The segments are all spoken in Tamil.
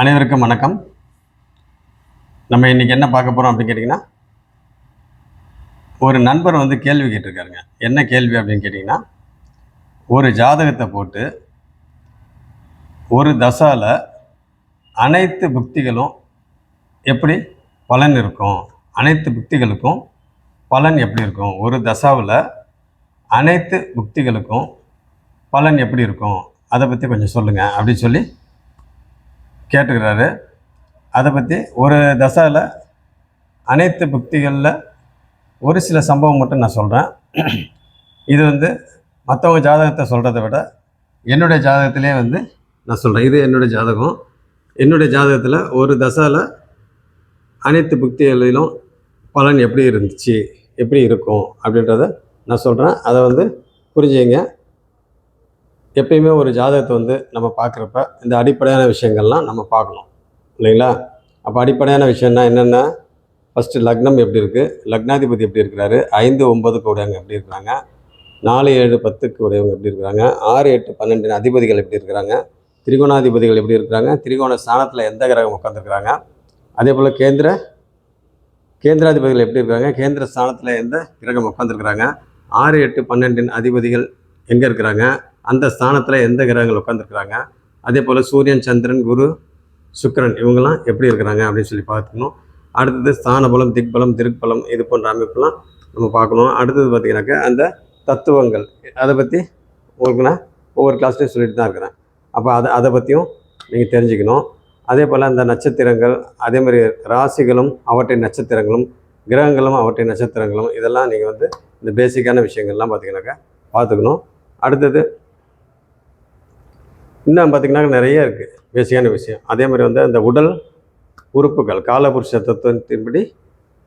அனைவருக்கும் வணக்கம். நம்ம இன்னைக்கு என்ன பார்க்க போகிறோம் அப்படின்னு கேட்டிங்கன்னா, ஒரு நண்பர் கேள்வி கேட்டிருக்காருங்க. என்ன கேள்வி அப்படின்னு கேட்டிங்கன்னா, ஒரு ஜாதகத்தை போட்டு ஒரு தசால அனைத்து புக்திகளும் எப்படி பலன் இருக்கும், அனைத்து புக்திகளுக்கும் பலன் எப்படி இருக்கும், ஒரு தசாவில் அனைத்து புக்திகளுக்கும் பலன் எப்படி இருக்கும், அதை பற்றி கொஞ்சம் சொல்லுங்கள் அப்படின்னு சொல்லி கேட்டுக்கிறாரு. அதை பற்றி ஒரு தசாவில் அனைத்து புக்திகளில் ஒரு சில சம்பவம் மட்டும் நான் சொல்கிறேன். இது மற்றவங்க ஜாதகத்தை சொல்கிறத விட என்னுடைய ஜாதகத்திலே நான் சொல்கிறேன். இது என்னுடைய ஜாதகம். என்னுடைய ஜாதகத்தில் ஒரு தசாவில் அனைத்து புக்திகளிலும் பலன் எப்படி இருந்துச்சு, எப்படி இருக்கும் அப்படின்றத நான் சொல்கிறேன். அதை புரிஞ்சுங்க. எப்பயுமே ஒரு ஜாதகத்தை நம்ம பார்க்குறப்ப இந்த அடிப்படையான விஷயங்கள்லாம் நம்ம பார்க்கணும் இல்லைங்களா? அப்போ அடிப்படையான விஷயம்னா என்னென்னா, ஃபஸ்ட்டு லக்னம் எப்படி இருக்குது, லக்னாதிபதி எப்படி இருக்கிறாரு, 5, 9க்கு உடையவங்க எப்படி இருக்கிறாங்க, 4, 7, 10க்கு உடையவங்க எப்படி இருக்கிறாங்க, 6, 8, 12 அதிபதிகள் எப்படி இருக்கிறாங்க, திரிகோணாதிபதிகள் எப்படி இருக்கிறாங்க, திரிகோண ஸ்தானத்தில் எந்த கிரகம் உட்காந்துருக்குறாங்க, அதே போல் கேந்திராதிபதிகள் எப்படி இருக்கிறாங்க, கேந்திர ஸ்தானத்தில் எந்த கிரகம் உட்காந்துருக்குறாங்க, 6, 8, 12 அதிபதிகள் எங்கே இருக்கிறாங்க, அந்த ஸ்தானத்தில் எந்த கிரகங்கள் உட்காந்துருக்குறாங்க, அதே போல் சூரியன், சந்திரன், குரு, சுக்கிரன் இவங்கெல்லாம் எப்படி இருக்கிறாங்க அப்படின்னு சொல்லி பார்த்துக்கணும். அடுத்தது ஸ்தான பலம், திக்பலம், திருப்பலம் இது போன்ற அமைப்பெல்லாம் நம்ம பார்க்கணும். அடுத்தது பார்த்திங்கனாக்கா அந்த தத்துவங்கள், அதை பற்றி உங்களுக்கு நான் ஒவ்வொரு கிளாஸ்லையும் சொல்லிட்டு தான் இருக்கிறேன். அப்போ அதை பற்றியும் நீங்கள் தெரிஞ்சுக்கணும். அதே போல் அந்த நட்சத்திரங்கள், அதே மாதிரி ராசிகளும் அவற்றின் நட்சத்திரங்களும், கிரகங்களும் அவற்றின் நட்சத்திரங்களும், இதெல்லாம் நீங்கள் இந்த பேசிக்கான விஷயங்கள்லாம் பார்த்திங்கனாக்கா பார்த்துக்கணும். அடுத்தது இன்னும் பார்த்திங்கனாக்கா நிறைய இருக்குது பேசிக்கான விஷயம். அதே மாதிரி அந்த உடல் உறுப்புகள், காலபுருஷ தத்துவத்தின்படி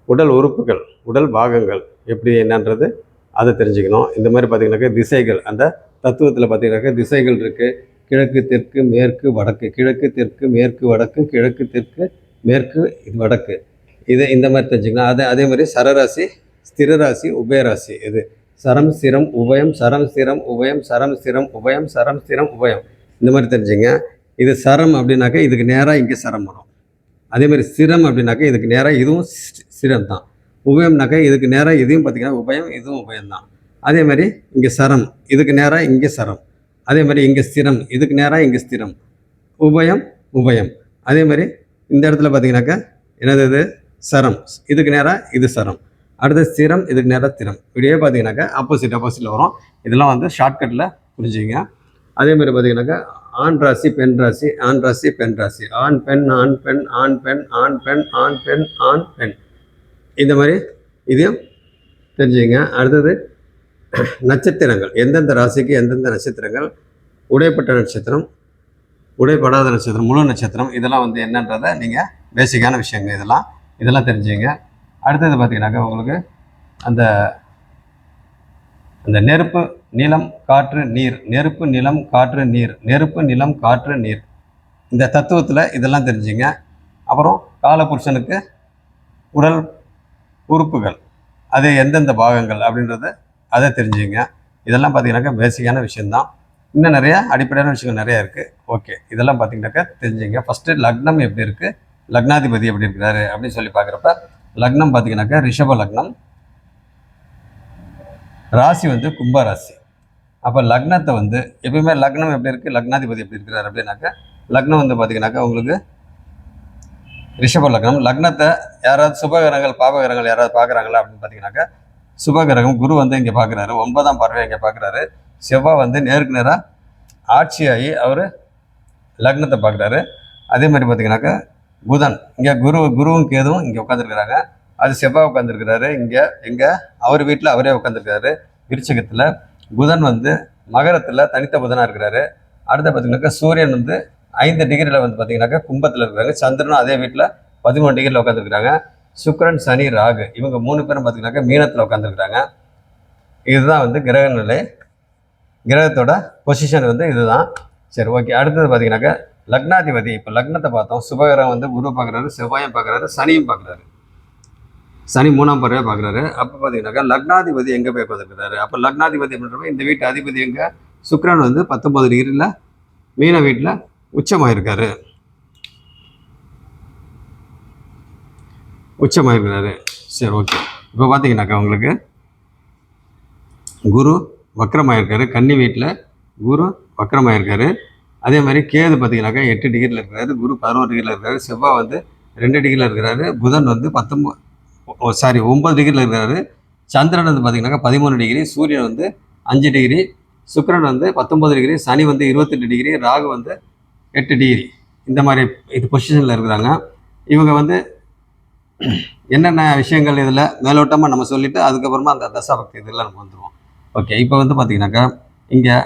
உடல் உறுப்புகள், உடல் பாகங்கள் எப்படி என்னன்றது அதை தெரிஞ்சுக்கணும். இந்த மாதிரி பார்த்திங்கனாக்கா திசைகள், அந்த தத்துவத்தில் பார்த்திங்கனாக்கா திசைகள் இருக்குது. கிழக்கு, தெற்கு, மேற்கு, வடக்கு, கிழக்கு, தெற்கு, மேற்கு, வடக்கு, கிழக்கு, தெற்கு, மேற்கு, இது வடக்கு, இது இந்த மாதிரி தெரிஞ்சுக்கணும். அதே மாதிரி சரராசி, ஸ்திரராசி, உபயராசி, இது சரம், ஸ்திரம், உபயம், சரம், ஸ்திரம், உபயம், சரம், ஸ்திரம், உபயம், சரம், ஸ்திரம், உபயம், இந்த மாதிரி தெரிஞ்சுங்க. இது சரம் அப்படின்னாக்கா இதுக்கு நேராக இங்கே சரம் வரும். அதேமாதிரி ஸ்திரம் அப்படின்னாக்கா இதுக்கு நேராக இதுவும் ஸ்திரம் தான். உபயம்னாக்கா இதுக்கு நேராக இதையும் பார்த்திங்கன்னா உபயம், இதுவும் உபயம் தான். அதே மாதிரி இங்கே சரம், இதுக்கு நேராக இங்கே சரம். அதே மாதிரி இங்கே ஸ்திரம், இதுக்கு நேராக இங்கே ஸ்திரம், உபயம், உபயம். அதே மாதிரி இந்த இடத்துல பார்த்திங்கனாக்கா என்னது, இது சரம், இதுக்கு நேராக இது சரம். அடுத்த ஸ்திரம், இதுக்கு நேராக ஸ்திரம். இப்படியே பார்த்திங்கனாக்கா ஆப்போசிட்டில் வரும். இதெல்லாம் ஷார்ட்கட்டில் புரிஞ்சுங்க. அதே மாதிரி பார்த்திங்கனாக்கா ஆண் ராசி, பெண் ராசி, ஆண் ராசி, பெண் ராசி, ஆண் பெண், ஆண் பெண், ஆண் பெண், ஆண் பெண், ஆண் பெண், ஆண் பெண், இந்த மாதிரி இதையும் தெரிஞ்சுங்க. அடுத்தது நட்சத்திரங்கள், எந்தெந்த ராசிக்கு எந்தெந்த நட்சத்திரங்கள், உடைப்பட்ட நட்சத்திரம், உடைப்படாத நட்சத்திரம், முழு நட்சத்திரம், இதெல்லாம் என்னன்றதை நீங்கள் பேசிக்கான விஷயங்கள் இதெல்லாம் தெரிஞ்சுங்க. அடுத்தது பார்த்திங்கனாக்கா உங்களுக்கு அந்த நெருப்பு, நிலம், காற்று, நீர், நெருப்பு, நிலம், காற்று, நீர், நெருப்பு, நிலம், காற்று, நீர், இந்த தத்துவத்தில் இதெல்லாம் தெரிஞ்சுங்க. அப்புறம் காலபுருஷனுக்கு உடல் உறுப்புகள், அது எந்தெந்த பாகங்கள் அப்படின்றத அதை தெரிஞ்சுங்க. இதெல்லாம் பார்த்திங்கனாக்கா பேசிக்கான விஷயந்தான். இன்னும் நிறையா அடிப்படையான விஷயங்கள் நிறையா இருக்குது. ஓகே, இதெல்லாம் பார்த்திங்கனாக்கா தெரிஞ்சுங்க. ஃபஸ்ட்டு லக்னம் எப்படி இருக்குது, லக்னாதிபதி எப்படி இருக்கிறாரு அப்படின்னு சொல்லி பார்க்குறப்ப லக்னம் பார்த்திங்கனாக்கா ரிஷப லக்னம், ராசி கும்ப ராசி. அப்போ லக்னத்தை எப்பயுமே லக்னம் எப்படி இருக்குது, லக்னாதிபதி எப்படி இருக்கிறார் அப்படின்னாக்கா லக்னம் பார்த்திங்கனாக்கா உங்களுக்கு ரிஷப லக்னம். லக்னத்தை யாராவது சுபகிரகங்கள், பாபகிரகங்கள் யாராவது பார்க்குறாங்களா அப்படின்னு பார்த்தீங்கன்னாக்கா சுபகிரகம் குரு இங்கே பார்க்குறாரு, 9ஆம் பார்வையை இங்கே பார்க்குறாரு. செவ்வாய் நேருக்கு நேராக ஆட்சியாகி அவர் லக்னத்தை பார்க்குறாரு. அதே மாதிரி பார்த்திங்கனாக்கா புதன் இங்கே குருவும் கேதுவும் இங்கே உட்காந்துருக்குறாங்க. அது செவ்வாய் உட்காந்துருக்கிறாரு இங்கே அவர் வீட்டில் அவரே உட்காந்துருக்காரு விருச்சகத்தில். புதன் மகரத்தில் தனித்த புதனாக இருக்கிறாரு. அடுத்த பார்த்திங்கனாக்கா சூரியன் 5 டிகிரியில் பார்த்திங்கனாக்கா கும்பத்தில் இருக்கிறாங்க. சந்திரனும் அதே வீட்டில் 13 டிகிரியில் உட்காந்துருக்குறாங்க. சுக்கிரன், சனி, ராகு இவங்க 3 பேரும் பார்த்திங்கனாக்கா மீனத்தில் உட்காந்துருக்குறாங்க. இதுதான் கிரக நிலை, கிரகத்தோட பொசிஷன் இதுதான். சரி, ஓகே. அடுத்தது பார்த்திங்கனாக்கா லக்னாதிபதி. இப்போ லக்னத்தை பார்த்தோம். சுபகிரகம் குரு பார்க்குறாரு, செவ்வாயும் பார்க்குறாரு, சனியும் பார்க்குறாரு. சனி 3ஆம் பார்வையாக பார்க்குறாரு. அப்போ பார்த்தீங்கன்னாக்கா லக்னாதிபதி எங்கே போய் பார்த்துருக்கிறாரு. அப்போ லக்னாதிபதி அப்படின்றப்ப இந்த வீட்டு அதிபதி எங்கே, சுக்கிரன் 19 டிகிரியில் மீன வீட்டில் உச்சமாயிருக்காரு. உச்சமாக இருக்கிறாரு. சரி, ஓகே. இப்போ பார்த்தீங்கன்னாக்கா உங்களுக்கு குரு வக்ரமாக இருக்கார். கன்னி வீட்டில் குரு வக்ரமாக இருக்கார். அதே மாதிரி கேது பார்த்தீங்கன்னாக்கா 8 டிகிரியில் இருக்கிறாரு. குரு 11 டிகிரியில் இருக்கிறாரு. செவ்வாய் வந்து 2 டிகிரியில் இருக்கிறாரு. புதன் வந்து 9 டிகிரியில் இருக்கிறாரு. சந்திரன் வந்து பார்த்தீங்கன்னாக்கா 13 டிகிரி. சூரியன் வந்து 5 டிகிரி. சுக்கிரன் வந்து 19 டிகிரி. சனி வந்து 28 டிகிரி. ராகு வந்து 8 டிகிரி. இந்த மாதிரி இது பொசிஷனில் இருக்கிறாங்க. இவங்க வந்து என்னென்ன விஷயங்கள் இதில் மேலோட்டமாக நம்ம சொல்லிவிட்டு அதுக்கப்புறமா அந்த தசாபக்தி இதில் நம்ம வந்துடுவோம். ஓகே. இப்போ வந்து பார்த்தீங்கன்னாக்கா இங்கே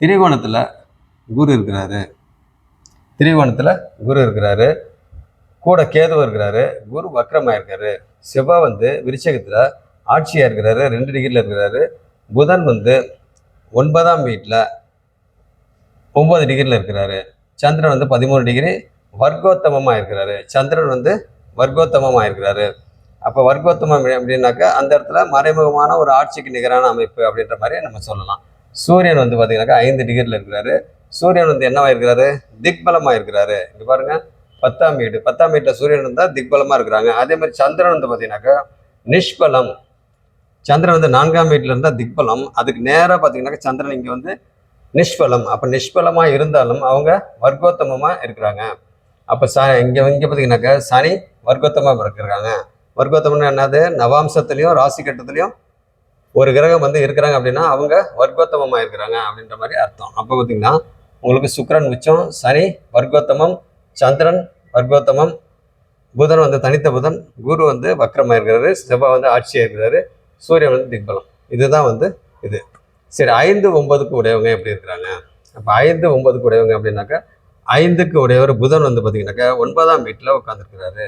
திரிகோணத்தில் குரு இருக்கிறாரு. கூட கேதுவ இருக்கிறாரு. குரு வக்ரமாக இருக்காரு. செவ்வாய் வந்து விருச்சகத்தில் ஆட்சியாக இருக்கிறாரு. 2 டிகிரியில் இருக்கிறாரு. புதன் வந்து 9ஆம் வீட்டில் 9 டிகிரியில் இருக்கிறாரு. சந்திரன் வந்து 13 டிகிரி வர்க்கோத்தமமாக இருக்கிறாரு. சந்திரன் வந்து வர்க்கோத்தமமாக இருக்கிறாரு. அப்போ வர்க்கோத்தமம் அப்படின்னாக்கா அந்த இடத்துல மறைமுகமான ஒரு ஆட்சிக்கு நிகரான அமைப்பு அப்படின்ற மாதிரி நம்ம சொல்லலாம். சூரியன் வந்து பார்த்தீங்கன்னாக்கா 5 டிகிரியில் இருக்கிறாரு. சூரியன் வந்து என்னவா இருக்கிறாரு? திக்பலமாக இருக்கிறாரு. இங்கே பாருங்க, 10ஆம் வீட்டில் சூரியன் இருந்தால் திக்பலமாக இருக்கிறாங்க. அதே மாதிரி சந்திரன் வந்து பார்த்தீங்கன்னாக்கா நிஷ்பலம். சந்திரன் வந்து 4ஆம் வீட்டில் இருந்தால் திக்பலம். அதுக்கு நேராக பார்த்தீங்கன்னாக்கா சந்திரன் இங்கே வந்து நிஷ்பலம். அப்போ நிஷ்பலமாக இருந்தாலும் அவங்க வர்க்கோத்தமமாக இருக்கிறாங்க. அப்போ இங்கே பார்த்தீங்கன்னாக்கா சனி வர்க்கோத்தமாக இருக்கிறாங்க. வர்க்கோத்தமம்னு என்னது? நவாம்சத்துலேயும் ராசி கட்டத்துலேயும் ஒரு கிரகம் வந்து இருக்கிறாங்க அப்படின்னா அவங்க வர்க்கோத்தமமாக இருக்கிறாங்க அப்படின்ற மாதிரி அர்த்தம். அப்போ பார்த்தீங்கன்னா உங்களுக்கு சுக்கிரன் உச்சம், சனி வர்க்கோத்தமம், சந்திரன் வர்க்கோத்தமம், புதன் வந்து தனித்த புதன், குரு வந்து வக்ரமாக இருக்கிறாரு, செவ்வாய் வந்து ஆட்சியாக இருக்கிறாரு, சூரியன் வந்து திக்பலம். இதுதான் வந்து இது. சரி, 5, 9க்கு உடையவங்க எப்படி இருக்கிறாங்க? அப்போ 5, 9க்கு உடையவங்க அப்படின்னாக்கா 5க்கு உடையவர் புதன் வந்து பார்த்தீங்கன்னாக்கா 9ஆம் வீட்டில் உட்காந்துருக்கிறாரு.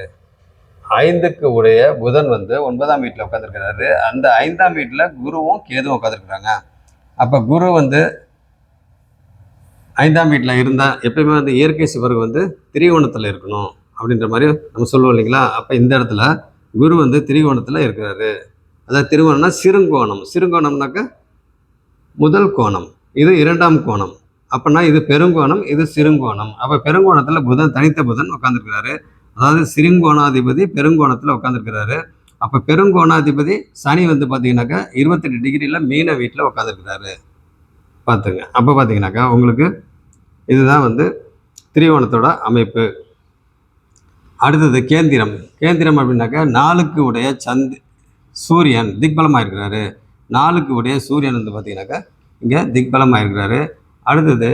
5க்கு உடைய புதன் வந்து 9ஆம் வீட்டில் உட்காந்துருக்கிறாரு. அந்த 5ஆம் வீட்டில் குருவும் கேதுவும் உட்காந்துருக்குறாங்க. அப்போ குரு வந்து 5ஆம் வீட்டில் இருந்தால் எப்பயுமே வந்து இயற்கை சிவருக்கு வந்து திரிகோணத்தில் இருக்கணும் அப்படின்ற மாதிரி நம்ம சொல்லுவோம் இல்லைங்களா? அப்போ இந்த இடத்துல குரு வந்து திரிகோணத்தில் இருக்கிறாரு. அதாவது திரிகோணம்னா சிறுங்கோணம். சிறுங்கோணம்னாக்க முதல் கோணம், இது 2ஆம் கோணம். அப்படின்னா இது பெருங்கோணம், இது சிறுங்கோணம். அப்போ பெருங்கோணத்தில் புதன் தனித்த புதன் உட்காந்துருக்கிறாரு. அதாவது சிறுங்கோணாதிபதி பெருங்கோணத்தில் உட்காந்துருக்கிறாரு. அப்போ பெருங்கோணாதிபதி சனி வந்து பார்த்தீங்கன்னாக்கா 28 டிகிரியில் மீன வீட்டில் உட்காந்துருக்கிறாரு. பார்த்துங்க. அப்போ பார்த்தீங்கன்னாக்கா உங்களுக்கு இதுதான் வந்து திரிகோணத்தோட அமைப்பு. அடுத்தது கேந்திரம். கேந்திரம் அப்படின்னாக்கா 4க்கு உடைய சூரியன் திக்பலமாக இருக்கிறாரு. 4க்கு உடைய சூரியன் வந்து பார்த்தீங்கன்னாக்கா இங்கே திக்பலமாக இருக்கிறாரு. அடுத்தது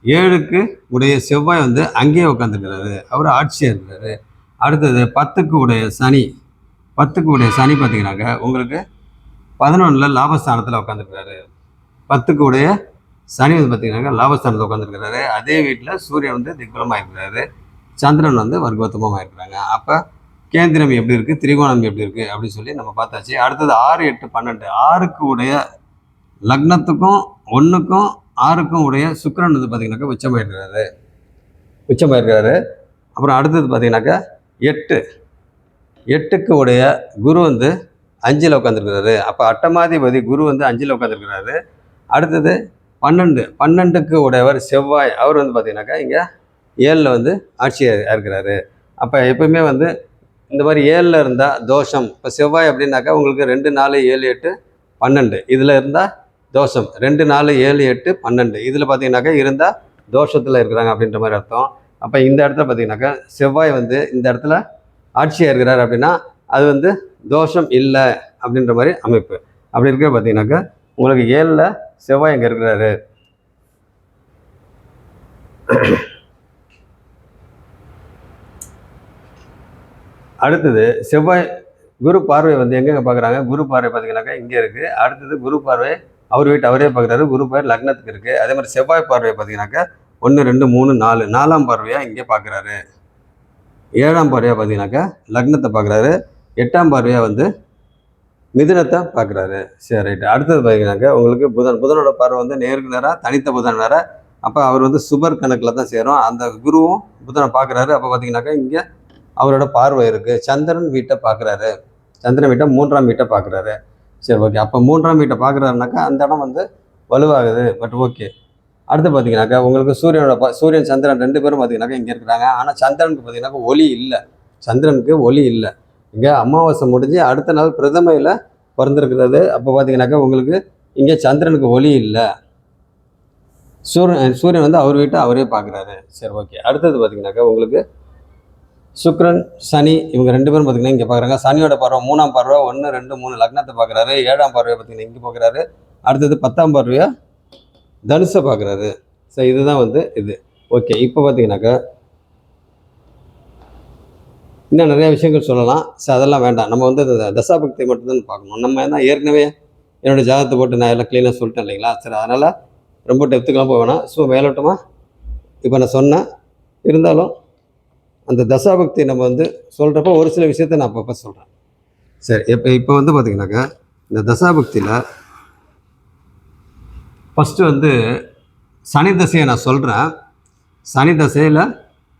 7க்கு உடைய செவ்வாய் வந்து அங்கேயே உட்காந்துருக்கிறாரு, அவர் ஆட்சியாக இருக்கிறாரு. அடுத்தது 10க்கு உடைய சனி பார்த்தீங்கன்னாக்கா உங்களுக்கு 11ல் லாபஸ்தானத்தில் உட்காந்துருக்கிறாரு. 10க்கு உடைய சனி வந்து பார்த்தீங்கன்னாக்கா லாபஸ்தானத்தில் உட்காந்துருக்கிறாரு. அதே வீட்டில் சூரியன் வந்து திக்பலமாக இருக்கிறாரு, சந்திரன் வந்து வர்க்கோத்தமமாக இருக்கிறாங்க. அப்போ கேந்திரம் எப்படி இருக்குது, திரிகோணம் எப்படி இருக்குது அப்படின்னு சொல்லி நம்ம பார்த்தாச்சு. அடுத்தது 6, 8, 12. 6க்கு உடைய லக்னத்துக்கும் 1க்கும் 6க்கும் உடைய சுக்கிரன் வந்து பார்த்தீங்கன்னாக்கா உச்சமாக இருக்கிறாரு. அப்புறம் அடுத்தது பார்த்தீங்கன்னாக்கா 8க்கு உடைய குரு வந்து 5ல் உட்காந்துருக்கிறாரு. அப்போ அட்டமாதிபதி குரு வந்து 5ல் உட்காந்துருக்கிறாரு. அடுத்தது 12க்கு உடையவர் செவ்வாய், அவர் வந்து பார்த்தீங்கன்னாக்கா இங்கே 7ல் வந்து ஆட்சியாக இருக்கிறாரு. அப்போ எப்பவுமே வந்து இந்த மாதிரி 7ல் இருந்தால் தோஷம். இப்போ செவ்வாய் அப்படின்னாக்கா உங்களுக்கு 2, 4, 7, 8, 12 இதில் இருந்தால் தோஷம். 2, 4, 7, 8, 12 இதில் பார்த்தீங்கன்னாக்கா இருந்தால் தோஷத்தில் இருக்கிறாங்க அப்படின்ற மாதிரி அர்த்தம். அப்போ இந்த இடத்துல பார்த்தீங்கன்னாக்கா செவ்வாய் வந்து இந்த இடத்துல ஆட்சியாக இருக்கிறார் அப்படின்னா அது வந்து தோஷம் இல்லை அப்படின்ற மாதிரி அமைப்பு. அப்படி இருக்க பார்த்தீங்கன்னாக்கா உங்களுக்கு 7ல் செவ்வாய் இங்கே இருக்கிறாரு. அடுத்தது செவ்வாய் குரு பார்வை வந்து எங்கெங்கே பார்க்குறாங்க? குரு பார்வை பார்த்தீங்கன்னாக்கா இங்கே இருக்குது. அடுத்தது குரு பார்வை அவர் வீட்டு அவரே பார்க்குறாரு. குரு பார்வை லக்னத்துக்கு இருக்குது. அதே மாதிரி செவ்வாய் பார்வை பார்த்தீங்கன்னாக்கா 1, 2, 3, 4 4ஆம் பார்வையாக இங்கே பார்க்குறாரு. 7ஆம் பார்வையாக பார்த்தீங்கன்னாக்கா லக்னத்தை பார்க்குறாரு. 8ஆம் பார்வையாக வந்து மிதுனத்தை பார்க்குறாரு. சரி, ரைட்டு. அடுத்தது பார்த்தீங்கன்னாக்கா உங்களுக்கு புதனோட பார்வை வந்து நேருக்கு நேராக தனித்த புதன் வேறு. அப்போ அவர் வந்து சுபர் கணக்கில் தான் சேரும். அந்த குருவும் புதனை பார்க்குறாரு. அப்போ பார்த்தீங்கன்னாக்கா இங்கே அவரோட பார்வை இருக்குது. சந்திரன் வீட்டை பார்க்குறாரு. சந்திரன் வீட்டை 3ஆம் வீட்டை பார்க்குறாரு. சரி, ஓகே. அப்போ 3ஆம் வீட்டை பார்க்குறாருனாக்கா அந்த இடம் வந்து வலுவாகுது. But okay. அடுத்து பார்த்தீங்கன்னாக்கா உங்களுக்கு சூரியன் சந்திரன் 2 பேரும் பார்த்தீங்கன்னாக்கா இங்கே இருக்கிறாங்க. ஆனால் சந்திரனுக்கு பார்த்தீங்கன்னாக்கா ஒளி இல்லை. சந்திரனுக்கு ஒளி இல்லை. இங்கே அமாவாசை முடிஞ்சு அடுத்த நாள் பிரதமையில் பிறந்திருக்கிறது. அப்போ பார்த்தீங்கன்னாக்கா உங்களுக்கு இங்கே சந்திரனுக்கு ஒளி இல்லை, சூரியன் வந்து அவர் வீட்டை அவரே பார்க்குறாரு. சரி, ஓகே. அடுத்தது பார்த்தீங்கன்னாக்கா உங்களுக்கு சுக்கிரன் சனி இவங்க 2 பேரும் பார்த்தீங்கன்னா இங்கே பார்க்குறாங்க. சனியோட பார்வை 3ஆம் பார்வை 1 2 3 லக்னத்தை பார்க்குறாரு. 7ஆம் பார்வையை பார்த்தீங்கன்னா இங்கே பார்க்குறாரு. அடுத்தது 10ஆம் பார்வையை தனுசை பார்க்குறாரு. ஸோ இதுதான் வந்து இது. ஓகே, இப்போ பார்த்தீங்கன்னாக்கா இன்னும் நிறைய விஷயங்கள் சொல்லலாம். ஸோ அதெல்லாம் வேண்டாம். நம்ம வந்து தசாபக்தி மட்டும்தான் பார்க்கணும். நம்ம தான் ஏற்கனவே என்னோடய ஜாதகத்தை போட்டு நான் எல்லாம் க்ளீனாக சொல்லிட்டேன் இல்லைங்களா? சரி, அதனால் ரொம்ப டெப்த்துக்கெலாம் போக வேணாம். ஸோ மேலோட்டமாக இப்போ நான் சொன்னேன். இருந்தாலும் அந்த தசாபக்தி நம்ம வந்து சொல்கிறப்ப ஒரு சில விஷயத்த நான் அப்பப்போ சொல்கிறேன். சரி, இப்போ வந்து பார்த்திங்கனாக்கா இந்த தசாபக்தியில் ஃபஸ்ட்டு வந்து சனி தசையை நான் சொல்கிறேன். சனி தசையில்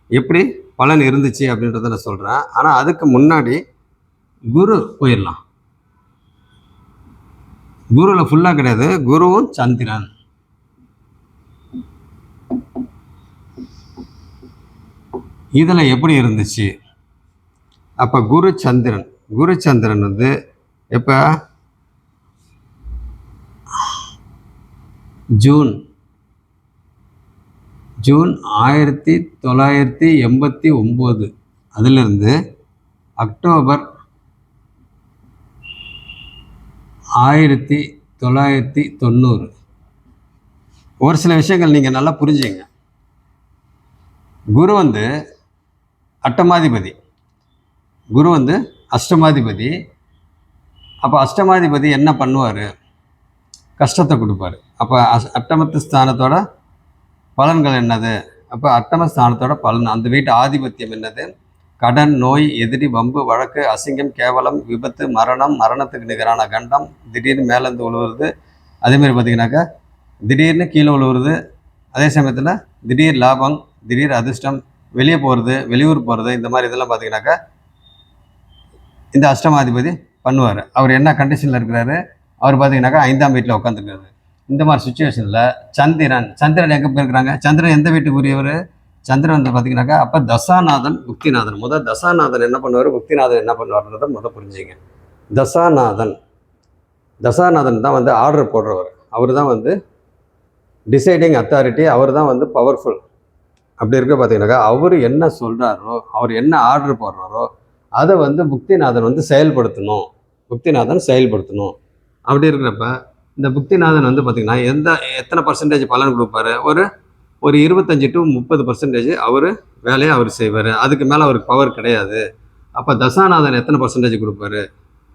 எப்படி பலன் இருந்துச்சு அப்படின்றத நான் சொல்கிறேன். ஆனால் அதுக்கு முன்னாடி குரு போயிடலாம். குருவில் ஃபுல்லாக கிடையாது, குருவும் சந்திரன். இதில் எப்படி இருந்துச்சு? அப்போ குரு சந்திரன் வந்து எப்போ ஜூன் 1989 அதிலிருந்து அக்டோபர் 1990. ஒரு சில விஷயங்கள் நீங்கள் நல்லா புரிஞ்சுங்க. குரு வந்து அட்டமாதிபதி, குரு வந்து அஷ்டமாதிபதி. அப்போ அஷ்டமாதிபதி என்ன பண்ணுவார்? கஷ்டத்தை கொடுப்பார். அப்போ அட்டமத்து ஸ்தானத்தோட பலன்கள் என்னது? அப்போ அட்டமஸ்தானத்தோட பலன், அந்த வீட்டு ஆதிபத்தியம் என்னது? கடன், நோய், எதிரி, வம்பு, வழக்கு, அசிங்கம், கேவலம், விபத்து, மரணம், மரணத்துக்கு நிகரான கண்டம், திடீர்னு மேலேருந்து விழுவுறது, அதேமாதிரி பார்த்திங்கனாக்கா திடீர்னு கீழே விழுவுறது, அதே சமயத்தில் திடீர் லாபம், திடீர் அதிர்ஷ்டம், வெளியே போகிறது, வெளியூர் போகிறது, இந்த மாதிரி இதெல்லாம் பார்த்திங்கனாக்கா இந்த அஷ்டமாதிபதி பண்ணுவார். அவர் என்ன கண்டிஷனில் இருக்கிறாரு? அவர் பார்த்திங்கனாக்கா 5ஆம் வீட்டில் உட்காந்துருக்காரு. இந்த மாதிரி சுச்சுவேஷனில் சந்திரன் எங்கே போயிருக்கிறாங்க? சந்திரன் எந்த வீட்டுக்கு உரியவர்? சந்திரன் வந்து பார்த்திங்கனாக்கா அப்போ தசாநாதன், புக்திநாதன். முதல் தசாநாதன் என்ன பண்ணுவார், புக்திநாதன் என்ன பண்ணுவார்ன்றதை முதல் புரிஞ்சுங்க. தசாநாதன் தான் வந்து ஆர்டர் போடுறவர். அவர் தான் வந்து டிசைடிங் அத்தாரிட்டி, அவர் தான் வந்து பவர்ஃபுல். அப்படி இருக்க பார்த்தீங்கன்னாக்கா அவர் என்ன சொல்கிறாரோ, அவர் என்ன ஆர்டர் போடுறாரோ அதை வந்து புக்திநாதன் வந்து செயல்படுத்தணும். அப்படி இருக்கிறப்ப இந்த புக்திநாதன் வந்து பார்த்திங்கன்னா எத்தனை பர்சன்டேஜ் பலன் கொடுப்பாரு? ஒரு 25 to 30% அவர் வேலையை அவர் செய்வார். அதுக்கு மேலே அவருக்கு பவர் கிடையாது. அப்போ தசாநாதன் எத்தனை பர்சன்டேஜ் கொடுப்பாரு?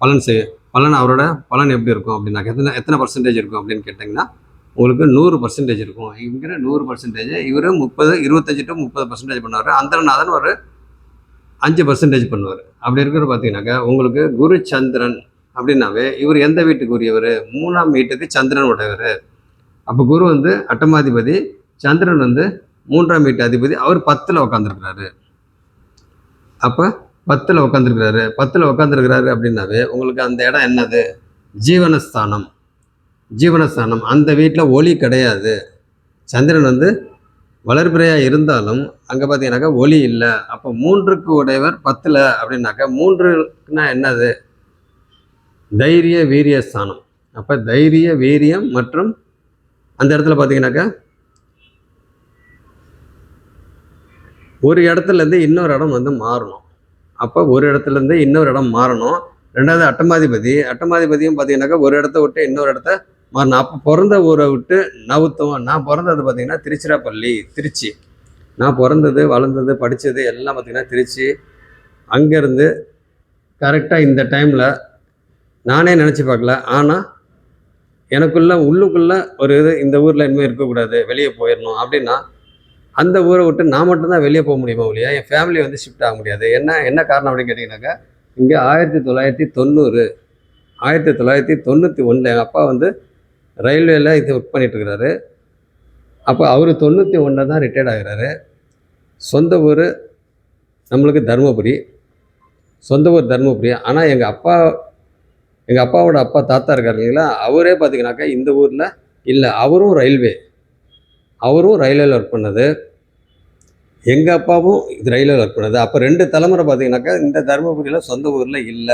பலன் அவரோட பலன் எப்படி இருக்கும் அப்படின்னாக்க எத்தனை பர்சன்டேஜ் இருக்கும் அப்படின்னு கேட்டிங்கன்னா உங்களுக்கு 100% இருக்கும். இங்கிற 100%, இவர் 25 to 30% பண்ணுவார். அந்தரநாதன் ஒரு 5% பண்ணுவார். அப்படி இருக்கிற பார்த்தீங்கன்னாக்கா உங்களுக்கு குரு சந்திரன் அப்படின்னாவே இவர் எந்த வீட்டுக்கு உரியவர்? 3ஆம் வீட்டுக்கு சந்திரன் உடையவர். அப்போ குரு வந்து அட்டமாதிபதி, சந்திரன் வந்து 3ஆம் வீட்டு அதிபதி. அவர் 10ல் உட்காந்துருக்கிறாரு. அப்போ 10ல் உட்காந்துருக்கிறாரு அப்படின்னாவே உங்களுக்கு அந்த இடம் என்னது? ஜீவனஸ்தானம். அந்த வீட்டில் ஒளி கிடையாது. சந்திரன் வந்து வளர்பிறையாக இருந்தாலும் அங்கே பார்த்தீங்கன்னாக்கா ஒளி இல்லை. அப்போ 3க்கு உடையவர் 10ல் அப்படின்னாக்கா 3க்குன்னா என்னது? தைரிய வீரிய ஸ்தானம். அப்போ தைரிய வீரியம் மற்றும் அந்த இடத்துல பார்த்தீங்கன்னாக்கா ஒரு இடத்துலேருந்து இன்னொரு இடம் வந்து மாறணும். அப்போ ஒரு இடத்துலேருந்து இன்னொரு இடம் மாறணும். 2வது அட்டமாதிபதியும் பார்த்தீங்கன்னாக்கா ஒரு இடத்த விட்டு இன்னொரு இடத்த மாறணும். அப்போ பிறந்த ஊரை விட்டு நவுத்தம். நான் பிறந்தது பார்த்தீங்கன்னா திருச்சி. நான் பிறந்தது, வளர்ந்தது, படித்தது எல்லாம் பார்த்திங்கன்னா திருச்சி. அங்கேருந்து கரெக்டாக இந்த டைமில் நானே நினச்சி பார்க்கல. ஆனால் உள்ளுக்குள்ளே ஒரு இது, இந்த ஊரில் இனிமேல் இருக்கக்கூடாது, வெளியே போயிடணும் அப்படின்னா அந்த ஊரை விட்டு நான் மட்டும்தான் வெளியே போக முடியுமா இல்லையா? என் ஃபேமிலி வந்து ஷிஃப்ட் ஆக முடியாது. என்ன காரணம் அப்படின்னு கேட்டிங்கனாக்கா இங்கே 1991 எங்கள் அப்பா வந்து ரயில்வேல இது ஒர்க் பண்ணிகிட்ருக்கிறாரு. அப்போ அவர் 91 தான் ரிட்டையர்ட் ஆகிறாரு. சொந்த ஊர் நம்மளுக்கு தருமபுரி. ஆனால் எங்கள் அப்பாவோட அப்பா தாத்தா இருக்கார் இல்லைங்களா, அவரே பார்த்திங்கனாக்கா இந்த ஊரில் இல்லை. அவரும் ரயில்வேல ஒர்க் பண்ணது. எங்கள் அப்பாவும் இது ரயில்வேல ஒர்க் பண்ணது. அப்போ 2 தலைமுறை பார்த்தீங்கன்னாக்கா, இந்த தருமபுரியில் சொந்த ஊரில் இல்ல.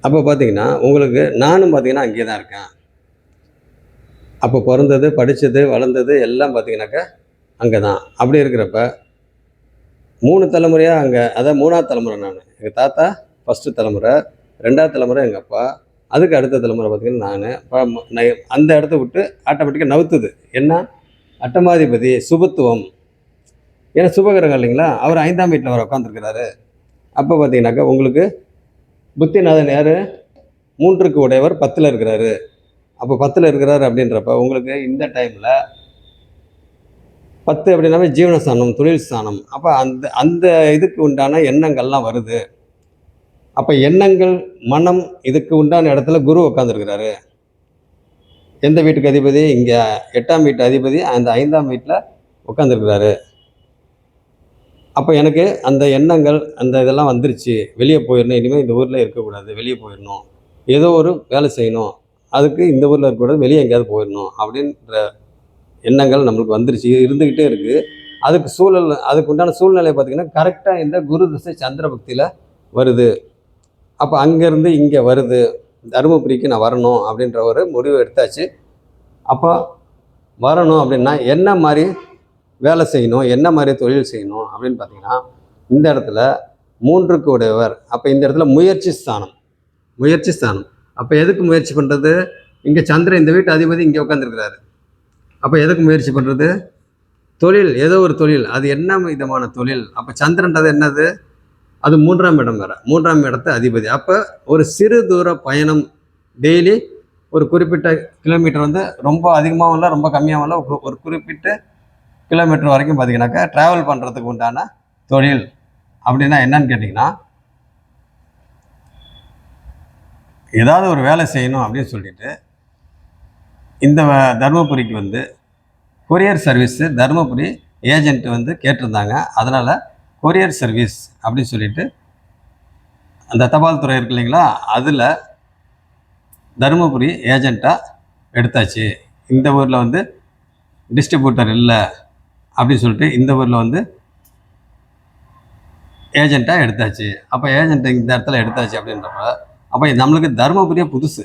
அப்போ பார்த்தீங்கன்னா, உங்களுக்கு நானும் பார்த்தீங்கன்னா அங்கேயே தான் இருக்கேன். அப்போ பொறந்தது, படிச்சது, வளர்ந்தது எல்லாம் பார்த்தீங்கன்னாக்கா, அங்க தான். அப்படி இருக்கிறப்ப 3 தலைமுறையா அங்க அதான் 3வது தலைமுறை நானு. எங்க தாத்தா 1 தலைமுறை, 2வது தலைமுறை எங்க அப்பா, அதுக்கு அடுத்த தலைமுறை பார்த்தீங்கன்னா நானு. அந்த இடத்த விட்டு ஆட்டோமேட்டிக்கா நவுத்துது. என்ன? அட்டமாதிபதி, சுபத்துவம். ஏன்னா சுபகிரகம் இல்லைங்களா? அவர் 5ஆம் வீட்ல அவர் உட்காந்துருக்கிறாரு. அப்போ பார்த்தீங்கன்னாக்கா, உங்களுக்கு புத்திநாதன் யாரு? 3க்கு உடையவர் 10ல இருக்கிறாரு. அப்போ 10ல இருக்கிறாரு அப்படின்றப்ப, உங்களுக்கு இந்த டைம்ல 10 அப்படின்னாவே ஜீவனஸ்தானம், தொழில் ஸ்தானம். அப்போ அந்த அந்த இதுக்கு உண்டான எண்ணங்கள்லாம் வருது. அப்போ எண்ணங்கள், மனம் இதுக்கு உண்டான இடத்துல குரு உட்காந்துருக்கிறாரு. எந்த வீட்டுக்கு அதிபதி? இங்க 8ஆம் வீட்டு அதிபதி அந்த 5ஆம் வீட்ல உட்காந்துருக்கிறாரு. அப்போ எனக்கு அந்த எண்ணங்கள், அந்த இதெல்லாம் வந்துருச்சு. வெளியே போயிடணும், இனிமேல் இந்த ஊரில் இருக்கக்கூடாது, வெளியே போயிடணும், ஏதோ ஒரு வேலை செய்யணும், அதுக்கு இந்த ஊரில் இருக்கக்கூடாது, வெளியே எங்கேயாவது போயிடணும் அப்படின்ற எண்ணங்கள் நம்மளுக்கு வந்துருச்சு, இருந்துக்கிட்டே இருக்குது. அதுக்கு உண்டான சூழ்நிலை பார்த்திங்கன்னா கரெக்டாக இந்த குரு திசை சந்திர பக்தியில் வருது. அப்போ அங்கேருந்து இங்கே வருது, தருமபுரிக்கு நான் வரணும் அப்படின்ற ஒரு முடிவு எடுத்தாச்சு. அப்போ வரணும் அப்படின்னா என்ன மாதிரி வேலை செய்யணும், என்ன மாதிரி தொழில் செய்யணும் அப்படின்னு பார்த்தீங்கன்னா, இந்த இடத்துல 3க்கு உடையவர். அப்போ இந்த இடத்துல முயற்சி ஸ்தானம். அப்போ எதுக்கு முயற்சி பண்ணுறது? இங்கே சந்திரன், இந்த வீட்டு அதிபதி இங்கே உட்காந்துருக்கிறாரு. அப்போ எதுக்கு முயற்சி பண்ணுறது? தொழில், ஏதோ ஒரு தொழில். அது என்ன விதமான தொழில்? அப்போ சந்திரன்றது என்னது? அது 3ஆம் இடம் வேறு, 3ஆம் இடத்து அதிபதி. அப்போ ஒரு சிறு தூர பயணம், டெய்லி ஒரு குறிப்பிட்ட கிலோமீட்டர் வந்து ரொம்ப அதிகமாகவும் இல்லை, ரொம்ப கம்மியாகவும் இல்லை, ஒரு குறிப்பிட்ட கிலோமீட்டர் வரைக்கும் பார்த்தீங்கன்னாக்கா ட்ராவல் பண்ணுறதுக்கு உண்டான தொழில் அப்படின்னா என்னன்னு கேட்டிங்கன்னா, ஏதாவது ஒரு வேலை செய்யணும் அப்படின்னு சொல்லிட்டு இந்த தருமபுரிக்கு வந்து கொரியர் சர்வீஸு தருமபுரி ஏஜென்ட் வந்து கேட்டிருந்தாங்க. அதனால் கொரியர் சர்வீஸ் அப்படின்னு சொல்லிட்டு அந்த தபால் துறை இருக்கு இல்லைங்களா, அதில் தருமபுரி ஏஜெண்ட்டாக எடுத்தாச்சு. இந்த ஊரில் வந்து டிஸ்ட்ரிபியூட்டர் இல்லை அப்படின்னு சொல்லிட்டு இந்த ஊரில் வந்து ஏஜெண்ட்டாக எடுத்தாச்சு. அப்போ ஏஜென்ட் இந்த இடத்துல எடுத்தாச்சு அப்படின்றப்ப, அப்போ நம்மளுக்கு தருமபுரியே புதுசு.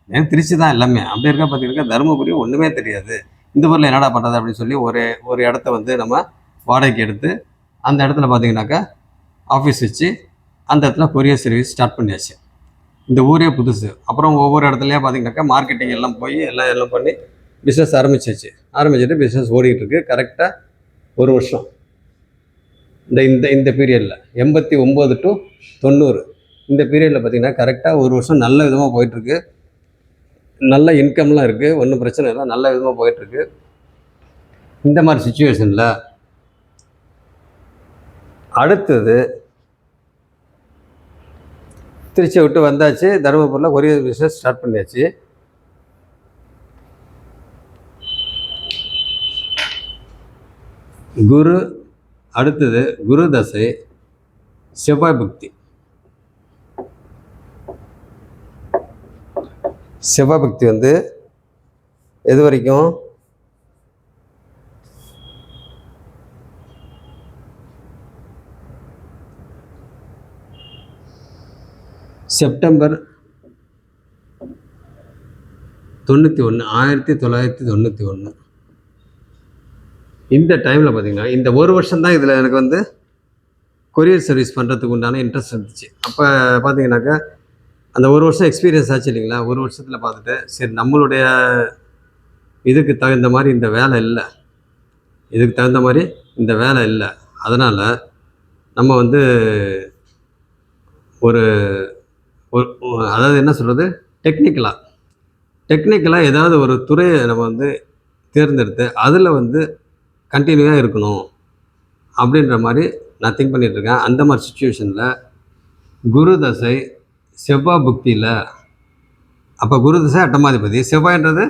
எனக்கு திருச்சி தான் எல்லாமே. அப்படி இருக்க பார்த்தீங்கன்னா தருமபுரி ஒன்றுமே தெரியாது. இந்த ஊரில் என்னடா பண்ணுறது அப்படின்னு சொல்லி ஒரு இடத்த வந்து நம்ம வாடகைக்கு எடுத்து அந்த இடத்துல பார்த்தீங்கன்னாக்கா ஆஃபீஸ் வச்சு அந்த இடத்துல கொரியர் சர்வீஸ் ஸ்டார்ட் பண்ணியாச்சு. இந்த ஊரே புதுசு. அப்புறம் ஒவ்வொரு இடத்துலையும் பார்த்தீங்கன்னாக்கா மார்க்கெட்டிங் எல்லாம் போய் எல்லாம் பண்ணி பிஸ்னஸ் ஆரம்பிச்சுட்டு பிஸ்னஸ் ஓடிக்கிட்டு இருக்குது. கரெக்டாக 1 வருஷம் இந்த பீரியடில் 89 to 90 இந்த பீரியடில் பார்த்தீங்கன்னா கரெக்டாக 1 வருஷம் நல்ல விதமாக போயிட்டுருக்கு. நல்ல இன்கம்லாம் இருக்குது, ஒன்றும் பிரச்சனை இல்லை, நல்ல விதமாக போயிட்டுருக்கு. இந்த மாதிரி சுச்சுவேஷனில் அடுத்தது திருச்சியை விட்டு வந்தாச்சு, தருமபுரியில் கொரியர் பிஸ்னஸ் ஸ்டார்ட் பண்ணியாச்சு. குரு அடுத்தது குரு தசை, செவ்வாய் பக்தி. செவ்வாய் பக்தி வந்து எது வரைக்கும்? செப்டம்பர் 1991 இந்த டைமில் பார்த்தீங்கன்னா இந்த 1 வருஷம்தான் இதில் எனக்கு வந்து கொரியர் சர்வீஸ் பண்ணுறதுக்கு உண்டான இன்ட்ரெஸ்ட் இருந்துச்சு. அப்போ பார்த்தீங்கன்னாக்கா அந்த 1 வருஷம் எக்ஸ்பீரியன்ஸ் ஆச்சு இல்லைங்களா, 1 வருஷத்தில் பார்த்துட்டு சரி நம்மளுடைய இதுக்கு தகுந்த மாதிரி இந்த வேலை இல்லை, அதனால் நம்ம வந்து அதாவது என்ன சொல்கிறது, டெக்னிக்கலாக ஏதாவது ஒரு துறையை நம்ம வந்து தேர்ந்தெடுத்து அதில் வந்து கண்டினியூவாக இருக்கணும் அப்படின்ற மாதிரி நான் திங்க் பண்ணிகிட்ருக்கேன். அந்த மாதிரி சுச்சுவேஷனில் குரு தசை செவ்வாய் புக்தியில், அப்போ குரு தசை அட்டமாதிபதி, செவ்வாய்ன்றது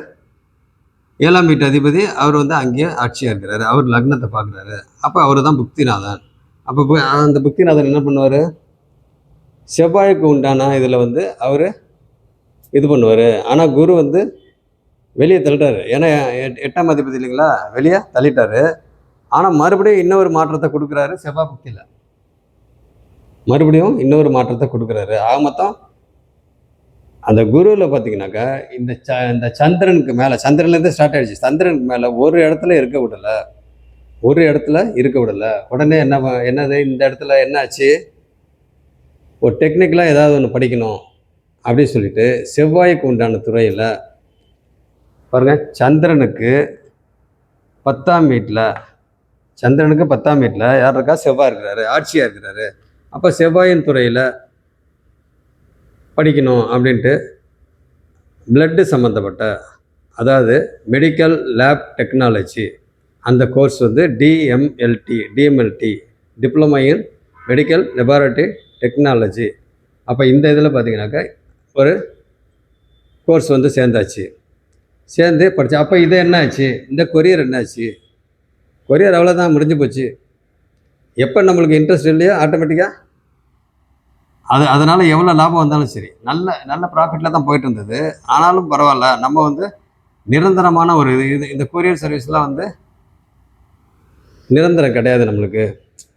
7ஆம் வீட்டு அதிபதி, அவர் வந்து அங்கேயே ஆட்சியாக இருக்கிறாரு, அவர் லக்னத்தை பார்க்குறாரு. அப்போ அவர் தான் புக்திநாதன். அப்போ அந்த புக்திநாதன் என்ன பண்ணுவார்? செவ்வாய்க்கு உண்டான இதில் வந்து அவர் இது பண்ணுவார். ஆனால் குரு வந்து வெளியே தள்ளிட்டார். ஏன்னா 8ஆம் அதிபதி இல்லைங்களா, வெளியே தள்ளிட்டார். ஆனால் மறுபடியும் இன்னொரு மாற்றத்தை கொடுக்குறாரு செவ்வாய் புக்தியில், மறுபடியும் இன்னொரு மாற்றத்தை கொடுக்குறாரு. ஆக மொத்தம் அந்த குருவில் பார்த்தீங்கன்னாக்கா இந்த சந்திரனுக்கு மேலே, சந்திரன்லேருந்து ஸ்டார்ட் ஆகிடுச்சு, சந்திரனுக்கு மேலே ஒரு இடத்துல இருக்க விடலை, ஒரு இடத்துல இருக்க விடலை. உடனே என்னது இந்த இடத்துல என்னாச்சு, ஒரு டெக்னிக்கலாக ஏதாவது ஒன்று படிக்கணும் அப்படின்னு சொல்லிட்டு செவ்வாய்க்கு உண்டான துறையில் பாருங்கள், சந்திரனுக்கு 10ஆம் வீட்டில், சந்திரனுக்கு 10ஆம் வீட்டில் யார் இருக்கா, செவ்வாய் இருக்கிறாரு, ஆட்சியாக இருக்கிறாரு. அப்போ செவ்வாயின் துறையில் படிக்கணும் அப்படின்ட்டு பிளட்டு சம்மந்தப்பட்ட, அதாவது மெடிக்கல் லேப் டெக்னாலஜி, அந்த கோர்ஸ் வந்து DMLT diploma in medical laboratory technology. அப்போ இந்த இதில் பார்த்தீங்கன்னாக்கா ஒரு கோர்ஸ் வந்து சேர்ந்தாச்சு, சேர்ந்து படித்தா. அப்போ இது என்ன ஆச்சு, இந்த கொரியர் என்னாச்சு, கொரியர் அவ்வளோதான், முடிஞ்சு போச்சு. எப்போ நம்மளுக்கு இன்ட்ரெஸ்ட் இல்லையோ ஆட்டோமேட்டிக்காக அதனால் எவ்வளோ லாபம் வந்தாலும் சரி, நல்ல ப்ராஃபிட்டில் தான் போயிட்டு இருந்தது. ஆனாலும் பரவாயில்ல, நம்ம வந்து நிரந்தரமான ஒரு இந்த கொரியர் சர்வீஸ்லாம் வந்து நிரந்தரம் கிடையாது நம்மளுக்கு.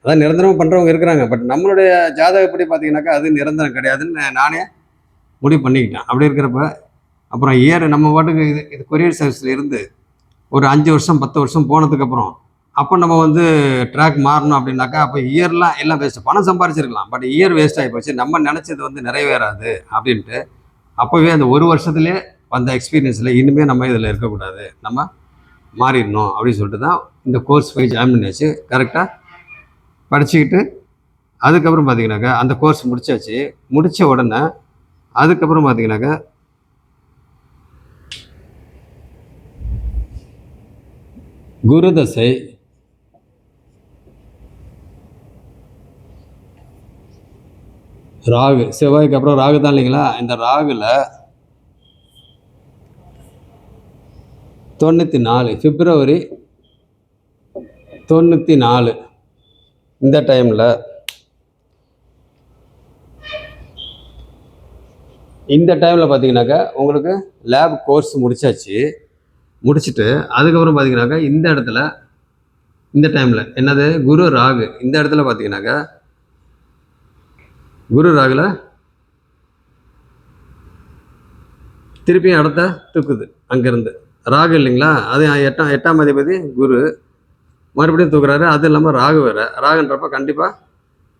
அதான் நிரந்தரமாக பண்ணுறவங்க இருக்கிறாங்க, பட் நம்மளுடைய ஜாதகப்படி பார்த்தீங்கன்னாக்கா அது நிரந்தரம் கிடையாதுன்னு நானே முடிவு பண்ணிக்கிட்டேன். அப்படி இருக்கிறப்ப அப்புறம் நம்ம பாட்டுக்கு இது கொரியர் சர்வீஸில் இருந்து ஒரு 5 வருஷம் 10 வருஷம் போனதுக்கப்புறம் அப்போ நம்ம வந்து ட்ராக் மாறணும் அப்படின்னாக்கா அப்போ இயர்லாம் எல்லாம் வேஸ்ட்டு, பணம் சம்பாரிச்சிருக்கலாம், பட் இயர் வேஸ்ட் ஆகி போச்சு, நம்ம நினச்சது வந்து நிறைவேறாது அப்படின்ட்டு அப்போவே அந்த ஒரு வருஷத்துலேயே வந்த எக்ஸ்பீரியன்ஸில் இனிமேல் நம்ம இதில் இருக்கக்கூடாது, நம்ம மாறிடணும் அப்படின்னு சொல்லிட்டு தான் இந்த கோர்ஸ் போய் ஜாயின் பண்ணியாச்சு. கரெக்டாக படிச்சுக்கிட்டு அதுக்கப்புறம் பார்த்தீங்கன்னாக்கா அந்த கோர்ஸ் முடிச்சாச்சு. முடித்த உடனே அதுக்கப்புறம் பார்த்தீங்கன்னாக்கா குரு தசை, ராகு, செவ்வாய்க்கு அப்புறம் ராகு தான் இல்லைங்களா, இந்த ராகுல 94 பிப்ரவரி 94 இந்த டைமில் பார்த்தீங்கன்னாக்கா உங்களுக்கு லேப் கோர்ஸ் முடிச்சாச்சு. முடிச்சுட்டு அதுக்கப்புறம் பார்த்தீங்கன்னாக்கா இந்த இடத்துல இந்த டைமில் என்னது குரு ராகு, இந்த இடத்துல பார்த்தீங்கன்னாக்கா குரு ராகுல திருப்பியும் இடத்த தூக்குது அங்கேருந்து, ராகு இல்லைங்களா, அது 8ஆம் அதிபதி குரு மறுபடியும் தூக்குறாரு. அது இல்லாமல் ராகு வேறு, ராகுன்றப்ப கண்டிப்பாக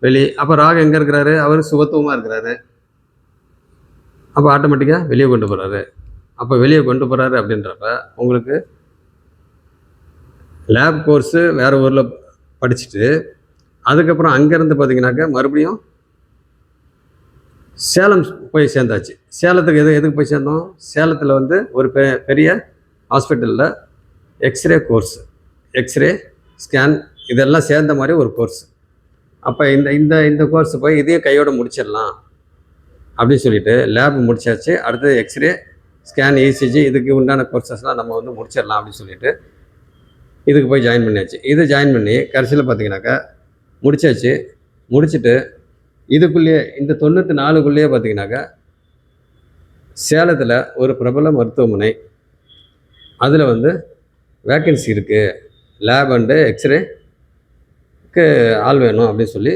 வெளியே. அப்போ ராகு எங்கே இருக்கிறாரு, அவர் சுபத்துவமாக இருக்கிறாரு, அப்போ ஆட்டோமேட்டிக்காக வெளியே கொண்டு போகிறாரு. அப்போ வெளியே கொண்டு போகிறாரு அப்படின்றப்ப உங்களுக்கு லேப் கோர்ஸு வேறு ஊரில் படிச்சுட்டு அதுக்கப்புறம் அங்கேருந்து பார்த்தீங்கன்னாக்கா மறுபடியும் சேலம் போய் சேர்ந்தாச்சு. சேலத்துக்கு எதுக்கு போய் சேர்ந்தோம், சேலத்தில் வந்து ஒரு பெரிய ஹாஸ்பிட்டலில் எக்ஸ்ரே கோர்ஸ், எக்ஸ்ரே ஸ்கேன் இதெல்லாம் சேர்ந்த மாதிரி ஒரு கோர்ஸ். அப்போ இந்த கோர்ஸ் போய் இதையும் கையோடு முடிச்சிடலாம் அப்படின்னு சொல்லிட்டு லேப் முடிச்சாச்சு. அடுத்தது எக்ஸ்ரே ஸ்கேன் இசிஜி இதுக்கு உண்டான கோர்சஸ்லாம் நம்ம வந்து முடிச்சிடலாம் அப்படின்னு சொல்லிட்டு இதுக்கு போய் ஜாயின் பண்ணியாச்சு. இது ஜாயின் பண்ணி கடைசியில் பார்த்தீங்கன்னாக்கா முடிச்சாச்சு. முடிச்சுட்டு இதுக்குள்ளேயே இந்த 94க்குள்ளேயே பார்த்தீங்கன்னாக்கா சேலத்தில் ஒரு பிரபல மருத்துவமனை, அதில் வந்து வேக்கன்சி இருக்குது, லேப் அண்டு எக்ஸ்ரேக்கு ஆள் வேணும் அப்படின்னு சொல்லி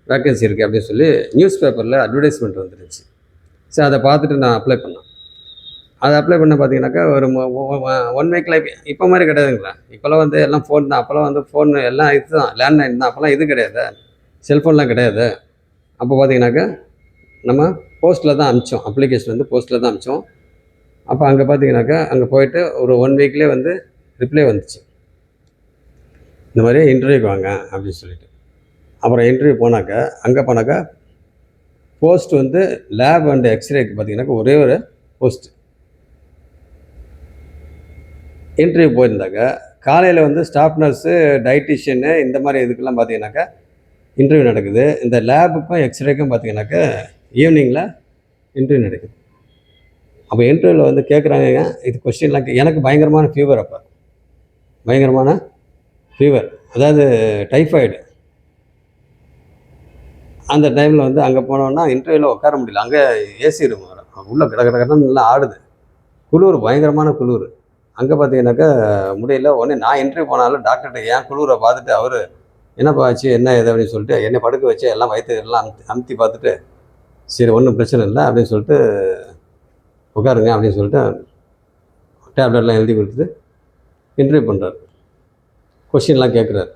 வேக்கன்சி இருக்குது அப்படின்னு சொல்லி நியூஸ் பேப்பரில் அட்வர்டைஸ்மெண்ட் வந்துருந்துச்சு. சரி, அதை பார்த்துட்டு நான் அப்ளை பண்ணேன். அதை அப்ளை பண்ண பார்த்தீங்கன்னாக்கா ஒரு 1 வீக்கில் இப்போ மாதிரி கிடையாதுங்களா, இப்போல்லாம் வந்து எல்லாம் ஃபோன் தான், அப்போல்லாம் வந்து ஃபோன் எல்லாம் இது தான், லேண்ட்லைன் தான், அப்போல்லாம் இது கிடையாது, செல்ஃபோன்லாம் கிடையாது. அப்போ பார்த்தீங்கன்னாக்கா நம்ம போஸ்ட்டில் தான் அனுப்பிச்சோம், அப்ளிகேஷன் வந்து போஸ்ட்டில் தான் அனுப்பிச்சோம். அப்போ அங்கே பார்த்தீங்கன்னாக்கா அங்கே போயிட்டு ஒரு 1 வீக்லேயே வந்து ரிப்ளை வந்துச்சு, இந்த மாதிரி இன்டர்வியூக்கு வாங்க அப்படின்னு சொல்லிட்டு. அப்புறம் இன்டர்வியூ போனாக்கா அங்கே போனாக்கா போஸ்ட் வந்து லேப் அண்ட் எக்ஸ்ரேக்கு பார்த்தீங்கன்னாக்கா ஒரே ஒரு போஸ்ட். இன்டர்வியூ போயிருந்தாக்கா காலையில் வந்து ஸ்டாஃப் நர்ஸு, டயட்டிஷியனு இந்த மாதிரி இதுக்கெல்லாம் பார்த்தீங்கன்னாக்கா இன்டர்வியூ நடக்குது. இந்த லேபுக்கும் எக்ஸ்ரேக்கும் பார்த்தீங்கன்னாக்கா ஈவினிங்கில் இன்டர்வியூ நடக்குது. அப்போ இன்டர்வியூவில் வந்து கேட்குறாங்க, இது கொஸ்டின்லாம் எனக்கு பயங்கரமான ஃபீவர், அப்போ பயங்கரமான ஃபீவர், அதாவது டைஃபாய்டு. அந்த டைமில் வந்து அங்கே போனோன்னா இன்டர்வியூவில் உட்கார முடியல, அங்கே ஏசி ரூம் வரும், உள்ளே கடகடன்னு நல்லா ஆடுது, குளிர், பயங்கரமான குளிர். அங்கே பார்த்தீங்கன்னாக்கா முடியல. உடனே நான் என்ட்ரி போனாலும் டாக்டர்கிட்ட ஏன் குளிரை பார்த்துட்டு அவர் என்னப்பா ஆச்சு என்ன இது அப்படின்னு சொல்லிட்டு என்னை படுக்க வச்சு எல்லாம் வயிற்று எல்லாம் அமுத்தி பார்த்துட்டு சரி ஒன்றும் பிரச்சனை இல்லை அப்படின்னு சொல்லிட்டு உட்காருங்க அப்படின்னு சொல்லிட்டு டேப்லெட்லாம் எழுதி கொடுத்துட்டு இன்டர்வியூ பண்ணுறாரு. கொஷின்லாம் கேட்குறாரு.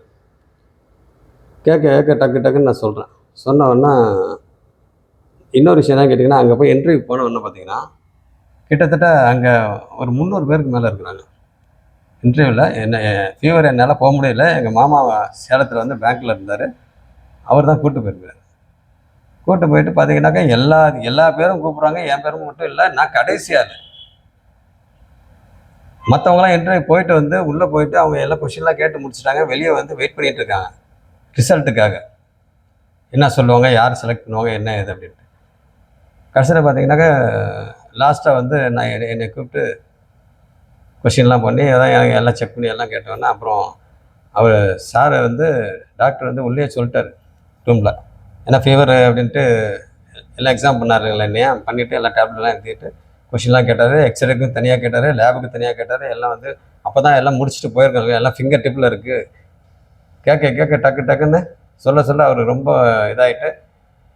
கேட்க டக்குன்னு நான் சொல்கிறேன். சொன்னவொன்னா இன்னொரு விஷயம் என்ன கேட்டிங்கன்னா, அங்கே போய் இன்டர்வியூ போனவொன்னே பார்த்தீங்கன்னா கிட்டத்தட்ட அங்கே ஒரு 300 பேருக்கு மேலே இருக்கிறாங்க இன்டர்வியூவில். என்ன ஃபீவர் என்னால் போக முடியல. எங்கள் மாமா சேலத்தில் வந்து பேங்க்கில் இருந்தார். அவர் தான் கூப்பிட்டு போயிருக்காரு. கூப்பிட்டு போயிட்டு பார்த்தீங்கன்னாக்கா எல்லா பேரும் கூப்பிட்றாங்க. என் பேரும் மட்டும் இல்லை. நான் கடைசி ஆள். மற்றவங்களாம் இன்டர்வியூ போயிட்டு வந்து உள்ளே போயிட்டு அவங்க எல்லா கொஷின்லாம் கேட்டு முடிச்சுட்டாங்க. வெளியே வந்து வெயிட் பண்ணிகிட்டு இருக்காங்க ரிசல்ட்டுக்காக. என்ன சொல்லுவாங்க, யார் செலக்ட் பண்ணுவாங்க, என்ன இது அப்படின்ட்டு. கடைசியில் பார்த்தீங்கன்னாக்கா லாஸ்ட்டாக வந்து நான் என்னை கூப்பிட்டு கொஷின்லாம் பண்ணி அதான் எல்லாம் செக் பண்ணி எல்லாம் கேட்டோன்னா அப்புறம் அவர் சாரை வந்து டாக்டர் வந்து உள்ளே சொல்லிட்டார் ரூமில். ஏன்னா ஃபீவர் அப்படின்ட்டு எல்லாம் எக்ஸாம் பண்ணாருங்களா என்னையா பண்ணிவிட்டு எல்லாம் டேப்லெட்லாம் எடுத்துக்கிட்டு கொஷின்லாம் கேட்டார். எக்ஸ்ரேக்கும் தனியாக கேட்டார், லேபுக்கு தனியாக கேட்டார். எல்லாம் வந்து அப்போ தான் எல்லாம் முடிச்சுட்டு போயிருக்காங்க. எல்லாம் ஃபிங்கர் டிப்பில் இருக்குது. கேட்க டக்குன்னு சொல்ல அவர் ரொம்ப இதாகிட்டு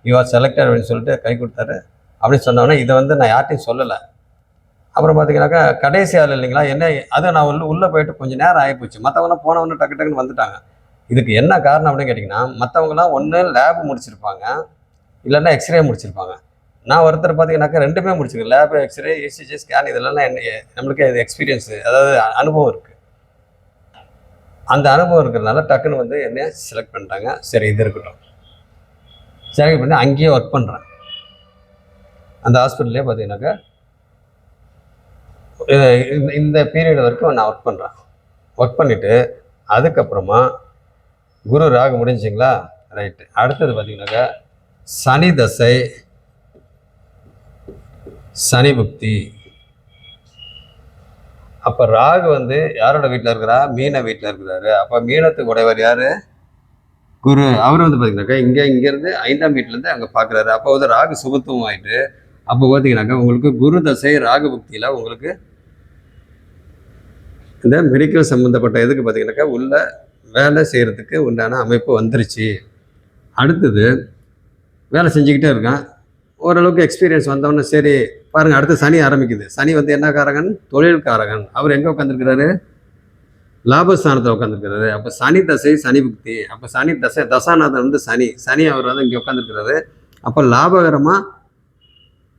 யூ ஆர் செலக்டட் அப்படின்னு சொல்லிட்டு கை கொடுத்தாரு. அப்படின்னு சொன்னோன்னே இதை வந்து நான் யார்ட்டையும் சொல்லலை. அப்புறம் பார்த்தீங்கன்னாக்கா கடைசி ஆள் இல்லைங்களா என்ன, அதை நான் உள்ளே போயிட்டு கொஞ்சம் நேரம் ஆகிப்போச்சு. மற்றவங்களாம் போனவொன்னே டக்குன்னு வந்துட்டாங்க. இதுக்கு என்ன காரணம் அப்படின்னு கேட்டிங்கன்னா, மற்றவங்களாம் ஒன்று லேபு முடிச்சிருப்பாங்க, இல்லைன்னா எக்ஸ்ரே முடிச்சிருப்பாங்க. நான் ஒருத்தர் பார்த்தீங்கன்னாக்கா 2மே முடிச்சிருக்கேன். லேபு, எக்ஸ்ரே, ECG ஸ்கேன் இதெல்லாம் நம்மளுக்கு இது எக்ஸ்பீரியன்ஸு, அதாவது அனுபவம் இருக்குது. அந்த அனுபவம் இருக்கிறதுனால டக்குன்னு வந்து என்னை செலக்ட் பண்ணிட்டாங்க. சரி இது இருக்கட்டும். செலக்ட் பண்ணி அங்கேயே ஒர்க் பண்ணுறேன். அந்த ஹாஸ்பிட்டல்லே பார்த்தீங்கன்னாக்கா இந்த பீரியட் வரைக்கும் நான் ஒர்க் பண்ணுறேன். ஒர்க் பண்ணிவிட்டு அதுக்கப்புறமா குரு ராகு முடிஞ்சிங்களா, ரைட்டு. அடுத்தது பார்த்தீங்கன்னாக்கா சனி தசை, சனி புக்தி. அப்போ ராகு வந்து யாரோட வீட்டில் இருக்கிறா, மீன வீட்டில் இருக்கிறாரு. அப்போ மீனத்துக்கு உடையவர் யார், குரு. அவர் வந்து பார்த்தீங்கன்னாக்கா இங்கேருந்து 5ஆம் வீட்டிலேருந்து அங்கே பார்க்குறாரு. அப்போ வந்து ராகு சுபத்துவம் ஆகிட்டு அப்போ பார்த்தீங்கன்னாக்கா உங்களுக்கு குரு தசை ராகு புக்தியில் உங்களுக்கு இந்த மெடிக்கல் சம்மந்தப்பட்ட இதுக்கு பார்த்தீங்கன்னாக்கா உள்ள வேலை செய்கிறதுக்கு உண்டான அமைப்பு வந்துருச்சு. அடுத்தது வேலை செஞ்சுக்கிட்டே இருக்கான். ஓரளவுக்கு எக்ஸ்பீரியன்ஸ் வந்தவொடனே சரி பாருங்கள் அடுத்து சனி ஆரம்பிக்குது. சனி வந்து என்ன காரகன், தொழில்காரகன். அவர் எங்கே உட்காந்துருக்கிறாரு, லாபஸ்தானத்தில் உட்காந்துருக்கிறாரு. அப்போ சனி தசை சனி புக்தி. அப்போ சனி தசாநாதன் வந்து சனி அவர் வந்து இங்கே உட்காந்துருக்கிறாரு. அப்போ லாபகரமாக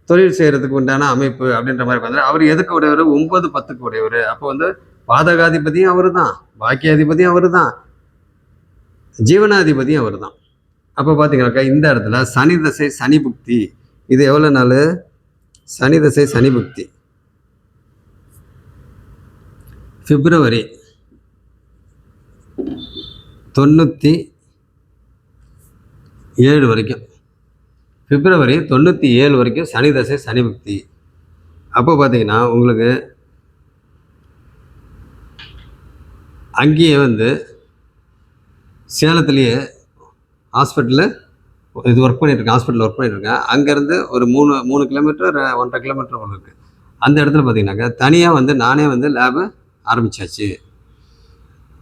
தொழில் செய்கிறதுக்கு உண்டான அமைப்பு அப்படின்ற மாதிரி பார்த்தா அவர் எதுக்கு உடையவர், 9, 10க்கு உடையவர். அப்போ வந்து பாதகாதிபதியும் அவர் தான், பாக்கியாதிபதியும் அவர் தான், ஜீவனாதிபதியும் அவர் தான். அப்போ பார்த்தீங்கன்னாக்கா இந்த இடத்துல சனி தசை சனி புக்தி. இது எவ்வளோ நாள், சனி தசை சனி புக்தி பிப்ரவரி 97 வரைக்கும், பிப்ரவரி 97 வரைக்கும் சனி தசை சனி புக்தி. அப்போ பார்த்தீங்கன்னா உங்களுக்கு அங்கேயே வந்து சேலத்துலேயே ஹாஸ்பிட்டலில் இது ஒர்க் பண்ணிட்டுருக்கேன், ஹாஸ்பிட்டலில் ஒர்க் பண்ணிட்டுருக்கேன். அங்கேருந்து ஒரு 3 கிலோமீட்டர் 1.5 கிலோமீட்டர் ஒன்று இருக்குது. அந்த இடத்துல பார்த்தீங்கன்னாக்கா தனியாக வந்து நானே வந்து லேபு ஆரம்பித்தாச்சு.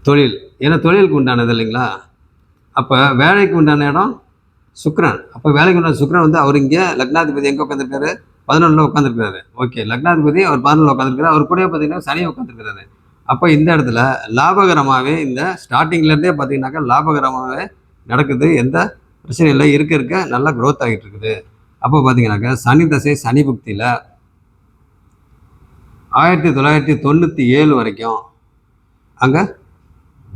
தொழில், ஏன்னா தொழிலுக்கு உண்டானது இல்லைங்களா. அப்போ வேலைக்கு உண்டான இடம் சுக்ரன். அப்போ வேலைக்கு உண்டான சுக்ரன் வந்து அவர் இங்கே லக்னாதிபதி எங்கே உட்காந்துருக்காரு, 11ல் உட்காந்துருக்காரு. ஓகே, லக்னாதிபதி அவர் 11ல் உட்காந்துருக்காரு. அவர் கூட பார்த்தீங்கன்னா சனி உட்காந்துருக்காரு. அப்போ இந்த இடத்துல லாபகரமாகவே இந்த ஸ்டார்டிங்லேருந்தே பார்த்தீங்கன்னாக்கா லாபகரமாகவே நடக்குது. எந்த பிரச்சனையும் இல்லை, இருக்க நல்லா க்ரோத் ஆகிட்டு இருக்குது. அப்போ பார்த்தீங்கன்னாக்கா சனி தசை சனி புக்தியில் 1997 வரைக்கும் அங்கே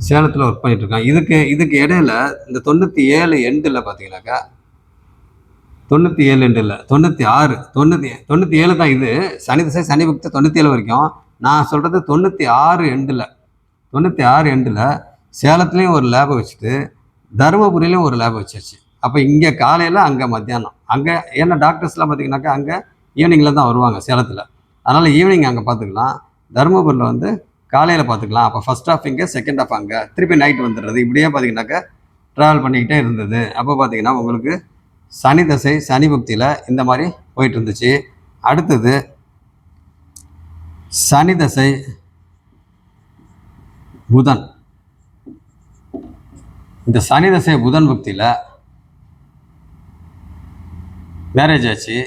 சேலத்தில் ஒர்க் பண்ணிகிட்ருக்கான். இதுக்கு இடையில இந்த 97 எண்டில் பார்த்தீங்கன்னாக்கா 97 எண்டில் 96 97 தான். இது சனி தசை சனி புக்தி 97 வரைக்கும். நான் சொல்கிறது 96 எண்டில் சேலத்துலேயும் ஒரு லேபை வச்சுட்டு தருமபுரியிலையும் ஒரு லேபை வச்சாச்சு. அப்போ இங்கே காலையில் அங்கே மத்தியானம். அங்கே ஏன்னா டாக்டர்ஸ்லாம் பார்த்தீங்கன்னாக்கா அங்கே ஈவினிங்கில் தான் வருவாங்க சேலத்தில். அதனால் ஈவினிங் அங்கே பார்த்துக்கலாம், தருமபுரியில் வந்து காலையில் பார்த்துக்கலாம். அப்போ ஃபஸ்ட் ஆஃப் இங்கே, செகண்ட் ஆஃப் அங்கே, திருப்பி நைட்டு வந்துடுறது. இப்படியே பார்த்தீங்கன்னாக்கா ட்ராவல் பண்ணிக்கிட்டே இருந்தது. அப்போ பார்த்தீங்கன்னா உங்களுக்கு சனி தசை சனி புக்தியில் இந்த மாதிரி போயிட்டு இருந்துச்சு. அடுத்தது சனி தசை புதன், இந்த சனி தசை புதன் புக்தியில் மேரேஜ் ஆச்சு.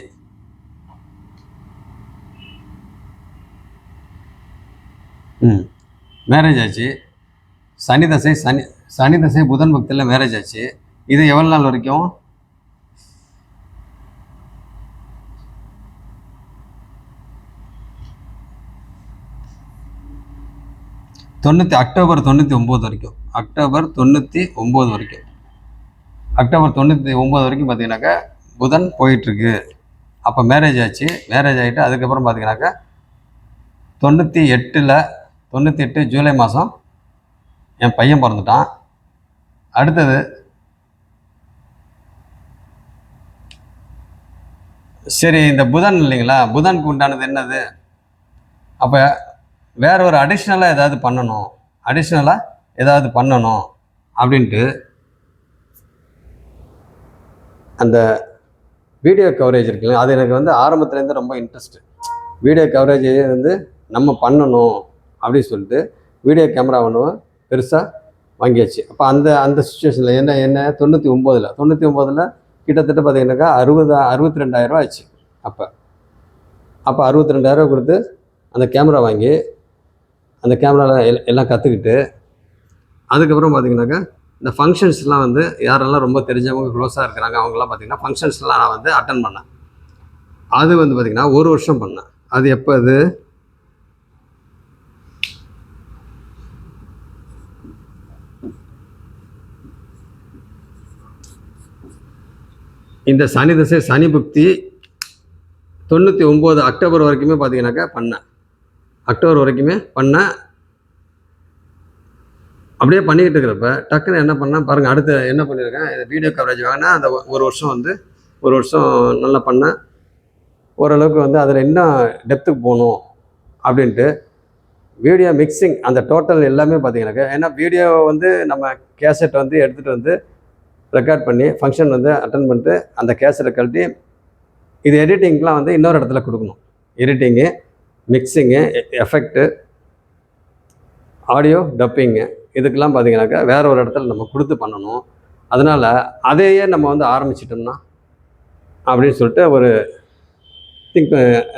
மேரேஜ் ஆச்சு. சனி தசை புதன் பக்தியில் மேரேஜ் ஆச்சு. இது எவ்வளோ நாள் வரைக்கும்? அக்டோபர் 99 வரைக்கும். அக்டோபர் 99 வரைக்கும். அக்டோபர் 99 வரைக்கும் பார்த்தீங்கன்னாக்கா புதன் போயிட்டுருக்கு. அப்போ மேரேஜ் ஆச்சு. மேரேஜ் ஆகிட்டு அதுக்கப்புறம் பார்த்தீங்கன்னாக்கா 98 ஜூலை மாதம் என் பையன் பிறந்துட்டான். அடுத்தது சரி, இந்த புதன் இல்லைங்களா, புதனுக்கு உண்டானது என்னது? அப்போ வேற ஒரு அடிஷ்னலாக ஏதாவது பண்ணணும் அப்படின்ட்டு அந்த வீடியோ கவரேஜ் இருக்குல்ல, அது எனக்கு வந்து ஆரம்பத்துலேருந்து ரொம்ப இன்ட்ரெஸ்ட்டு. வீடியோ கவரேஜ் வந்து நம்ம பண்ணணும் அப்படின்னு சொல்லிட்டு வீடியோ கேமரா ஒன்று பெருசாக வாங்கியாச்சு. அப்போ அந்த சுச்சுவேஷனில் என்ன 99 கிட்டத்தட்ட பார்த்தீங்கன்னாக்கா 62,000 ஆச்சு. அப்போ 62,000 கொடுத்து அந்த கேமரா வாங்கி அந்த கேமராவில் எல்லாம் கற்றுக்கிட்டு அதுக்கப்புறம் பார்த்திங்கனாக்கா இந்த ஃபங்க்ஷன்ஸ்லாம் வந்து யாரெல்லாம் ரொம்ப தெரிஞ்சவங்க க்ளோஸாக இருக்கிறாங்க அவங்களாம் பார்த்திங்கன்னா ஃபங்க்ஷன்ஸ்லாம் நான் வந்து அட்டன் பண்ணேன். அது வந்து பார்த்திங்கன்னா 1 வருஷம் பண்ணேன். அது எப்போ? அது இந்த சனி தசை சனி புக்தி 99 அக்டோபர் வரைக்குமே பார்த்தீங்கன்னாக்கா பண்ணேன். அக்டோபர் வரைக்குமே பண்ணேன். அப்படியே பண்ணிக்கிட்டு இருக்கிறப்ப டக்குன்னு என்ன பண்ணேன் பாருங்கள். அடுத்து என்ன பண்ணியிருக்கேன், இந்த வீடியோ கவரேஜ் வாங்கினா அந்த 1 வருஷம் நல்லா பண்ணேன். ஓரளவுக்கு வந்து அதில் இன்னும் டெப்த்துக்கு போகணும் அப்படின்ட்டு வீடியோ மிக்சிங் அந்த டோட்டல் எல்லாமே பார்த்தீங்கன்னாக்கா, ஏன்னா வீடியோ வந்து நம்ம கேசட் வந்து எடுத்துகிட்டு வந்து ரெக்கார்ட் பண்ணி ஃபங்க்ஷன் வந்து அட்டன் பண்ணிட்டு அந்த கேசட்டை கழட்டி இது எடிட்டிங்லாம் வந்து இன்னொரு இடத்துல கொடுக்கணும். Editing, mixing, effect, audio dubbing, இதுக்கெல்லாம் பார்த்தீங்கன்னாக்கா வேறு ஒரு இடத்துல நம்ம கொடுத்து பண்ணணும். அதனால் அதையே நம்ம வந்து ஆரம்பிச்சிட்டோம்னா அப்படின்னு சொல்லிட்டு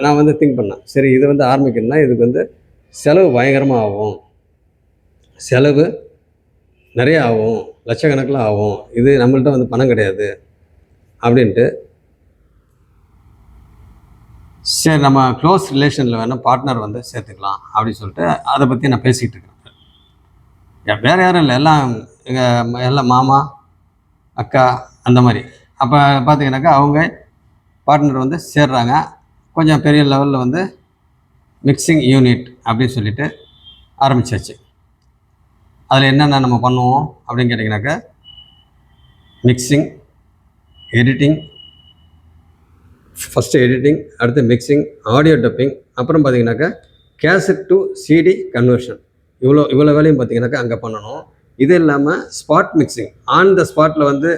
நான் வந்து திங்க் பண்ணேன். சரி, இது வந்து ஆரம்பிக்கணும்னா இதுக்கு வந்து செலவு பயங்கரமாக ஆகும், செலவு நிறைய ஆகும், லட்சக்கணக்கில் ஆகும், இது நம்மள்ட்ட வந்து பணம் கிடையாது அப்படின்ட்டு சரி நம்ம க்ளோஸ் ரிலேஷனில் வேணால் பார்ட்னர் வந்து சேர்த்துக்கலாம் அப்படின்னு சொல்லிட்டு அதை பற்றி நான் பேசிகிட்டு இருக்கேன். வேறு யாரும் இல்லை, எல்லாம் மாமா அக்கா அந்த மாதிரி. அப்போ பார்த்தீங்கன்னாக்கா அவங்க பார்ட்னர் வந்து சேர்றாங்க. கொஞ்சம் பெரிய லெவலில் வந்து மிக்சிங் யூனிட் அப்படின்னு சொல்லிட்டு ஆரம்பித்தாச்சு. அதில் என்னென்ன நம்ம பண்ணுவோம் அப்படின்னு கேட்டிங்கனாக்கா மிக்சிங், எடிட்டிங், ஃபஸ்ட்டு எடிட்டிங், அடுத்து மிக்சிங், ஆடியோ டப்பிங், அப்புறம் பார்த்தீங்கன்னாக்கா கேசட் டு சிடி கன்வர்ஷன், இவ்வளோ வேலையும் பார்த்தீங்கன்னாக்கா அங்கே பண்ணணும். இது இல்லாமல் ஸ்பாட் மிக்சிங், ஆன் த ஸ்பாட்டில் வந்து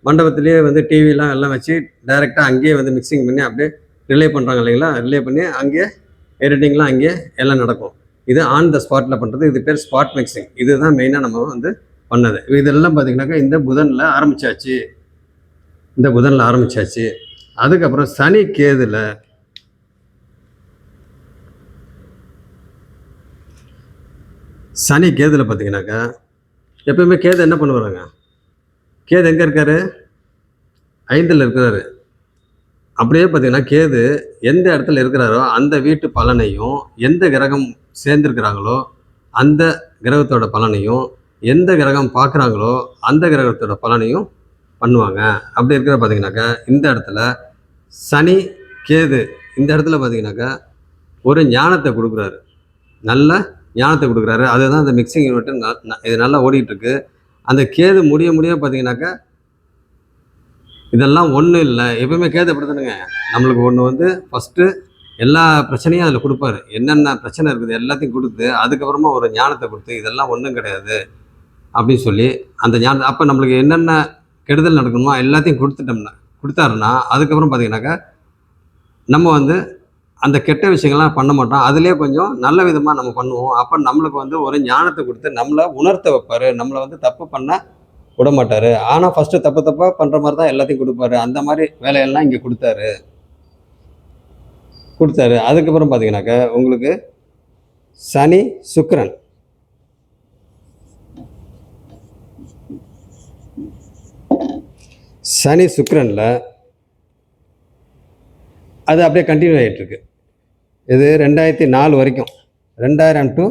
மண்டபத்திலே வந்து டிவிலாம் எல்லாம் வச்சு டைரெக்டாக அங்கேயே வந்து மிக்சிங் பண்ணி அப்படியே ரிலே பண்ணுறாங்க இல்லைங்களா, ரிலே பண்ணி அங்கேயே எடிட்டிங்லாம் அங்கேயே எல்லாம் நடக்கும். இது ஆன் த ஸ்பாட்டில் பண்ணுறது, இது பேர் ஸ்பாட் மிக்சிங். இதுதான் மெயினாக நம்ம வந்து பண்ணது. இதெல்லாம் பார்த்திங்கனாக்கா இந்த புதனில் ஆரம்பித்தாச்சு. அதுக்கப்புறம் சனி கேதுல பார்த்தீங்கன்னாக்கா எப்பயுமே கேது என்ன பண்ணுவாங்க, கேது எங்கே இருக்காரு? 5ல் இருக்கிறாரு. அப்படியே பார்த்தீங்கன்னா கேது எந்த இடத்துல இருக்கிறாரோ அந்த வீட்டு பலனையும், எந்த கிரகம் சேர்ந்துருக்கிறாங்களோ அந்த கிரகத்தோட பலனையும், எந்த கிரகம் பார்க்குறாங்களோ அந்த கிரகத்தோட பலனையும் பண்ணுவாங்க. அப்படி இருக்கிற பார்த்தீங்கன்னாக்கா இந்த இடத்துல சனி கேது இந்த இடத்துல பார்த்தீங்கன்னாக்கா ஒரு ஞானத்தை கொடுக்குறாரு, நல்ல ஞானத்தை கொடுக்குறாரு. அதுதான் அந்த மிக்சிங் யூனிட் இது நல்லா ஓடிட்டுருக்கு. அந்த கேது முடிய பார்த்தீங்கன்னாக்கா இதெல்லாம் ஒன்றும் இல்லை. எப்பவுமே கேது அப்படி தானுங்க, நம்மளுக்கு ஒன்று வந்து ஃபஸ்ட்டு எல்லா பிரச்சனையும் அதில் கொடுப்பாரு. என்னென்ன பிரச்சனை இருக்குது எல்லாத்தையும் கொடுத்து அதுக்கப்புறமா ஒரு ஞானத்தை கொடுத்து இதெல்லாம் ஒன்றும் கிடையாது அப்படின்னு சொல்லி அந்த ஞானத்தை அப்போ நம்மளுக்கு என்னென்ன கெடுதல் நடக்கணுமோ எல்லாத்தையும் கொடுத்தாருன்னா அதுக்கப்புறம் பார்த்தீங்கன்னாக்கா நம்ம வந்து அந்த கெட்ட விஷயங்கள்லாம் பண்ண மாட்டோம். அதுலேயே கொஞ்சம் நல்ல விதமாக நம்ம பண்ணுவோம். அப்போ நம்மளுக்கு வந்து ஒரு ஞானத்தை கொடுத்து நம்மளை உணர்த்த வைப்பார். நம்மளை வந்து தப்பு பண்ண விட மாட்டார். ஆனால் ஃபஸ்ட்டு தப்பாக பண்ணுற மாதிரி தான் எல்லாத்தையும் கொடுப்பாரு. அந்த மாதிரி வேலையெல்லாம் இங்கே கொடுத்தாரு. அதுக்கப்புறம் பார்த்தீங்கன்னாக்கா உங்களுக்கு சனி சுக்கிரன் சனி சுக்கிரனில் அது அப்படியே கண்டினியூ ஆகிட்டுருக்கு. இது 2004 வரைக்கும், 2000 to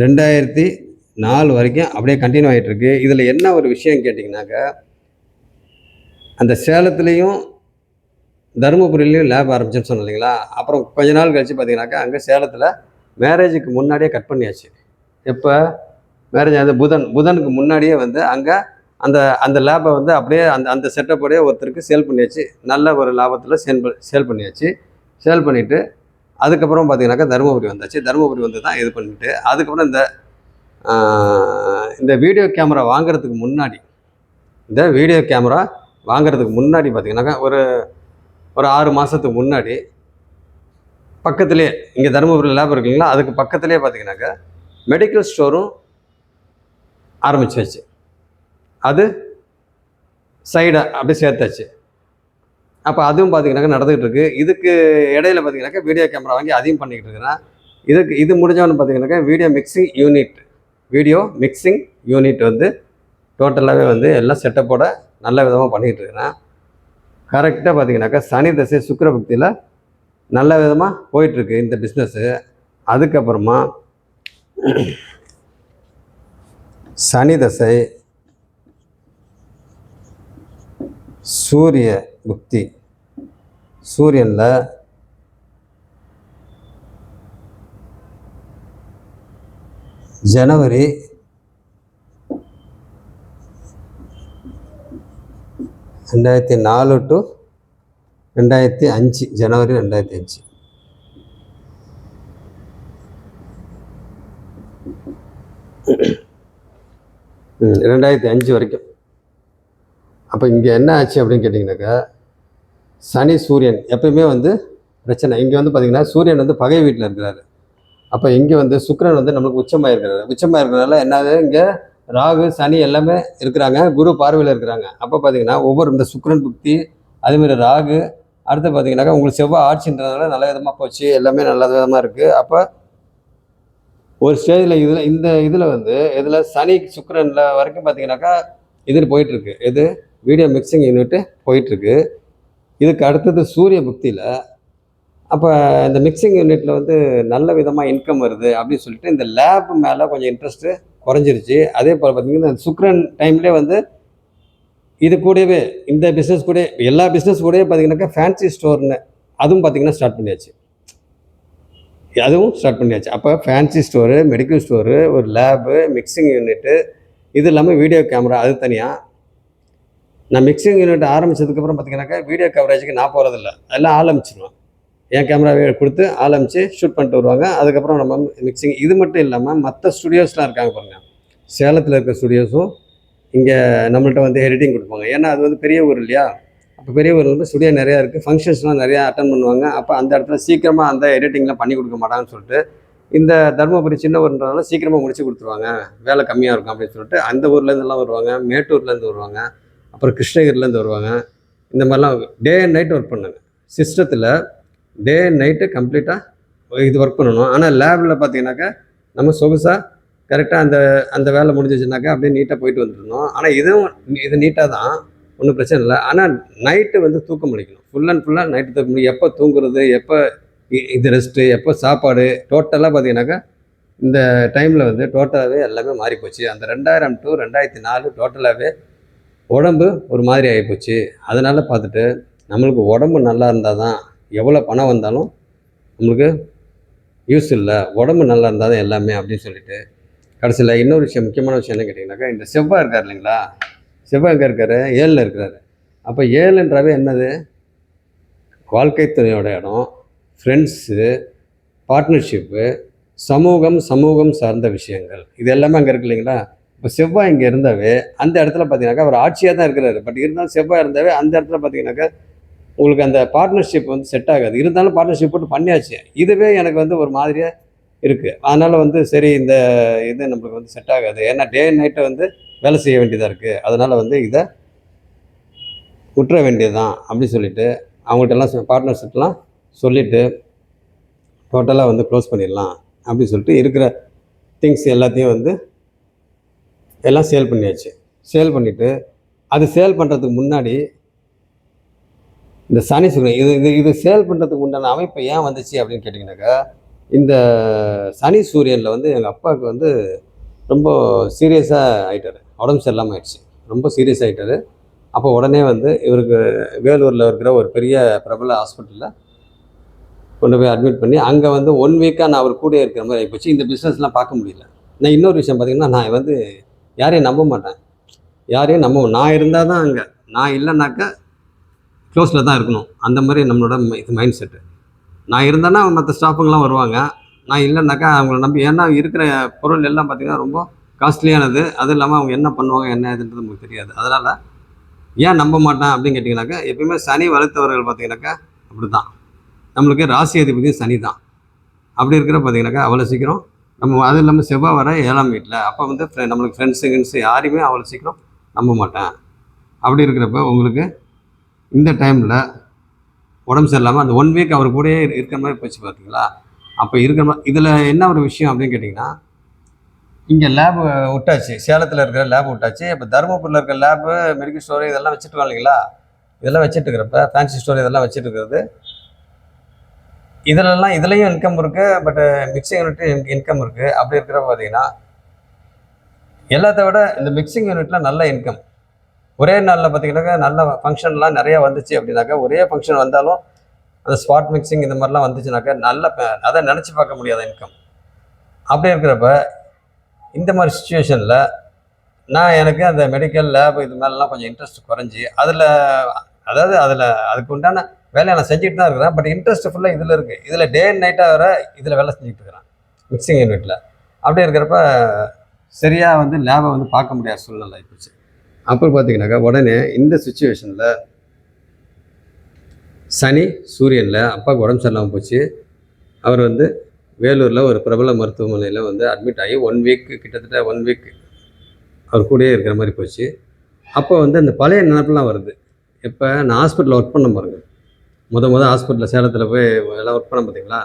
2004 வரைக்கும் அப்படியே கண்டினியூ ஆகிட்டுருக்கு. இதில் என்ன ஒரு விஷயம் கேட்டிங்கனாக்கா, அந்த சேலத்துலேயும் தருமபுரியிலையும் லேப் ஆரம்பிச்சுன்னு சொன்னோம் இல்லைங்களா. அப்புறம் கொஞ்ச நாள் கழிச்சு பார்த்தீங்கன்னாக்கா அங்கே சேலத்தில் மேரேஜுக்கு முன்னாடியே கட் பண்ணியாச்சு. எப்போ மேரேஜ் அது புதனுக்கு முன்னாடியே வந்து அங்கே அந்த லேபை வந்து அப்படியே அந்த செட்டப்போடையே ஒருத்தருக்கு சேல் பண்ணியாச்சு. நல்ல ஒரு லாபத்தில் சேல் பண்ணியாச்சு. சேல் பண்ணிவிட்டு அதுக்கப்புறம் பார்த்தீங்கன்னாக்கா தருமபுரி வந்தாச்சு. தருமபுரி வந்து தான் இது பண்ணிவிட்டு அதுக்கப்புறம் இந்த வீடியோ கேமரா வாங்கிறதுக்கு முன்னாடி பார்த்தீங்கன்னாக்கா ஒரு 6 மாதத்துக்கு முன்னாடி பக்கத்துலேயே இங்கே தருமபுரி லேப் இருக்குங்களா, அதுக்கு பக்கத்துலேயே பார்த்தீங்கன்னாக்கா மெடிக்கல் ஸ்டோரும் ஆரம்பிச்சாச்சு. அது சைடாக அப்படியே சேர்த்தாச்சு. அப்போ அதுவும் பார்த்தீங்கன்னாக்கா நடந்துகிட்டு இருக்கு. இதுக்கு இடையில பார்த்தீங்கன்னாக்கா வீடியோ கேமரா வாங்கி அதையும் பண்ணிக்கிட்டு இருக்கிறேன். இது முடிஞ்சவொன்னு பார்த்தீங்கன்னாக்கா வீடியோ மிக்சிங் யூனிட் வந்து டோட்டலாகவே வந்து எல்லாம் செட்டப்போட நல்ல விதமாக பண்ணிக்கிட்டு இருக்கிறேன். கரெக்டாக பார்த்தீங்கன்னாக்கா சனி தசை சுக்கிர பக்தியில் நல்ல விதமாக போயிட்டுருக்கு இந்த பிஸ்னஸ்ஸு. அதுக்கப்புறமா சனி தசை சூரிய புக்தி, சூரியனில் ஜனவரி 2004 to 2005, ஜனவரி 2005. ம் 2005 வரைக்கும். அப்போ இங்கே என்ன ஆச்சு அப்படின்னு கேட்டிங்கனாக்கா, சனி சூரியன் எப்பயுமே வந்து பிரச்சனை. இங்கே வந்து பார்த்திங்கன்னா சூரியன் வந்து பகை வீட்டில் இருக்கிறாரு. அப்போ இங்கே வந்து சுக்கிரன் வந்து நம்மளுக்கு உச்சமாக இருக்கிறனால என்னது, இங்கே ராகு சனி எல்லாமே இருக்கிறாங்க, குரு பார்வையில் இருக்கிறாங்க. அப்போ பார்த்தீங்கன்னா ஒவ்வொரு இந்த சுக்கிரன் புக்தி, அதேமாதிரி ராகு, அடுத்து பார்த்தீங்கன்னாக்கா உங்களுக்கு செவ்வாய் ஆட்சின்றதுனால நல்ல விதமாக போச்சு, எல்லாமே நல்ல விதமாக இருக்குது. அப்போ ஒரு ஸ்டேஜில் இதில் வந்து சனி சுக்கிரனில் வரைக்கும் பார்த்தீங்கன்னாக்கா இதில் போயிட்டுருக்கு. இது வீடியோ மிக்சிங் யூனிட்டு போயிட்டுருக்கு. இதுக்கு அடுத்தது சூரிய புக்தியில் அப்போ இந்த மிக்சிங் யூனிட்டில் வந்து நல்ல விதமாக இன்கம் வருது அப்படின்னு சொல்லிட்டு இந்த லேப் மேலே கொஞ்சம் இன்ட்ரெஸ்ட்டு குறைஞ்சிருச்சு. அதே போல் பார்த்திங்கன்னா சுக்கிரன் டைம்லேயே வந்து இது கூடவே இந்த பிஸ்னஸ் கூட எல்லா பிஸ்னஸ் கூடவே பார்த்திங்கனாக்கா ஃபேன்சி ஸ்டோர்னு அதுவும் பார்த்திங்கன்னா ஸ்டார்ட் பண்ணியாச்சு. அப்போ ஃபேன்சி ஸ்டோரு, மெடிக்கல் ஸ்டோரு, ஒரு லேபு, மிக்சிங் யூனிட்டு, இது இல்லாமல் வீடியோ கேமரா அது தனியாக. நான் மிக்சிங் யூனிட் ஆரம்பித்ததுக்கப்புறம் பார்த்திங்கனாக்கா வீடியோ கவரேஜுக்கு நான் போகிறதில்ல, எல்லாம் ஆரம்பிச்சிடுவேன். என் கேமராவே கொடுத்து ஆரம்பித்து ஷூட் பண்ணிட்டு வருவாங்க. அதுக்கப்புறம் நம்ம மிக்சிங். இது மட்டும் இல்லாமல் மற்ற ஸ்டுடியோஸ்லாம் இருக்காங்க பாருங்கள், சேலத்தில் இருக்க ஸ்டுடியோஸும் இங்கே நம்மள்கிட்ட வந்து எடிட்டிங் கொடுப்பாங்க. ஏன்னா அது வந்து பெரிய ஊர் இல்லையா. அப்போ பெரிய ஊரில் வந்து ஸ்டுடியோ நிறையா இருக்குது, ஃபங்க்ஷன்ஸ்லாம் நிறையா அட்டன் பண்ணுவாங்க. அப்போ அந்த இடத்துல சீக்கிரமாக அந்த எடிட்டிங்லாம் பண்ணி கொடுக்க மாட்டாங்கன்னு சொல்லிட்டு இந்த தருமபுரி சின்ன ஊர்ன்றதுனால சீக்கிரமாக முடிச்சு கொடுத்துருவாங்க, வேலை கம்மியாக இருக்கும் அப்படின்னு சொல்லிட்டு அந்த ஊர்லேருந்துலாம் வருவாங்க, மேட்டூர்லேருந்து வருவாங்க, அப்புறம் கிருஷ்ணகிரிலேருந்து வருவாங்க. இந்த மாதிரிலாம் டே அண்ட் நைட் ஒர்க் பண்ணாங்க. சிஸ்டத்தில் டே அண்ட் நைட்டு கம்ப்ளீட்டாக இது ஒர்க் பண்ணணும். ஆனால் லேபில் பார்த்தீங்கன்னாக்கா நம்ம சொகுசாக கரெக்டாக அந்த வேலை முடிஞ்சிச்சுனாக்கா அப்படியே நீட்டாக போயிட்டு வந்துருந்தோம். ஆனால் இது நீட்டாக தான், ஒன்றும் பிரச்சனை இல்லை. ஆனால் நைட்டு வந்து தூக்கம் முடிக்கணும், ஃபுல்லாக நைட்டு தூக்க முடியும். எப்போ தூங்குறது, எப்போ இது ரெஸ்ட்டு, எப்போ சாப்பாடு, டோட்டலாக பார்த்தீங்கன்னாக்கா இந்த டைமில் வந்து டோட்டலாகவே எல்லாமே மாறிப்போச்சு. அந்த 2000 to 2004 டோட்டலாகவே உடம்பு ஒரு மாதிரி ஆகிப்போச்சு. அதனால் பார்த்துட்டு நம்மளுக்கு உடம்பு நல்லா இருந்தால் தான் எவ்வளோ பணம் வந்தாலும் நம்மளுக்கு யூஸ் இல்லை, உடம்பு நல்லா இருந்தால் தான் எல்லாமே அப்படின்னு சொல்லிட்டு கடைசியில் இன்னொரு விஷயம், முக்கியமான விஷயம் என்ன கேட்டிங்கனாக்கா, இந்த செவ்வாய் இருக்கார் இல்லைங்களா, செவ்வாய் எங்கே இருக்காரு, 7ல் இருக்கிறாரு. அப்போ 7ன்றாவே என்னது, வாழ்க்கை துணையோட இடம், ஃப்ரெண்ட்ஸு, பார்ட்னர்ஷிப்பு, சமூகம் சார்ந்த விஷயங்கள், இது எல்லாமே அங்கே இருக்கு இல்லைங்களா. இப்போ செவ்வாய் இங்கே இருந்தாவே அந்த இடத்துல பார்த்தீங்கன்னாக்கா அவர் ஆட்சியாக தான் இருக்கிறாரு. பட் இருந்தாலும் செவ்வாய் இருந்தாவே அந்த இடத்துல பார்த்தீங்கன்னாக்கா உங்களுக்கு அந்த பார்ட்னர்ஷிப் வந்து செட் ஆகாது. இருந்தாலும் பார்ட்னர்ஷிப் போட்டு பண்ணியாச்சு. இதுவே எனக்கு வந்து ஒரு மாதிரியா இருக்குது. அதனால் வந்து சரி இந்த இது நம்மளுக்கு வந்து செட் ஆகாது. ஏன்னா டே அண்ட் நைட்டை வந்து வேலை செய்ய வேண்டியதாக இருக்குது. அதனால் வந்து இதை விட்டுற வேண்டியது தான் அப்படின்னு சொல்லிட்டு அவங்கள்ட்டெல்லாம் பார்ட்னர்ஷிப்லாம் சொல்லிவிட்டு டோட்டலாக வந்து க்ளோஸ் பண்ணிடலாம் அப்படின்னு சொல்லிட்டு இருக்கிற திங்ஸ் எல்லாத்தையும் வந்து எல்லாம் சேல் பண்ணியாச்சு. சேல் பண்ணிவிட்டு அது சேல் பண்ணுறதுக்கு முன்னாடி இந்த சனி சூரியன் இது சேல் பண்ணுறதுக்கு உண்டான அமைப்பு ஏன் வந்துச்சு அப்படின்னு கேட்டிங்கனாக்கா, இந்த சனி சூரியனில் வந்து எங்கள் அப்பாவுக்கு வந்து ரொம்ப சீரியஸாக ஆகிட்டார். உடம்பு சரியில்லாமல் ஆயிடுச்சு. ரொம்ப சீரியஸ் ஆகிட்டார். அப்போ உடனே வந்து இவருக்கு வேலூரில் இருக்கிற ஒரு பெரிய பிரபல ஹாஸ்பிட்டலில் கொண்டு போய் அட்மிட் பண்ணி அங்கே வந்து 1 வீக்காக நான் அவர் கூட இருக்கிற மாதிரி ஆகிப்போச்சு. இந்த பிஸ்னஸ்லாம் பார்க்க முடியல. நான் இன்னொரு விஷயம் பார்த்திங்கன்னா, நான் வந்து யாரையும் நம்ப மாட்டேன். நான் இருந்தால் தான் அங்கே, நான் இல்லைனாக்கா க்ளோஸில் தான் இருக்கணும். அந்த மாதிரி நம்மளோட இது மைண்ட் செட்டு. நான் இருந்தேன்னா மற்ற ஸ்டாஃபுங்கெலாம் வருவாங்க. நான் இல்லைனாக்கா அவங்கள நம்பி, ஏன்னா இருக்கிற பொருள் எல்லாம் பார்த்திங்கன்னா ரொம்ப காஸ்ட்லியானது. அதுவும் இல்லாமல் அவங்க என்ன பண்ணுவாங்க என்ன இதுன்றது நமக்கு தெரியாது. அதனால் ஏன் நம்ப மாட்டேன் அப்படின்னு கேட்டிங்கனாக்கா, எப்பயுமே சனி வளர்த்தவர்கள் பார்த்திங்கனாக்கா அப்படி தான். நம்மளுக்கு ராசி அதிபதி சனி தான். அப்படி இருக்கிற பார்த்திங்கனாக்கா அவ்வளோ சீக்கிரம் நம்ம, அதுவும் இல்லாமல் செவ்வாய் வர 7ஆம் வீட்டில், அப்போ வந்து நம்மளுக்கு ஃப்ரெண்ட்ஸு யாரையுமே அவ்வளோ சீக்கிரம் நம்ப மாட்டேன். அப்படி இருக்கிறப்ப உங்களுக்கு இந்த டைமில் உடம்பு சரியில்லாமல் அந்த 1 வீக் அவர் கூடயே இருக்கிற மாதிரி போச்சு பார்த்தீங்களா. அப்போ இருக்கிற மாதிரி இதில் என்ன ஒரு விஷயம் அப்படின்னு கேட்டிங்கன்னா, இங்கே லேபு விட்டாச்சு, சேலத்தில் இருக்கிற லேப் விட்டாச்சு. இப்போ தருமபுரியில் இருக்கிற லேபு, மெடிக்கல் ஸ்டோரு இதெல்லாம் வச்சுட்டு இல்லைங்களா. இதெல்லாம் வச்சுட்டு இருக்கிறப்ப ஃபேன்சி ஸ்டோர் இதெல்லாம் வச்சுட்டு இருக்கிறது, இதுலேயும் இன்கம் இருக்குது. பட்டு மிக்சிங் யூனிட் இன்கம் இருக்குது. அப்படி இருக்கிறப்ப பார்த்தீங்கன்னா எல்லாத்த விட இந்த மிக்சிங் யூனிட்டில் நல்ல இன்கம். ஒரே நாளில் பார்த்தீங்கன்னாக்கா நல்ல ஃபங்க்ஷன்லாம் நிறையா வந்துச்சு அப்படின்னாக்கா, ஒரே ஃபங்க்ஷன் வந்தாலும் அந்த ஸ்பாட் மிக்சிங் இந்த மாதிரிலாம் வந்துச்சுனாக்கா நல்ல அதை நினச்சி பார்க்க முடியாத இன்கம். அப்படி இருக்கிறப்ப இந்த மாதிரி சுச்சுவேஷனில் எனக்கு அந்த மெடிக்கல் லேப் இது மேலெலாம் கொஞ்சம் இன்ட்ரெஸ்ட் குறைஞ்சி, அதுக்கு உண்டான வேலையை நான் செஞ்சுட்டு தான் இருக்கிறேன். பட் இன்ட்ரெஸ்ட் ஃபுல்லாக இதில் இருக்குது. இதில் டே அண்ட் நைட்டாக வர இதில் வேலை செஞ்சுட்டு இருக்கிறேன் மிக்சிங் யூனிட்டில். அப்படி இருக்கிறப்ப சரியாக வந்து லேபை வந்து பார்க்க முடியாத சூழ்நிலை ஆகிப்போச்சு. அப்புறம் பார்த்தீங்கன்னாக்கா உடனே இந்த சுச்சுவேஷனில் சனி சூரியனில் அப்பாவுக்கு உடம்பு சரியில்லாமல் போச்சு. அவர் வந்து வேலூரில் ஒரு பிரபல மருத்துவமனையில் வந்து அட்மிட் ஆகி 1 வீக், கிட்டத்தட்ட 1 வீக் அவர் கூடயே இருக்கிற மாதிரி போச்சு. அப்போ வந்து அந்த பழைய நினைப்பெல்லாம் வருது. இப்போ நான் ஹாஸ்பிட்டலில் ஒர்க் பண்ண பாருங்கள், மொதல் ஹாஸ்பிட்டலில் சேலத்தில் போய் எல்லாம் ஒர்க் பண்ண பார்த்தீங்களா.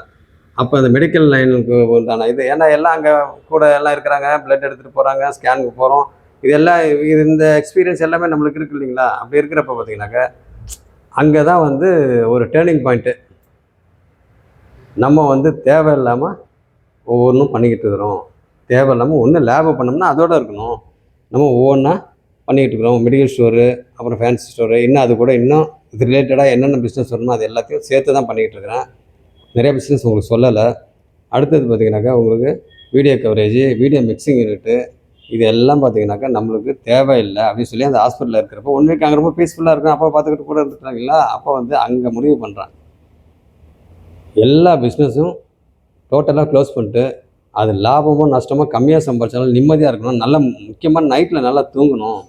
அப்போ அந்த மெடிக்கல் லைனுக்கு உண்டான இது, ஏன்னா எல்லாம் அங்கே கூட எல்லாம் இருக்கிறாங்க, பிளட் எடுத்துகிட்டு போகிறாங்க, ஸ்கேனுக்கு போகிறோம், இந்த எக்ஸ்பீரியன்ஸ் எல்லாமே நம்மளுக்கு இருக்குது இல்லைங்களா. அப்படி இருக்கிறப்ப பார்த்தீங்கன்னாக்கா அங்கே தான் வந்து ஒரு டேர்னிங் பாயிண்ட்டு. நம்ம வந்து தேவையில்லாமல் ஒவ்வொன்றும் பண்ணிக்கிட்டு இருக்கிறோம். தேவையில்லாமல் ஒன்று லேபை பண்ணோம்னா அதோடு இருக்கணும், நம்ம ஒவ்வொன்றா பண்ணிக்கிட்டு இருக்கிறோம். மெடிக்கல் ஸ்டோரு, அப்புறம் ஃபேன்சி ஸ்டோரு, இன்னும் அது கூட இன்னும் இது ரிலேட்டடாக என்னென்ன பிஸ்னஸ் வரணுமோ அது எல்லாத்தையும் சேர்த்து தான் பண்ணிக்கிட்டு இருக்கிறேன். நிறைய பிஸ்னஸ் உங்களுக்கு சொல்லலை. அடுத்தது பார்த்திங்கனாக்கா உங்களுக்கு video coverage, video mixing unit, இது எல்லாம் பார்த்தீங்கன்னாக்கா நம்மளுக்கு தேவையில்லை அப்படின்னு சொல்லி அந்த ஹாஸ்பிட்டலில் இருக்கிறப்போ 1 வீக் அங்கே ரொம்ப பீஸ்ஃபுல்லாக இருக்கும். அப்போ பார்த்துக்கிட்டு கூட இருந்துட்டாங்களா. அப்போ வந்து அங்கே முடிவு பண்ணுறான் எல்லா பிஸ்னஸும் டோட்டலாக க்ளோஸ் பண்ணிட்டு, அது லாபமோ நஷ்டமோ கம்மியாக சம்பாதிச்சாலும் நிம்மதியாக இருக்கணும். நல்ல முக்கியமாக நைட்டில் நல்லா தூங்கணும்.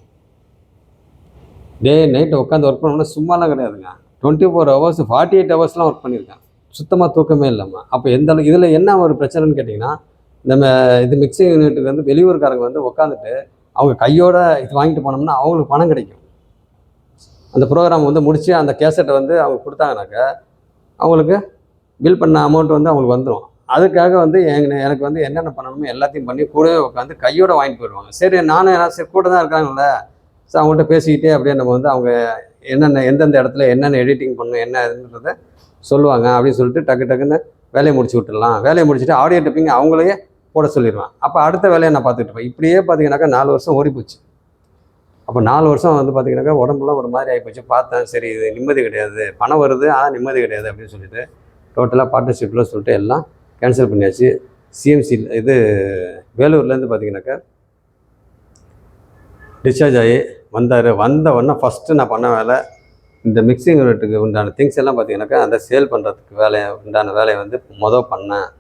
டே நைட்டு உட்காந்து ஒர்க் பண்ணோம்னா சும்மாலாம் கிடையாதுங்க. 24 ஹவர்ஸ் 48 ஹவர்ஸ்லாம் ஒர்க் பண்ணியிருக்கேன், சுத்தமாக தூக்கமே இல்லாமல். அப்போ எந்த அளவுக்கு இதில் என்ன ஒரு பிரச்சனைன்னு கேட்டிங்கன்னா, நம்ம இது மிக்சிங் யூனிட்டுக்கு வந்து வெளியூர்காரங்க வந்து உட்காந்துட்டு அவங்க கையோட இது வாங்கிட்டு போனோம்னா அவங்களுக்கு பணம் கிடைக்கும். அந்த ப்ரோக்ராம் வந்து முடித்து அந்த கேசட்டை வந்து அவங்க கொடுத்தாங்கனாக்கா அவங்களுக்கு பில் பண்ண அமௌண்ட் வந்து அவங்களுக்கு வந்துடும். அதுக்காக வந்து எனக்கு வந்து என்னென்ன பண்ணணுமோ எல்லாத்தையும் பண்ணி கூடவே உட்காந்து கையோட வாங்கிட்டு போயிடுவாங்க. சரி நானும் சரி கூட தான் இருக்காங்கல்ல, ஸோ அவங்கள்ட்ட பேசிக்கிட்டே அப்படியே நம்ம வந்து அவங்க எந்தெந்த இடத்துல என்னென்ன எடிட்டிங் பண்ணணும் என்ன இதுன்றதை சொல்லுவாங்க. அப்படின்னு சொல்லிட்டு டக்குன்னு வேலையை முடிச்சு விட்டுடலாம். வேலையை முடிச்சுட்டு ஆடியோ டப்பிங் அவங்களையே போட சொல்லிடுவேன். அப்போ அடுத்த வேலையை நான் பார்த்துட்டு இருப்பேன். இப்படியே பார்த்தீங்கன்னாக்கா 4 வருஷம் ஓடி போச்சு. அப்போ 4 வருஷம் வந்து பார்த்தீங்கன்னாக்கா உடம்புலாம் ஒரு மாதிரி ஆகிப்போச்சு. பார்த்தேன் சரி இது நிம்மதி கிடையாது, பணம் வருது ஆனால் நிம்மதி கிடையாது அப்படின்னு சொல்லிட்டு டோட்டலாக பார்ட்னர்ஷிப்பில் சொல்லிட்டு எல்லாம் கேன்சல் பண்ணியாச்சு. சிஎம்சி இது வேலூர்லேருந்து பார்த்தீங்கன்னாக்கா டிஸ்சார்ஜ் ஆகி வந்த உடனே ஃபஸ்ட்டு நான் பண்ண வேலை இந்த மிக்சிங் யூனிட்டுக்கு உண்டான திங்ஸ் எல்லாம் பார்த்தீங்கன்னாக்கா அந்த சேல் பண்ணுறதுக்கு உண்டான வேலையை வந்து பண்ணேன்.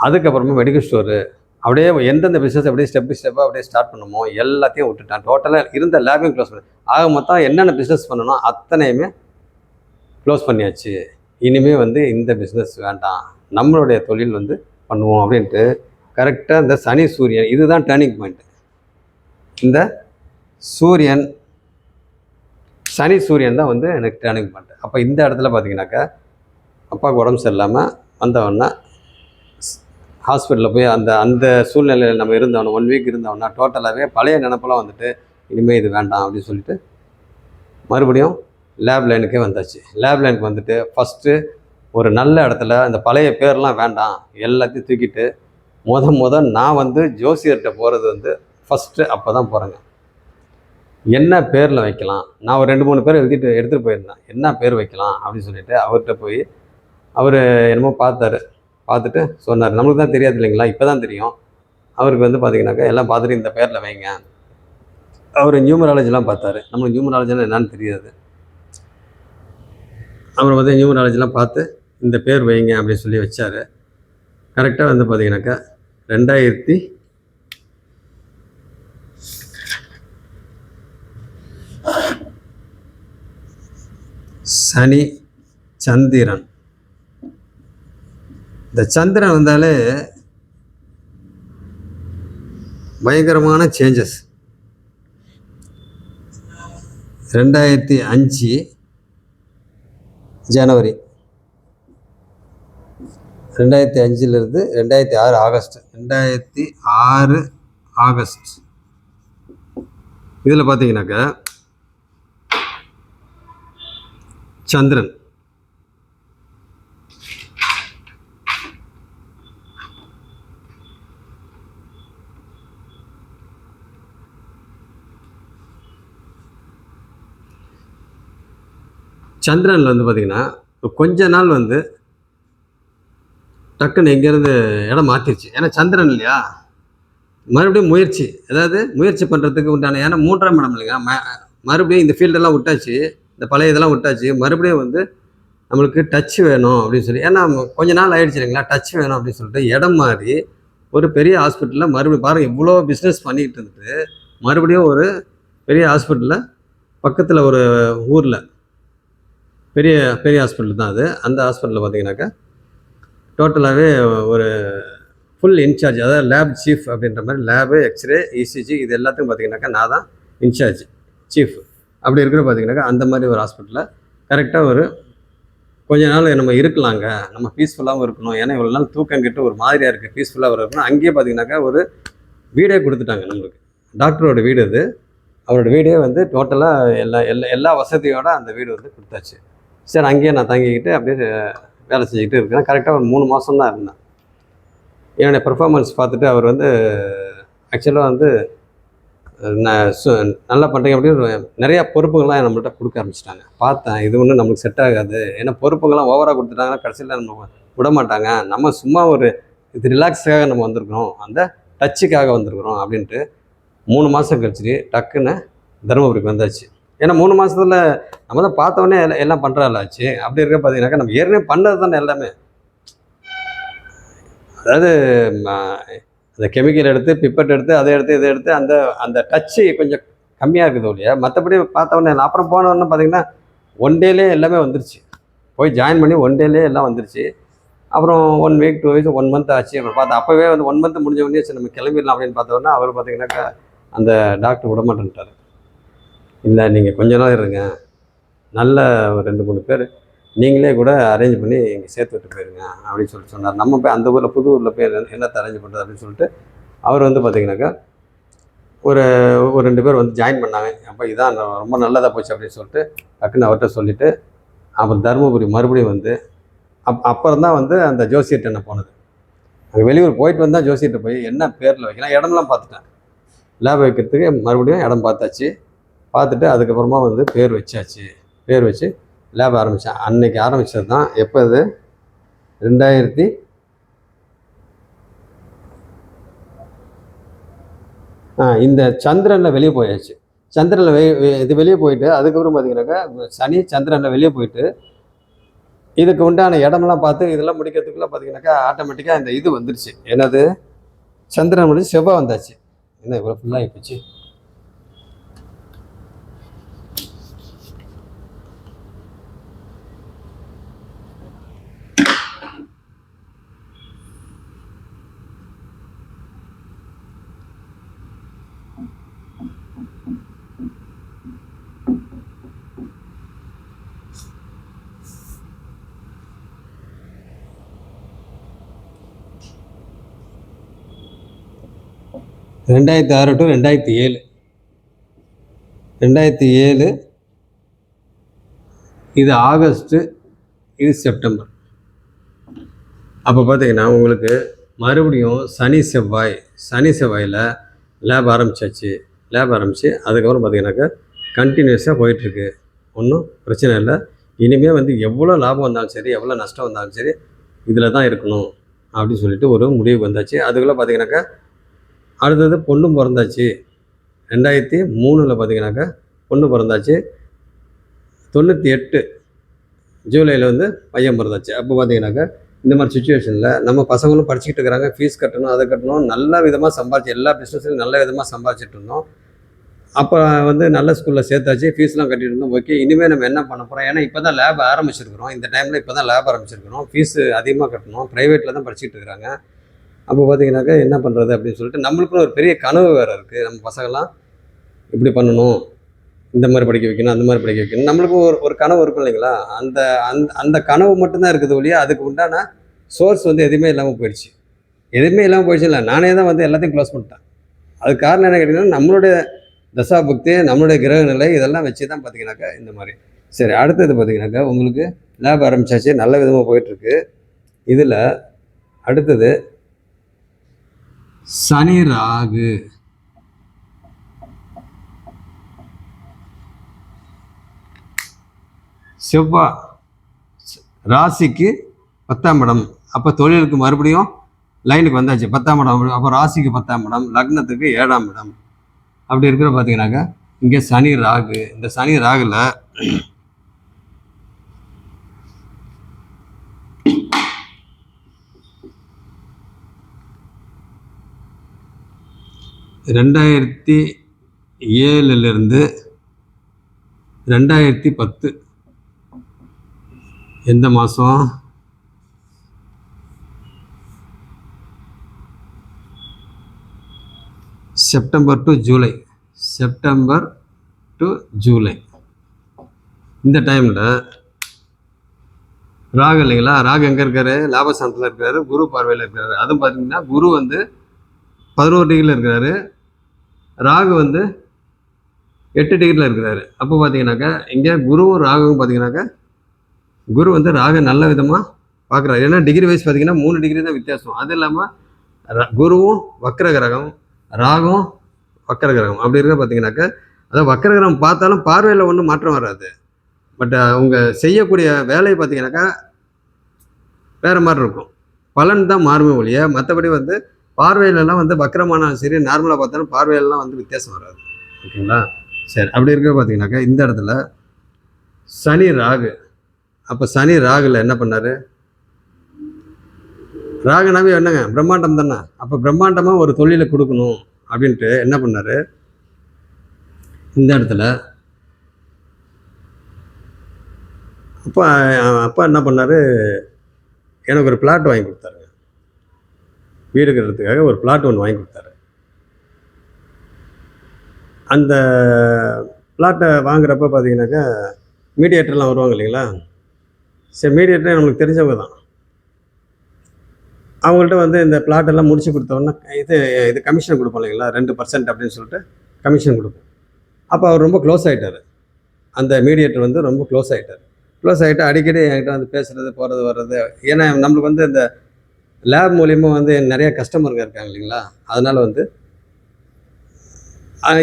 அதுக்கப்புறமா மெடிக்கல் ஸ்டோரு அப்படியே எந்தெந்த பிஸ்னஸ் அப்படியே ஸ்டெப் பை ஸ்டெப்பாக அப்படியே ஸ்டார்ட் பண்ணுமோ எல்லாத்தையும் விட்டுட்டேன். டோட்டலாக இருந்த லேபையும் க்ளோஸ் பண்ணேன். ஆக மொத்தம் என்னென்ன பிஸ்னஸ் பண்ணணும் அத்தனையுமே க்ளோஸ் பண்ணியாச்சு, இனிமேல் வந்து இந்த பிஸ்னஸ் வேண்டாம், நம்மளுடைய தொழில் வந்து பண்ணுவோம் அப்படின்ட்டு கரெக்டாக இந்த சனி சூரியன் இதுதான் டேர்னிங் பாயிண்ட். இந்த சூரியன் சனி சூரியன் தான் வந்து எனக்கு டேர்னிங் பாயிண்ட். அப்போ இந்த இடத்துல பார்த்தீங்கன்னாக்கா அப்பாவுக்கு உடம்பு சரியில்லாமல் வந்தவொடனே ஹாஸ்பிட்டலில் போய் அந்த அந்த சூழ்நிலையில் நம்ம இருந்தவொன்னே 1 வீக் இருந்தவொன்னா டோட்டலாகவே பழைய நினப்பெல்லாம் வந்துட்டு இனிமேல் இது வேண்டாம் அப்படின்னு சொல்லிட்டு மறுபடியும் லேப் லைனுக்கே வந்தாச்சு. லேப் லைனுக்கு வந்துட்டு ஃபஸ்ட்டு ஒரு நல்ல இடத்துல அந்த பழைய பேர்லாம் வேண்டாம், எல்லாத்தையும் தூக்கிட்டு நான் வந்து ஜோசியர்கிட்ட போகிறது வந்து ஃபஸ்ட்டு அப்போ தான் போகிறேங்க. என்ன பேரில் வைக்கலாம், நான் ஒரு 2-3 பேர் எடுத்துகிட்டு போயிருந்தேன். என்ன பேர் வைக்கலாம் அப்படின்னு சொல்லிட்டு அவர்கிட்ட போய் அவர் என்னமோ பார்த்துட்டு சொன்னார். நம்மளுக்கு தான் தெரியாது இல்லைங்களா, இப்போ தான் தெரியும். அவருக்கு வந்து பார்த்தீங்கன்னாக்கா எல்லாம் பார்த்துட்டு இந்த பேரில் வைங்க. அவர் நியூமராலஜிலாம் பார்த்தாரு. நம்மளுக்கு நியூமராலஜிலாம் என்னன்னு தெரியாது. அவர் வந்து நியூமராலஜிலாம் பார்த்து இந்த பேர் வைங்க அப்படின்னு சொல்லி வச்சார். கரெக்டாக வந்து பார்த்தீங்கன்னாக்கா 2000 சனி சந்திரன். இந்த சந்திரன் வந்தாலே பயங்கரமான சேஞ்சஸ். 2005 ஜனவரி, 2005லேருந்து 2006 ஆகஸ்ட், 2006 ஆகஸ்ட். இதில் பார்த்தீங்கன்னாக்கா சந்திரன் சந்திரனில் வந்து பார்த்திங்கன்னா கொஞ்ச நாள் வந்து டக்குன்னு எங்கேருந்து இடம் மாற்றிருச்சு. ஏன்னா சந்திரன் இல்லையா, மறுபடியும் முயற்சி பண்ணுறதுக்கு உண்டான, ஏன்னா 3ஆம் இடம் இல்லைங்க, மறுபடியும் இந்த ஃபீல்டெல்லாம் விட்டாச்சு, இந்த பழைய இதெல்லாம் விட்டாச்சு, மறுபடியும் வந்து நம்மளுக்கு டச் வேணும் அப்படின்னு சொல்லி, ஏன்னா கொஞ்ச நாள் ஆகிடுச்சு இல்லைங்களா, டச் வேணும் அப்படின்னு சொல்லிட்டு இடம் மாறி ஒரு பெரிய ஹாஸ்பிட்டலில் மறுபடியும் பாருங்கள், இவ்வளோ பிஸ்னஸ் பண்ணிக்கிட்டு இருந்துட்டு மறுபடியும் ஒரு பெரிய ஹாஸ்பிட்டலில் பக்கத்தில் ஒரு ஊரில் பெரிய பெரிய ஹாஸ்பிட்டல் தான் அது. அந்த ஹாஸ்பிட்டலில் பார்த்தீங்கன்னாக்கா டோட்டலாகவே ஒரு ஃபுல் இன்சார்ஜ், அதாவது லேப் சீஃப் அப்படின்ற மாதிரி, லேபு, எக்ஸ்ரே, இசிஜி இது எல்லாத்துக்கும் பார்த்தீங்கன்னாக்கா நான் தான் இன்சார்ஜ் சீஃப். அப்படி இருக்கிற பார்த்தீங்கன்னாக்கா அந்த மாதிரி ஒரு ஹாஸ்பிட்டலில் கரெக்டாக ஒரு கொஞ்ச நாள் நம்ம இருக்கலாங்க, நம்ம பீஸ்ஃபுல்லாகவும் இருக்கணும், ஏன்னா இவ்வளோ நாள் தூக்கம் கிட்ட ஒரு மாதிரியாக இருக்குது, பீஸ்ஃபுல்லாக இருக்கணும். அங்கேயே பார்த்தீங்கன்னாக்கா ஒரு வீடே கொடுத்துட்டாங்க நம்மளுக்கு. டாக்டரோட வீடு அது, அவரோட வீடே வந்து டோட்டலாக எல்லா வசதியோடு அந்த வீடு வந்து கொடுத்தாச்சு. சரி, அங்கேயே நான் தங்கிக்கிட்டு அப்படியே வேலை செஞ்சுக்கிட்டு இருக்கேன். கரெக்டாக ஒரு 3 மாதம் தான் இருந்தேன். என்னுடைய பெர்ஃபார்மன்ஸ் பார்த்துட்டு அவர் வந்து ஆக்சுவலாக வந்து நல்லா பண்ணுறீங்க அப்படின்னு நிறையா பொறுப்புகள்லாம் நம்மள்கிட்ட கொடுக்க ஆரம்பிச்சிட்டாங்க. பார்த்தேன் இது ஒன்றும் நம்மளுக்கு செட் ஆகாது, ஏன்னா பொறுப்புகள்லாம் ஓவராக கொடுத்துட்டாங்கன்னா கடைசியில் நம்ம விட மாட்டாங்க, நம்ம சும்மா ஒரு இது ரிலாக்ஸுக்காக நம்ம வந்திருக்கிறோம், அந்த டச்சுக்காக வந்திருக்கிறோம் அப்படின்ட்டு 3 மாதம் கழிச்சு டக்குன்னு தருமபுரிக்கு வந்தாச்சு. ஏன்னா 3 மாதத்தில் நம்ம தான் பார்த்தோன்னே எல்லாம் பண்ணுறாச்சு. அப்படி இருக்க பார்த்தீங்கன்னாக்கா நம்ம ஏற்கனவே பண்ணது தானே எல்லாமே, அதாவது அந்த கெமிக்கல் எடுத்து பிப்பட் எடுத்து அதை எடுத்து இதை எடுத்து அந்த அந்த டச்சு கொஞ்சம் கம்மியாக இருக்குது இல்லையா, மற்றபடி பார்த்தோன்னே. அப்புறம் போனோன்னு பார்த்தீங்கன்னா 1 டேலே எல்லாமே வந்துருச்சு, போய் ஜாயின் பண்ணி 1 டேலே எல்லாம் வந்துருச்சு. அப்புறம் 1 வீக் 2 வீக்ஸ் 1 மந்த் ஆச்சு. அப்புறம் பார்த்தா அப்போவே வந்து 1 மந்த் முடிஞ்ச உடனே சரி நம்ம கிளம்பிடலாம் அப்படின்னு பார்த்தோன்னா அவர் பார்த்தீங்கன்னாக்கா அந்த டாக்டர் விட மாட்டேன்ட்டார். இல்லை, நீங்கள் கொஞ்ச நாள் இருங்க, நல்ல ஒரு 2-3 பேர் நீங்களே கூட அரேஞ்ச் பண்ணி இங்கே சேர்த்து விட்டு போயிருங்க அப்படின்னு சொல்லிட்டு சொன்னார். நம்ம போய் அந்த ஊரில் புது ஊரில் போய் என்னத்தை அரேஞ்ச் பண்ணுறது அப்படின்னு சொல்லிட்டு அவர் வந்து பார்த்திங்கனாக்கா ஒரு 2 பேர் வந்து ஜாயின் பண்ணாங்க. அப்போ இதான் ரொம்ப நல்லதாக போச்சு அப்படின்னு சொல்லிட்டு டக்குன்னு அவர்கிட்ட சொல்லிவிட்டு அப்புறம் தருமபுரி மறுபடியும் வந்து அப்புறம் தான் வந்து அந்த ஜோசியர்கிட்ட என்ன போனது. அங்கே வெளியூர் போயிட்டு வந்தால் ஜோசியர்கிட்ட போய் என்ன பேரில் வைக்கலாம், இடம்லாம் பார்த்துட்டேன், லேப் வைக்கிறதுக்கு மறுபடியும் இடம் பார்த்தாச்சு. பார்த்துட்டு அதுக்கப்புறமா வந்து பேர் வச்சாச்சு. பேர் வச்சு லேப் ஆரம்பித்தேன். அன்றைக்கி ஆரம்பித்தது தான். எப்போ அது 2000 இந்த சந்திரனில் வெளியே போயாச்சு. சந்திரனில் இது வெளியே போயிட்டு அதுக்கப்புறம் பார்த்தீங்கன்னாக்கா சனி சந்திரனில் வெளியே போயிட்டு இதுக்கு உண்டான இடமெல்லாம் பார்த்து இதெல்லாம் முடிக்கிறதுக்குள்ளே பார்த்தீங்கன்னாக்கா ஆட்டோமேட்டிக்காக இந்த இது வந்துடுச்சு. என்னது, சந்திரன் முடிஞ்சு செவ்வாய் வந்தாச்சு. என்ன இவ்வளோ ஃபுல்லாக ஆகிப்போச்சு. 2006 டு 2007, 2007 இது ஆகஸ்ட்டு, இது செப்டம்பர். அப்போ பார்த்தீங்கன்னா உங்களுக்கு மறுபடியும் சனி செவ்வாயில் லேப் ஆரம்பித்து அதுக்கப்புறம் பார்த்தீங்கன்னாக்கா கண்டினியூஸாக போயிட்டுருக்கு. ஒன்றும் பிரச்சனை இல்லை. இனிமேல் வந்து எவ்வளோ லாபம் வந்தாலும் சரி, எவ்வளோ நஷ்டம் வந்தாலும் சரி, இதில் தான் இருக்கணும் அப்படின்னு சொல்லிட்டு ஒரு முடிவுக்கு வந்தாச்சு. அதுக்குள்ளே பார்த்தீங்கன்னாக்கா அடுத்தது பொண்ணும் பிறந்தாச்சு. 2003 பார்த்தீங்கன்னாக்கா பொண்ணு பிறந்தாச்சு. 98 ஜூலையில் வந்து பையன் பிறந்தாச்சு. அப்போ பார்த்தீங்கன்னாக்கா இந்த மாதிரி சுச்சுவேஷனில் நம்ம பசங்களும் படிச்சுக்கிட்டு இருக்கிறாங்க, ஃபீஸ் கட்டணும், அதை கட்டணும், நல்ல விதமாக சம்பாதிச்சு எல்லா பிஸ்னஸ்லையும் நல்ல விதமாக சம்பாதிச்சிட்டு இருந்தோம். அப்போ வந்து நல்ல ஸ்கூலில் சேர்த்தாச்சு, ஃபீஸ்லாம் கட்டிட்டு இருந்தோம். ஓகே, இனிமேல் நம்ம என்ன பண்ண போகிறோம்? ஏன்னா இப்போ தான் லேப் ஆரம்பிச்சிருக்கிறோம். இந்த டைமில் இப்போ தான் லேப் ஆரம்பிச்சிருக்கிறோம். ஃபீஸு அதிகமாக கட்டணும், ப்ரைவேட்டில் தான் படிச்சுட்டு இருக்கிறாங்க. அப்போ பார்த்தீங்கன்னாக்கா என்ன பண்ணுறது அப்படின்னு சொல்லிட்டு நம்மளுக்குன்னு ஒரு பெரிய கனவு வேறு இருக்குது. நம்ம பசங்கள்லாம் இப்படி பண்ணணும், இந்த மாதிரி படிக்க வைக்கணும், அந்த மாதிரி படிக்க வைக்கணும், நம்மளுக்கும் ஒரு கனவு இருக்கும் இல்லைங்களா? அந்த அந்த அந்த கனவு மட்டும்தான் இருக்குது ஒழிய அதுக்கு உண்டான சோர்ஸ் வந்து எதுவுமே இல்லாமல் போயிடுச்சு. இல்லை, நானே தான் வந்து எல்லாத்தையும் க்ளோஸ் பண்ணிட்டேன். அதுக்கு காரணம் என்ன கேட்டிங்கன்னா, நம்மளுடைய தசாபுக்தி, நம்மளுடைய கிரக நிலை இதெல்லாம் வச்சு தான் பார்த்தீங்கன்னாக்கா இந்த மாதிரி. சரி, அடுத்தது பார்த்தீங்கன்னாக்கா உங்களுக்கு லேப் ஆரம்பிச்சாச்சு, நல்ல விதமாக போயிட்டுருக்கு. இதில் அடுத்தது சனி ராகு. செவ்வாய் ராசிக்கு 10ஆம் இடம். அப்போ தொழிலுக்கு மறுபடியும் லைனுக்கு வந்தாச்சு. 10ஆம் இடம். அப்போ ராசிக்கு 10ஆம் இடம், லக்னத்துக்கு 7ஆம் இடம். அப்படி இருக்கிற பார்த்தீங்கன்னாக்கா இங்கே சனி ராகு. இந்த சனி ராகுல ரெண்டாயிரத்தி 7 2010 எந்த மாதம்? September to July. இந்த டைமில் ராகு இல்லைங்களா? ராகு எங்கே இருக்காரு? லாபஸ்தானத்தில் இருக்கிறாரு, குரு பார்வையில் இருக்கிறாரு. அதுவும் பார்த்தீங்கன்னா குரு வந்து 11 டிகிரியில் இருக்கிறாரு, ராகு வந்து 8 டிகிரியில் இருக்கிறாரு. அப்போ பார்த்தீங்கன்னாக்கா இங்கே குருவும் ராகுவும் பார்த்தீங்கன்னாக்கா குரு வந்து ராகு நல்ல விதமாக பார்க்குறாரு. ஏன்னா டிகிரி வைஸ் பார்த்தீங்கன்னா 3 டிகிரி தான் வித்தியாசம். அது இல்லாமல் குருவும் வக்ர கிரகம், ராகும் வக்கர கிரகம். அப்படி இருக்க பார்த்தீங்கன்னாக்கா அதாவது வக்கர கிரகம் பார்த்தாலும் பார்வையில் ஒன்றும் மாற்றம் வராது. பட் அவங்க செய்யக்கூடிய வேலையை பார்த்தீங்கன்னாக்கா வேறு மாதிரி இருக்கும். பலன் தான் மாறுமே ஒழிய மற்றபடி வந்து பார்வையிலலாம் வந்து வக்கரமானாலும் சரி, நார்மலாக பார்த்தாலும் பார்வையிலலாம் வந்து வித்தியாசம் வராது. ஓகேங்களா? சரி, அப்படி இருக்க பார்த்தீங்கன்னாக்கா இந்த இடத்துல சனி ராகு. அப்போ சனி ராகுல என்ன பண்ணார்? ராகுனாவே என்னங்க? பிரம்மாண்டம் தானே. அப்போ பிரம்மாண்டமாக ஒரு தொழிலை கொடுக்கணும் அப்படின்ட்டு என்ன பண்ணார்? இந்த இடத்துல அப்பா என்ன பண்ணார்? எனக்கு ஒரு பிளாட் வாங்கி கொடுத்தாருங்க. வீடு கட்டுறதுக்காக ஒரு பிளாட் ஒன்று வாங்கி கொடுத்தாரு. அந்த பிளாட்டை வாங்குறப்ப பார்த்தீங்கன்னாக்கா மீடியேட்டர்லாம் வருவாங்க இல்லைங்களா? சரி, மீடியேட்டர் நம்மளுக்கு தெரிஞ்சவங்க தான். அவங்கள்ட்ட வந்து இந்த பிளாட்டெல்லாம் முடிச்சு கொடுத்தோன்னா இது கமிஷன் கொடுப்போம் இல்லைங்களா? 2% அப்படின்னு சொல்லிட்டு கமிஷன் கொடுப்போம். அப்போ அவர் ரொம்ப க்ளோஸ் ஆகிட்டார். அந்த மீடியேட்டர் வந்து ரொம்ப க்ளோஸ் ஆகிட்டு அடிக்கடி என்கிட்ட வந்து பேசுகிறது, போகிறது, வர்றது. ஏன்னா நம்மளுக்கு வந்து இந்த லேப் மூலிமா வந்து நிறைய கஸ்டமருங்க இருக்காங்க இல்லைங்களா? அதனால் வந்து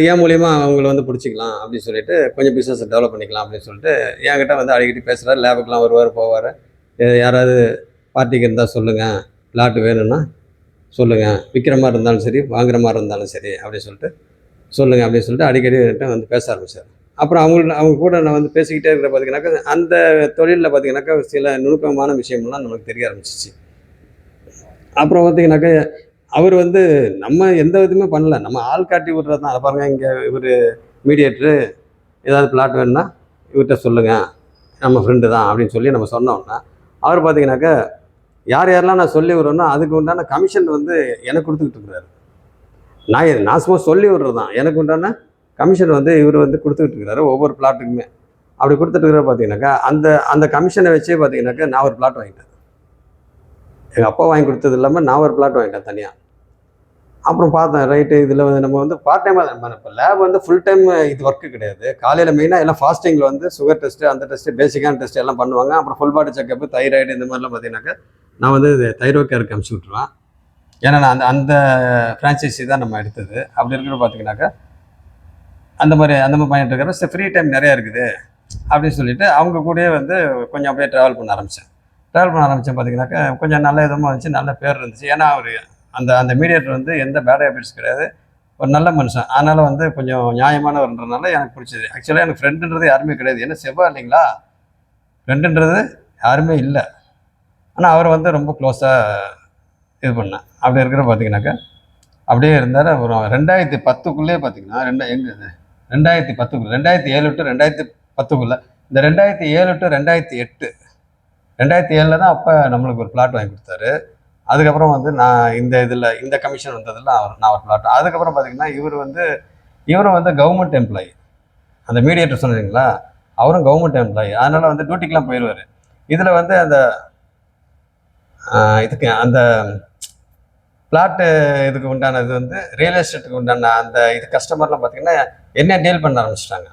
என் மூலிமா அவங்கள வந்து பிடிச்சிக்கலாம் அப்படின்னு சொல்லிட்டு கொஞ்சம் பிஸ்னஸை டெவலப் பண்ணிக்கலாம் அப்படின்னு சொல்லிட்டு என்கிட்ட வந்து அடிக்கடி பேசுகிறார். லேபுக்கெலாம் வருவார், போவார். யாராவது பார்ட்டிக்கு இருந்தால் சொல்லுங்கள், பிளாட்டு வேணும்னா சொல்லுங்கள், விற்கிற மாதிரி இருந்தாலும் சரி, வாங்குற மாதிரி இருந்தாலும் சரி அப்படின்னு சொல்லிட்டு சொல்லுங்கள் அப்படின்னு சொல்லிட்டு அடிக்கடி என்கிட்ட வந்து பேச ஆரம்பித்தார். அப்புறம் அவங்க கூட நான் வந்து பேசிக்கிட்டே இருக்கிற பார்த்தீங்கன்னாக்கா அந்த தொழிலில் பார்த்தீங்கன்னாக்கா சில நுணுக்கமான விஷயம்லாம் நமக்கு தெரிய ஆரம்பிச்சிச்சு. அப்புறம் பார்த்தீங்கன்னாக்கா அவர் வந்து நம்ம எந்த விதமே பண்ணல, நம்ம ஆள் காட்டி விட்றது தான். அதை பாருங்கள், இங்கே இவர் மீடியேட்ரு ஏதாவது பிளாட் வேணுன்னா இவர்கிட்ட சொல்லுங்கள், நம்ம ஃப்ரெண்டு தான் அப்படின்னு சொல்லி நம்ம சொன்னோம்னா அவர் பார்த்தீங்கன்னாக்கா யாரெல்லாம் நான் சொல்லி விட்றேன்னா அதுக்கு உண்டான கமிஷன் வந்து எனக்கு கொடுத்துக்கிட்டு இருக்கிறாரு. நான் சும்மா சொல்லி விட்றது தான், எனக்கு உண்டான கமிஷன் வந்து இவர் வந்து கொடுத்துக்கிட்டு இருக்கிறாரு ஒவ்வொரு பிளாட்டுக்குமே. அப்படி கொடுத்துட்டு இருக்கிற பார்த்தீங்கன்னாக்கா அந்த அந்த கமிஷனை வச்சே பார்த்தீங்கன்னாக்கா நான் ஒரு பிளாட் வாங்கிட்டேன். எங்கள் அப்பா வாங்கி கொடுத்தது இல்லாமல் நான் ஒரு பிளாட் வாங்கிட்டேன் தனியாக. அப்புறம் பார்த்தேன் ரைட்டு இதில் வந்து நம்ம வந்து பார்ட் டைமாக இப்போ லேப் வந்து ஃபுல் டைம் இது ஒர்க்கு கிடையாது. காலையில் மெயினாக எல்லாம் ஃபாஸ்டிங்கில் வந்து சுகர் டெஸ்ட்டு அந்த டெஸ்ட்டு பேசிக்கான டெஸ்ட் எல்லாம் பண்ணுவாங்க. அப்புறம் ஃபுல் பாடி செக்கப்பு தைராய்டு இந்த மாதிரிலாம் பார்த்தீங்கன்னாக்கா நான் வந்து தைராய்டு கேருக்கு அனுப்பிச்சி விட்ருவேன். ஏன்னா நான் அந்த அந்த ஃப்ரான்ச்சைஸி தான் நம்ம எடுத்தது. அப்படி இருக்கிற பார்த்தீங்கன்னாக்கா அந்த மாதிரி பண்ணிட்டு இருக்கிற ஃப்ரீ டைம் நிறையா இருக்குது அப்படின்னு சொல்லிட்டு அவங்க கூடயே வந்து கொஞ்சம் அப்படியே ட்ராவல் பண்ண ஆரம்பித்தேன். பார்த்தீங்கன்னாக்கா கொஞ்சம் நல்ல விதமாக இருந்துச்சு, நல்ல பேர் இருந்துச்சு. ஏன்னா அவர் அந்த மீடியேட்டர் வந்து எந்த பேட் ஹேபிட்ஸ் கிடையாது, ஒரு நல்ல மனுஷன். அதனால் வந்து கொஞ்சம் நியாயமானவர்ன்றதுனால எனக்கு பிடிச்சது. ஆக்சுவலாக எனக்கு ஃப்ரெண்டுன்றது யாருமே கிடையாது. ஏன்னா செவ்வாய் இல்லைங்களா, ஃப்ரெண்டுன்றது யாருமே இல்லை. ஆனால் அவரை வந்து ரொம்ப க்ளோஸாக இது பண்ணேன். அப்படி இருக்கிற பார்த்தீங்கன்னாக்கா அப்படியே இருந்தார். அப்புறம் 2010க்குள்ளேயே பார்த்தீங்கன்னா 2010 2007 டு 2010க்குள்ளே இந்த 2007 டு 2008 2007 தான் அப்போ நம்மளுக்கு ஒரு பிளாட் வாங்கி கொடுத்தாரு. அதுக்கப்புறம் வந்து நான் இந்த கமிஷன் வந்ததில் நான் ஒரு பிளாட். அதுக்கப்புறம் பார்த்தீங்கன்னா இவரும் வந்து கவர்மெண்ட் எம்ப்ளாயி. அந்த மீடியேட்டர் சொன்னீங்களா, அவரும் கவர்மெண்ட் எம்ப்ளாயி. அதனால் வந்து டியூட்டிக்கெலாம் போயிடுவார். இதில் வந்து அந்த பிளாட்டு இதுக்கு உண்டான இது வந்து ரியல் எஸ்டேட்டுக்கு உண்டான அந்த இது கஸ்டமர்லாம் பார்த்தீங்கன்னா என்ன டீல் பண்ண ஆரம்பிச்சிட்டாங்க.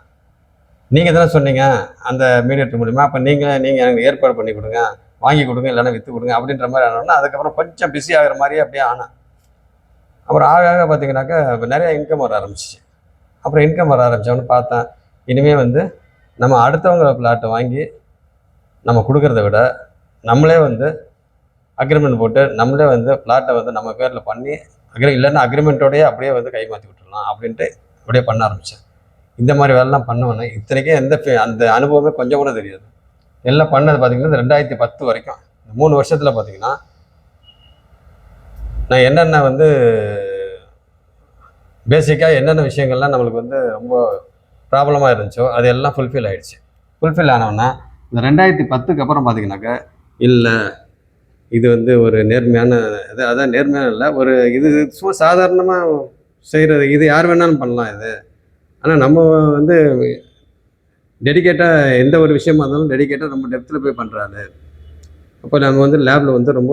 நீங்கள் தானே சொன்னீங்க அந்த மீடியேட்டர் மூலிமா, அப்போ நீங்கள் எனக்கு ஏற்பாடு பண்ணி கொடுங்க, வாங்கி கொடுங்க, இல்லைன்னா விற்று கொடுங்க அப்படின்ற மாதிரி ஆனோன்னா அதுக்கப்புறம் கொஞ்சம் பிஸி ஆகிற மாதிரியே அப்படியே ஆனேன். அப்புறம் ஆக பார்த்தீங்கன்னாக்கா இப்போ நிறையா இன்கம் வர ஆரம்பிச்சிச்சு. அப்புறம் இன்கம் வர ஆரம்பித்தோன்னு பார்த்தேன், இனிமேல் வந்து நம்ம அடுத்தவங்க பிளாட்டை வாங்கி நம்ம கொடுக்குறத விட நம்மளே வந்து அக்ரிமெண்ட் போட்டு நம்மளே வந்து பிளாட்டை வந்து நம்ம பேரில் பண்ணி இல்லைன்னா அக்ரிமெண்ட்டோடையே அப்படியே வந்து கை மாற்றி விட்டுடலாம் அப்படின்ட்டு அப்படியே பண்ண ஆரம்பித்தேன். இந்த மாதிரி வேலைலாம் பண்ணுவேன்னு இத்தனைக்கும் அந்த அனுபவமே கொஞ்சம் கூட தெரியாது. எல்லாம் பண்ணது பார்த்தீங்கன்னா 2010 வரைக்கும் இந்த 3 வருஷத்தில் பார்த்தீங்கன்னா நான் என்னென்ன வந்து பேசிக்காக என்னென்ன விஷயங்கள்லாம் நம்மளுக்கு வந்து ரொம்ப ப்ராப்ளமாக இருந்துச்சோ அது எல்லாம் ஃபுல்ஃபில் ஆகிடுச்சு. ஃபுல்ஃபில் ஆனோன்னா இந்த 2010க்கு அப்புறம் பார்த்தீங்கன்னாக்கா இல்லை இது வந்து ஒரு நேர்மையான இது, அதான் நேர்மையான இல்லை, ஒரு இது சும்மா சாதாரணமாக செய்கிறது, இது யார் வேணாலும் பண்ணலாம் இது. ஆனால் நம்ம வந்து டெடிக்கேட்டாக எந்த ஒரு விஷயமா இருந்தாலும் டெடிக்கேட்டாக நம்ம டெப்த்தில் போய் பண்ணுறாரு. அப்போ நம்ம வந்து லேபில் வந்து ரொம்ப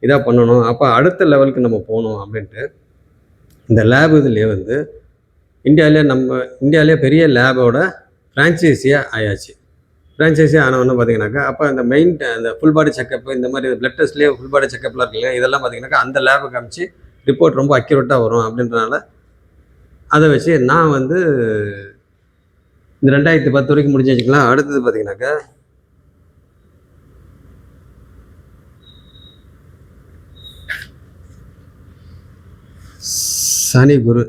இதாக பண்ணணும், அப்போ அடுத்த லெவலுக்கு நம்ம போகணும் அப்படின்ட்டு இந்த லேப் இதுலேயே வந்து இந்தியாவிலே பெரிய லேபோட ஃப்ரான்ச்சைஸியாக ஆயாச்சு. ஃப்ரான்ச்சைஸி ஆனவொன்னு பார்த்தீங்கன்னாக்கா அப்போ அந்த மெயின் அந்த ஃபுல் பாடி செக்கப்பு இந்த மாதிரி பிளட் டெஸ்ட்லேயே ஃபுல் பாடி செக்கப்லாம் இருக்கு இல்லையா, இதெல்லாம் பார்த்தீங்கன்னாக்கா அந்த லேபை காமிச்சு ரிப்போர்ட் ரொம்ப அக்யூரேட்டாக வரும் அப்படின்றனால அதை வச்சு நான் வந்து இந்த 2010 வரைக்கும் முடிஞ்சு வச்சுக்கலாம். அடுத்தது பார்த்தீங்கன்னாக்கா சனி குரு,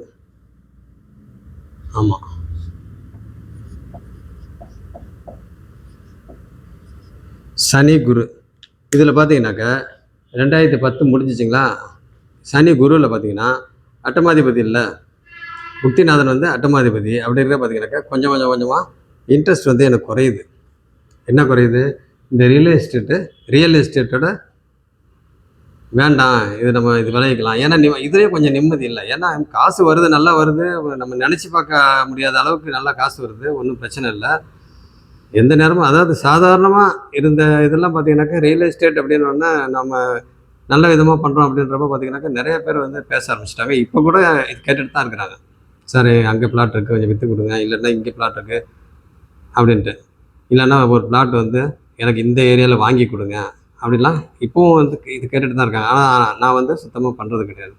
ஆமாம் சனி குரு இதில் பார்த்தீங்கன்னாக்கா 2010 முடிஞ்சிச்சிங்களா. சனி குருவில் பார்த்தீங்கன்னா அட்டமாதிபதி இல்லை, முக்திநாதன் வந்து அட்டமாதிபதி. அப்படி இருக்க பார்த்தீங்கன்னாக்கா கொஞ்சமாக இன்ட்ரெஸ்ட் வந்து எனக்கு குறையுது. என்ன குறையுது, இந்த ரியல் எஸ்டேட்டோட வேண்டாம், இது நம்ம இது விளைவிக்கலாம். ஏன்னா இதுலேயே கொஞ்சம் நிம்மதி இல்லை. ஏன்னா காசு வருது, நல்லா வருது, நம்ம நினச்சி பார்க்க முடியாத அளவுக்கு நல்லா காசு வருது, ஒன்றும் பிரச்சனை இல்லை எந்த நேரமும். அதாவது சாதாரணமாக இருந்த இதெல்லாம் பார்த்தீங்கன்னாக்கா ரியல் எஸ்டேட் அப்படின்னோடனே நம்ம நல்ல விதமாக பண்ணுறோம் அப்படின்றப்ப பார்த்தீங்கன்னாக்கா நிறைய பேர் வந்து பேச ஆரம்பிச்சிட்டாங்க. இப்போ கூட இது கேட்டுட்டு தான் இருக்கிறாங்க, சார் அங்கே பிளாட் இருக்குது கொஞ்சம் விற்று கொடுங்க, இல்லைன்னா இங்கே பிளாட் இருக்குது அப்படின்ட்டு, இல்லைன்னா ஒரு பிளாட் வந்து எனக்கு இந்த ஏரியாவில் வாங்கி கொடுங்க அப்படின்லாம் இப்போவும் வந்து இது கேட்டுட்டு தான் இருக்காங்க. ஆனால் நான் வந்து சுத்தமாக பண்ணுறது கிடையாது.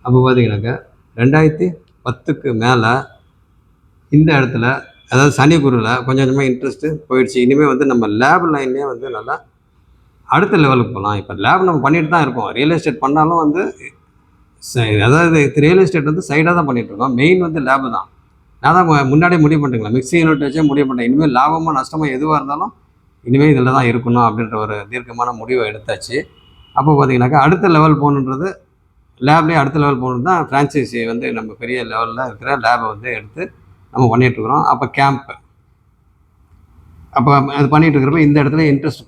அப்போ பார்த்தீங்கன்னாக்கா 2010க்கு மேலே இந்த இடத்துல அதாவது சனி குருவில் கொஞ்சமாக இன்ட்ரெஸ்ட்டு போயிடுச்சு. இனிமேல் வந்து நம்ம லேப் லைன்லேயே வந்து நல்லா அடுத்த லெவலுக்கு போகலாம். இப்போ லேப் நம்ம பண்ணிட்டு தான் இருக்கோம், ரியல் எஸ்டேட் பண்ணாலும் வந்து அதாவது ரியல் எஸ்டேட் வந்து சைடாக தான் பண்ணிகிட்ருக்கோம், மெயின் வந்து லேபு தான். நான் தான் முன்னாடியே முடிவு பண்ணிட்டுங்களா, மிக்ஸி யூனிட் வச்சே முடிவு பண்ணிட்டேன். இனிமேல் லாபமாக நஷ்டமாக எதுவாக இருந்தாலும் இனிமேல் இதில் தான் இருக்கணும் அப்படின்ற ஒரு தீர்க்கமான முடிவை எடுத்தாச்சு. அப்போ பார்த்தீங்கன்னாக்கா அடுத்த லெவல் போகணுன்றது லேப்லேயே அடுத்த லெவல் போகணுன்னு தான் ஃப்ரான்ச்சைஸி வந்து நம்ம பெரிய லெவலில் இருக்கிற லேபை வந்து எடுத்து நம்ம பண்ணிகிட்ருக்குறோம். அப்போ கேம்ப்பு அப்போ அது பண்ணிகிட்டு இருக்கிறப்ப இந்த இடத்துல இன்ட்ரெஸ்ட்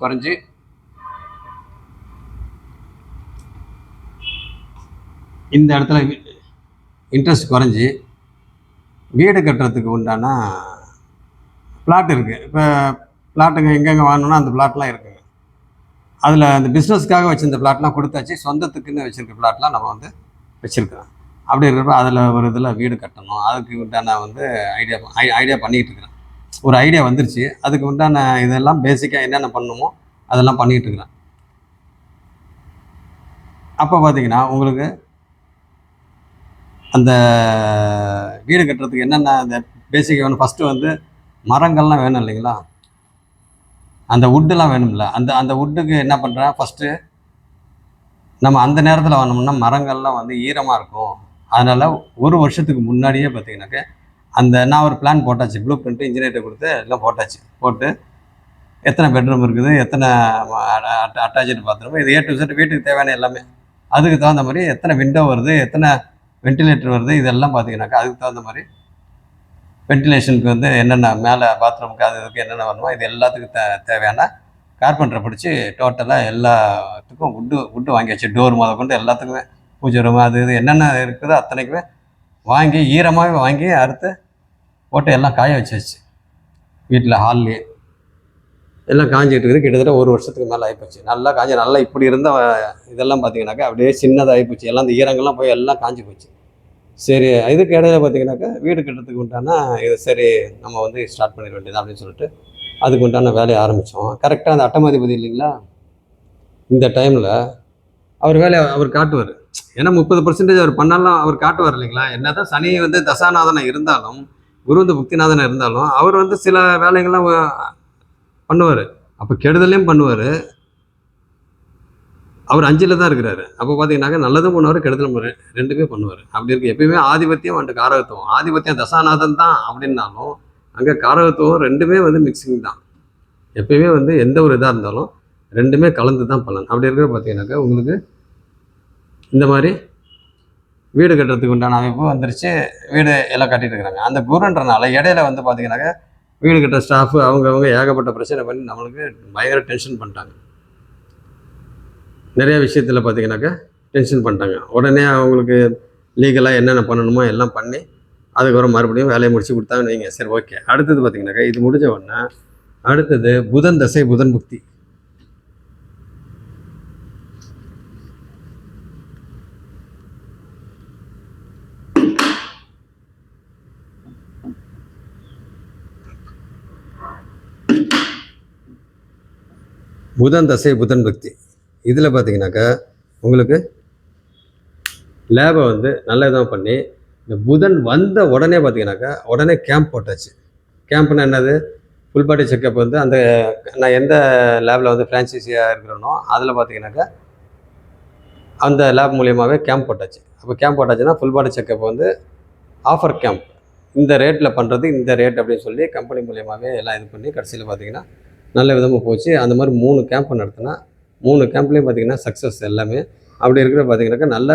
குறைஞ்சி வீடு கட்டுறதுக்கு உண்டான பிளாட் இருக்குது. இப்போ பிளாட்டுங்க எங்கெங்கே வாங்கணுன்னா அந்த பிளாட்லாம் இருக்குங்க. அதில் அந்த பிஸ்னஸ்க்காக வச்சுருந்த பிளாட்லாம் கொடுத்தாச்சு. சொந்தத்துக்குன்னு வச்சுருக்க பிளாட்லாம் நம்ம வந்து வச்சுருக்கிறோம். அப்படி இருக்கிறப்ப அதில் ஒரு இதில் வீடு கட்டணும். அதுக்கு உண்டான வந்து ஐடியா பண்ணிக்கிட்டு இருக்கிறேன். ஒரு ஐடியா வந்துருச்சு. அதுக்கு உண்டான இதெல்லாம் பேசிக்காக என்னென்ன பண்ணணுமோ அதெல்லாம் பண்ணிக்கிட்டு இருக்கிறேன். அப்போ பார்த்தீங்கன்னா உங்களுக்கு அந்த வீடு கட்டுறதுக்கு என்னென்ன அந்த பேசிக் வேணும், ஃபஸ்ட்டு வந்து மரங்கள்லாம் வேணும் இல்லைங்களா? அந்த வுட்டெலாம் வேணும்ல. அந்த அந்த வுட்டுக்கு என்ன பண்ணுறேன், ஃபஸ்ட்டு நம்ம அந்த நேரத்தில் வாங்கினோம்னா மரங்கள்லாம் வந்து ஈரமாக இருக்கும். அதனால் ஒரு வருஷத்துக்கு முன்னாடியே பார்த்தீங்கன்னாக்க அந்த நான் ஒரு பிளான் போட்டாச்சு. ப்ளூ பிரிண்ட்டு இன்ஜினியர்கிட்ட கொடுத்து எல்லாம் போட்டாச்சு. போட்டு எத்தனை பெட்ரூம் இருக்குது, எத்தனை அட்டாச்சு பாத்ரூம், இது A to Z வீட்டுக்கு தேவையான எல்லாமே. அதுக்கு தகுந்த மாதிரி எத்தனை விண்டோ வருது, எத்தனை வென்டிலேட்டர் வருது, இதெல்லாம் பார்த்தீங்கன்னாக்கா அதுக்கு தகுந்த மாதிரி வென்டிலேஷனுக்கு வந்து என்னென்ன மேலே பாத்ரூமுக்கு அது இதுக்கு என்னென்ன வரணுமோ இது எல்லாத்துக்கும் தேவையான கார்பெண்டரை பிடிச்சி டோட்டலாக எல்லாத்துக்கும் வுட்டு வாங்கியாச்சு. டோர் முத கொண்டு எல்லாத்துக்குமே பூஜை ரூம் அது இது என்னென்ன இருக்குதோ அத்தனைக்குமே வாங்கி ஈரமாகவே வாங்கி அறுத்து போட்டு எல்லாம் காய வச்சாச்சு. வீட்டில் ஹால்லேயே எல்லாம் காஞ்சிட்டு இருக்குது. கிட்டத்தட்ட ஒரு வருஷத்துக்கு மேலே ஆகிப்போச்சு. நல்லா காஞ்சி நல்லா இப்படி இருந்த இதெல்லாம் பார்த்தீங்கன்னாக்கா அப்படியே சின்னதாக ஆகிப்போச்சு. எல்லாம் இந்த ஈரங்கள்லாம் போய் எல்லாம் காஞ்சி போச்சு. சரி, இதுக்கு இடையில பார்த்தீங்கன்னாக்கா வீடு கட்டுறதுக்கு உண்டான இது சரி நம்ம வந்து ஸ்டார்ட் பண்ணிட வேண்டியது அப்படின்னு சொல்லிட்டு அதுக்கு உண்டான வேலையை ஆரம்பித்தோம். கரெக்டாக அந்த அட்டமாதிபதி இல்லைங்களா, இந்த டைமில் அவர் வேலையை அவர் காட்டுவார். ஏன்னா 30% அவர் பண்ணாலும் அவர் காட்டுவார் இல்லைங்களா. என்ன தான் சனி வந்து தசாநாதனை இருந்தாலும் குரு வந்து புக்திநாதனை இருந்தாலும் அவர் வந்து சில வேலைகள்லாம் பண்ணுவார். அப்போ கெடுதலையும் பண்ணுவார். அவர் 5ல் தான் இருக்கிறாரு. அப்போ பார்த்தீங்கன்னாக்கா நல்லதும் பண்ணுவார், கெடுதலும் ரெண்டுமே பண்ணுவார். அப்படி இருக்கு. எப்பயுமே ஆதிபத்தியம் அண்டு காரகத்துவம். ஆதிபத்தியம் தசாநாதன் தான் அப்படின்னாலும் அங்கே காரகத்துவம் ரெண்டுமே வந்து மிக்சிங் தான். எப்பயுமே வந்து எந்த ஒரு இதாக இருந்தாலும் ரெண்டுமே கலந்து தான் பலன். அப்படி இருக்கிற பார்த்தீங்கன்னாக்கா உங்களுக்கு இந்த மாதிரி வீடு கட்டுறதுக்கு உண்டான அமைப்பு வந்துருச்சு. வீடு எல்லாம் கட்டிட்டு இருக்கிறாங்க. அந்த குருன்றனால இடையில வந்து பார்த்தீங்கன்னாக்கா வீடு கட்டுற ஸ்டாஃபு அவங்க ஏகப்பட்ட பிரச்சனை பண்ணி நம்மளுக்கு பயங்கர டென்ஷன் பண்ணிட்டாங்க. நிறைய விஷயத்தில் பார்த்தீங்கன்னாக்கா டென்ஷன் பண்ணிட்டாங்க. உடனே அவங்களுக்கு லீகலாக என்னென்ன பண்ணணுமோ எல்லாம் பண்ணி அதுக்கப்புறம் மறுபடியும் வேலையை முடிச்சு கொடுத்தாங்கன்னு வைங்க. சரி, ஓகே. அடுத்தது பார்த்தீங்கன்னாக்கா இது முடிஞ்ச உடனே அடுத்தது புதன் தசை புதன் புக்தி. புதன் தசை புதன் பக்தி இதில் பார்த்தீங்கன்னாக்கா உங்களுக்கு லேபை வந்து நல்ல இதாக பண்ணி இந்த புதன் வந்த உடனே பார்த்தீங்கன்னாக்கா உடனே கேம்ப் போட்டாச்சு. கேம்ப்னா என்னது, ஃபுல் பாடி செக்கப் வந்து அந்த நான் எந்த லேபில் வந்து ஃப்ரான்ச்சைஸியாக இருக்கிறேனோ அதில் பார்த்தீங்கன்னாக்கா அந்த லேப் மூலியமாகவே கேம்ப் போட்டாச்சு. அப்போ கேம்ப் போட்டாச்சுன்னா ஃபுல் பாடி செக்கப் வந்து ஆஃபர் கேம்ப், இந்த ரேட்டில் பண்ணுறது இந்த ரேட் அப்படின்னு சொல்லி கம்பெனி மூலியமாகவே எல்லாம் இது பண்ணி கடைசியில் பார்த்தீங்கன்னா நல்ல விதமாக போச்சு. அந்த மாதிரி 3 கேம்ப் நடத்தினா 3 கேம்ப்லேயும் பார்த்தீங்கன்னா சக்ஸஸ் எல்லாமே. அப்படி இருக்கிற பார்த்தீங்கன்னாக்கா நல்ல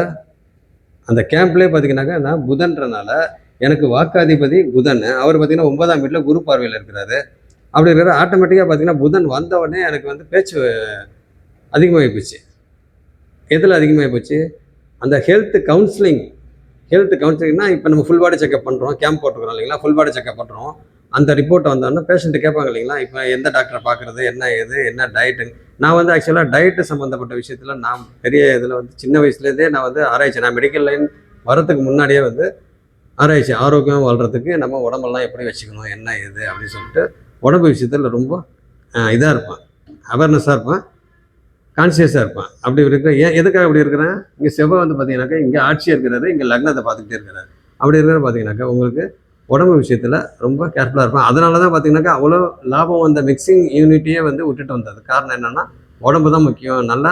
அந்த கேம்ப்லேயே பார்த்தீங்கன்னாக்கா நான் புதன்றனால எனக்கு வாக்காதிபதி புதன், அவர் பார்த்தீங்கன்னா 9ஆம் வீட்டில் குரு பார்வையில் இருக்கிறாரு. அப்படி இருக்கிற ஆட்டோமேட்டிக்காக பார்த்தீங்கன்னா புதன் வந்த உடனே எனக்கு வந்து பேச்சு அதிகமாகி போச்சு. எதில் அதிகமாகி போச்சு, அந்த ஹெல்த் கவுன்சிலிங்னா இப்போ நம்ம ஃபுல் பாடி செக்அப் பண்ணுறோம், கேம்ப் போட்டுக்கிறோம் இல்லைங்களா, ஃபுல் பாடி செக்அப் பண்ணுறோம். அந்த ரிப்போர்ட் வந்தோன்னா பேஷண்ட்டு கேட்பாங்க இல்லைங்களா, இப்போ எந்த டாக்டரை பார்க்குறது, என்ன டயட்டு. நான் வந்து ஆக்சுவலாக டயட்டு சம்மந்தப்பட்ட விஷயத்தில் நான் பெரிய இதில் வந்து சின்ன வயசுலேருந்தே நான் வந்து ஆராய்ச்சி, நான் மெடிக்கல் லைன் வரத்துக்கு முன்னாடியே வந்து ஆராய்ச்சி, ஆரோக்கியமாக வாழ்கிறதுக்கு நம்ம உடம்பெல்லாம் எப்படி வச்சுக்கணும் என்ன ஏது அப்படின்னு சொல்லிட்டு உடம்பு விஷயத்தில் ரொம்ப இதாக இருப்பேன், அவேர்னஸாக இருப்பேன், கான்சியஸாக இருப்பேன். அப்படி இருக்கிற எதுக்காக அப்படி இருக்கிறேன், இங்கே செவ்வாய் வந்து பார்த்தீங்கன்னாக்கா இங்கே ஆட்சியாக இருக்கிறாரு, இங்கே லக்னத்தை பார்த்துக்கிட்டே இருக்கிறாரு. அப்படி இருக்கிற பார்த்தீங்கன்னாக்கா உங்களுக்கு உடம்பு விஷயத்தில் ரொம்ப கேர்ஃபுல்லாக இருப்பேன். அதனால தான் பார்த்தீங்கன்னாக்கா அவ்வளோ லாபம் வந்த மிக்சிங் யூனிட்டியே வந்து விட்டுட்டு வந்தது. காரணம் என்னென்னா உடம்பு தான் முக்கியம், நல்லா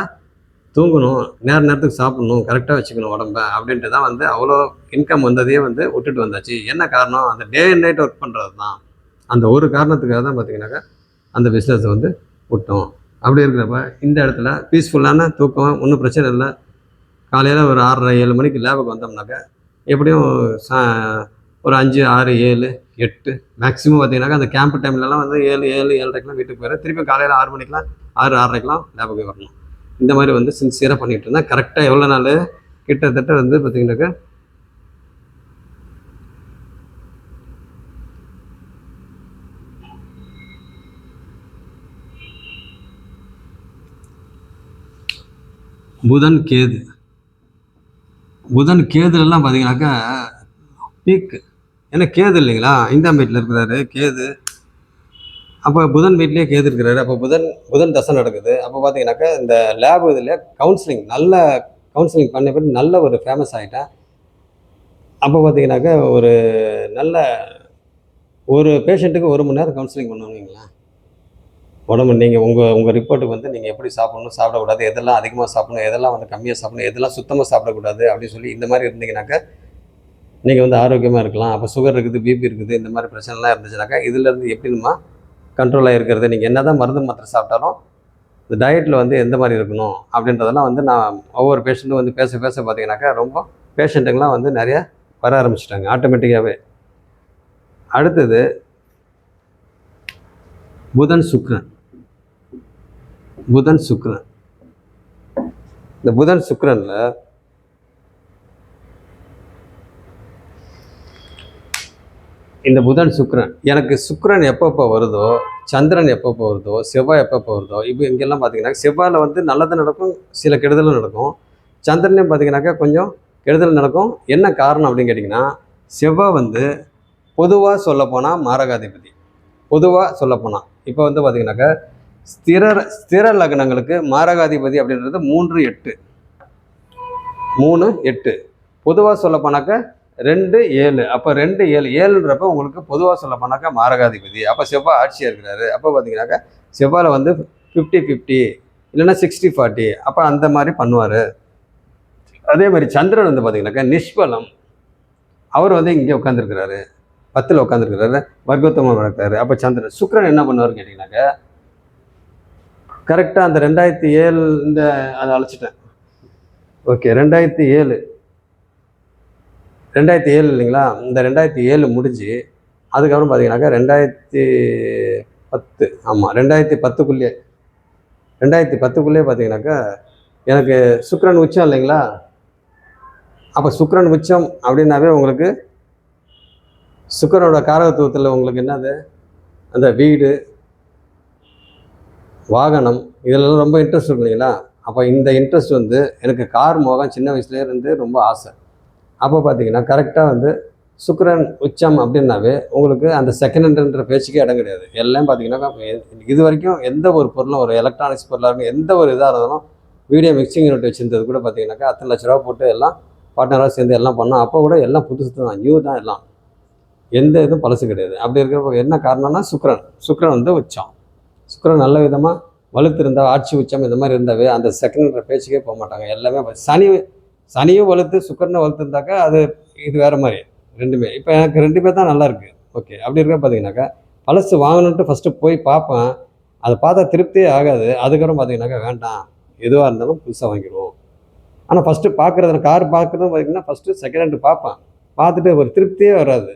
தூங்கணும், நேரத்துக்கு சாப்பிடணும், கரெக்டாக வச்சுக்கணும் உடம்ப அப்படின்ட்டு தான் வந்து அவ்வளோ இன்கம் வந்ததையே வந்து விட்டுட்டு வந்தாச்சு. என்ன காரணம், அந்த டே அண்ட் நைட் ஒர்க் பண்ணுறது தான். அந்த ஒரு காரணத்துக்காக தான் பார்த்தீங்கன்னாக்கா அந்த பிஸ்னஸை வந்து விட்டோம். அப்படி இருக்கிறப்ப இந்த இடத்துல பீஸ்ஃபுல்லான தூக்கம், ஒன்றும் பிரச்சனை இல்லை. காலையில் ஒரு 6:30-7 மணிக்கு லேபுக்கு வந்தோம்னாக்கா எப்படியும் ஒரு 5, 6, 7, 8 மேக்ஸிமம் பார்த்தீங்கன்னாக்கா அந்த கேம்ப் டைம்லலாம் வந்து 7-7:30 வீட்டுக்கு போயிடும். திருப்பி காலையில் 6 மணிக்கெலாம் 6-6:30 லேபுக்கு வரணும். இந்த மாதிரி வந்து சின்சியராக பண்ணிகிட்டு இருந்தேன். கரெக்டாக எவ்வளோ நாள், கிட்டத்தட்ட வந்து பார்த்திங்கனாக்கா புதன் கேது. புதன் கேதுலலாம் பார்த்தீங்கன்னாக்கா பீக்கு. ஏன்னா கேது இல்லைங்களா, 5ஆம் வீட்டில் இருக்கிறாரு கேது. அப்போ புதன் வீட்லேயே கேது இருக்கிறாரு. அப்போ புதன் தசை நடக்குது. அப்போ பார்த்தீங்கன்னாக்கா இந்த லேப் இதில் கவுன்சிலிங் நல்ல கவுன்சிலிங் பண்ண பிறகு நல்ல ஒரு ஃபேமஸ் ஆகிட்டேன். அப்போ பார்த்தீங்கன்னாக்கா ஒரு நல்ல ஒரு பேஷண்ட்டுக்கு 1 மணி நேரம் கவுன்சிலிங் பண்ணுவீங்களா, உடம்பு நீங்கள் உங்கள் ரிப்போர்ட்டுக்கு வந்து நீங்கள் எப்படி சாப்பிடணும், சாப்பிடக்கூடாது, எதெல்லாம் அதிகமாக சாப்பிடணும், எதெல்லாம் வந்து கம்மியாக சாப்பிடணும், எதெல்லாம் சுத்தமாக சாப்பிடக்கூடாது அப்படின்னு சொல்லி இந்த மாதிரி இருந்தீங்கன்னாக்கா நீங்கள் வந்து ஆரோக்கியமாக இருக்கலாம். அப்போ சுகர் இருக்குது, பிபி இருக்குது, இந்த மாதிரி பிரச்சனைலாம் இருந்துச்சுனாக்கா இதிலேருந்து எப்படி நம்ம கண்ட்ரோலாக இருக்கிறது, நீங்கள் என்ன தான் மருந்து மாத்திரை சாப்பிட்டாலும் இந்த டயட்டில் வந்து எந்த மாதிரி இருக்கணும் அப்படின்றதெல்லாம் வந்து நான் ஒவ்வொரு பேஷண்ட்டும் வந்து பேச பார்த்தீங்கன்னாக்கா ரொம்ப பேஷண்ட்டுங்களாம் வந்து நிறையா வர ஆரம்பிச்சிட்டாங்க ஆட்டோமேட்டிக்காகவே. அடுத்தது புதன் சுக்கிரன். இந்த புதன் சுக்கிரனில் இந்த புதன் சுக்கிரன் எனக்கு சுக்கிரன் எப்பப்போ வருதோ, சந்திரன் எப்பப்போ வருதோ, செவ்வாய் எப்பப்போ வருதோ, இப்போ இங்கெல்லாம் பார்த்தீங்கன்னா செவ்வாயில் வந்து நல்லது நடக்கும், சில கெடுதலும் நடக்கும். சந்திரனையும் பார்த்தீங்கன்னாக்கா கொஞ்சம் கெடுதல் நடக்கும். என்ன காரணம் அப்படின்னு கேட்டிங்கன்னா, செவ்வாய் வந்து பொதுவாக சொல்லப்போனால் மாரகாதிபதி. பொதுவாக சொல்லப்போனால் இப்போ வந்து பார்த்தீங்கன்னாக்கா ஸ்திர லக்னங்களுக்கு மாரகாதிபதி அப்படின்றது 3-8. 3-8 பொதுவாக சொல்லப்போனாக்கா 2-7. அப்போ 2-7 உங்களுக்கு பொதுவாக சொல்லப்போனாக்கா மாரகாதிபதி. அப்போ செவ்வாய் ஆட்சியாக இருக்கிறாரு. அப்போ பார்த்தீங்கன்னாக்கா செவ்வாயில் வந்து 50-50 இல்லைன்னா 60-40 அப்போ அந்த மாதிரி பண்ணுவார். அதே மாதிரி சந்திரன் வந்து பார்த்தீங்கன்னாக்கா நிஷ்பலம். அவர் வந்து இங்கே உட்காந்துருக்கிறாரு, 10ல் உட்காந்துருக்கிறாரு, வர்க்கோத்தமம் நடக்கிறாரு. அப்போ சந்திரன் சுக்கிரன் என்ன பண்ணுவார்னு கேட்டிங்கனாக்கா கரெக்டாக அந்த 2007 இந்த அதை அழைச்சிட்டேன். ஓகே 2007 இல்லைங்களா, இந்த 2007 முடிஞ்சு அதுக்கப்புறம் பார்த்தீங்கன்னாக்கா 2010. ஆமாம் 2010க்குள்ளேயே பார்த்தீங்கன்னாக்கா எனக்கு சுக்கிரன் உச்சம் இல்லைங்களா. அப்போ சுக்கிரன் உச்சம் அப்படின்னாவே உங்களுக்கு சுக்கிரனோட காரகத்துவத்தில் உங்களுக்கு என்னது அந்த வீடு வாகனம் இதெல்லாம் ரொம்ப இன்ட்ரெஸ்ட் இருக்கும் இல்லைங்களா. அப்போ இந்த இன்ட்ரெஸ்ட் வந்து எனக்கு கார் மோகம் சின்ன வயசுலேயே இருந்து ரொம்ப ஆசை. அப்போ பார்த்தீங்கன்னா கரெக்டாக வந்து சுக்கிரன் உச்சம் அப்படின்னாவே உங்களுக்கு அந்த செகண்ட் ஹேண்டுன்ற பேச்சுக்கே இடம் கிடையாது. எல்லாம் பார்த்தீங்கன்னா இது வரைக்கும் எந்த ஒரு பொருளும் ஒரு எலக்ட்ரானிக்ஸ் பொருளாக இருக்கும், எந்த ஒரு இதாக இருந்தாலும் வீடியோ மிக்சிங் யூனிட் வச்சுருந்தது கூட பார்த்தீங்கன்னாக்கா 10 லட்ச ரூபா போட்டு எல்லாம் பார்ட்னராக சேர்ந்து எல்லாம் பண்ணோம். அப்போ கூட எல்லாம் புதுசு தான், நியூ தான், எல்லாம் எந்த இதுவும் பழசு கிடையாது. அப்படி இருக்கிறப்ப என்ன காரணம்னா சுக்கிரன் வந்து உச்சம். சுக்கிரன் நல்ல விதமாக வலுத்திருந்தா ஆட்சி உச்சம் இந்த மாதிரி இருந்தாவே அந்த செகண்ட் பேச்சுக்கே போக மாட்டாங்க. எல்லாமே சனியும் வலுத்து சுக்கிரனை வலுத்திருந்தாக்கா அது இது வேறு மாதிரி ரெண்டுமே. இப்போ எனக்கு 2 தான் நல்லா இருக்குது. ஓகே அப்படி இருக்க பார்த்தீங்கன்னாக்கா பழசு வாங்கணுன்ட்டு ஃபஸ்ட்டு போய் பார்ப்பேன், அதை பார்த்தா திருப்தியே ஆகாது. அதுக்கப்புறம் பார்த்தீங்கன்னாக்கா வேண்டாம் எதுவாக இருந்தாலும் புதுசாக வாங்கிடுவோம். ஆனால் ஃபஸ்ட்டு பார்க்குறது கார் பார்க்குறதும் பார்த்தீங்கன்னா ஃபஸ்ட்டு செகண்ட் ஹேண்டு பார்ப்பேன், பார்த்துட்டு ஒரு திருப்தியே வராது.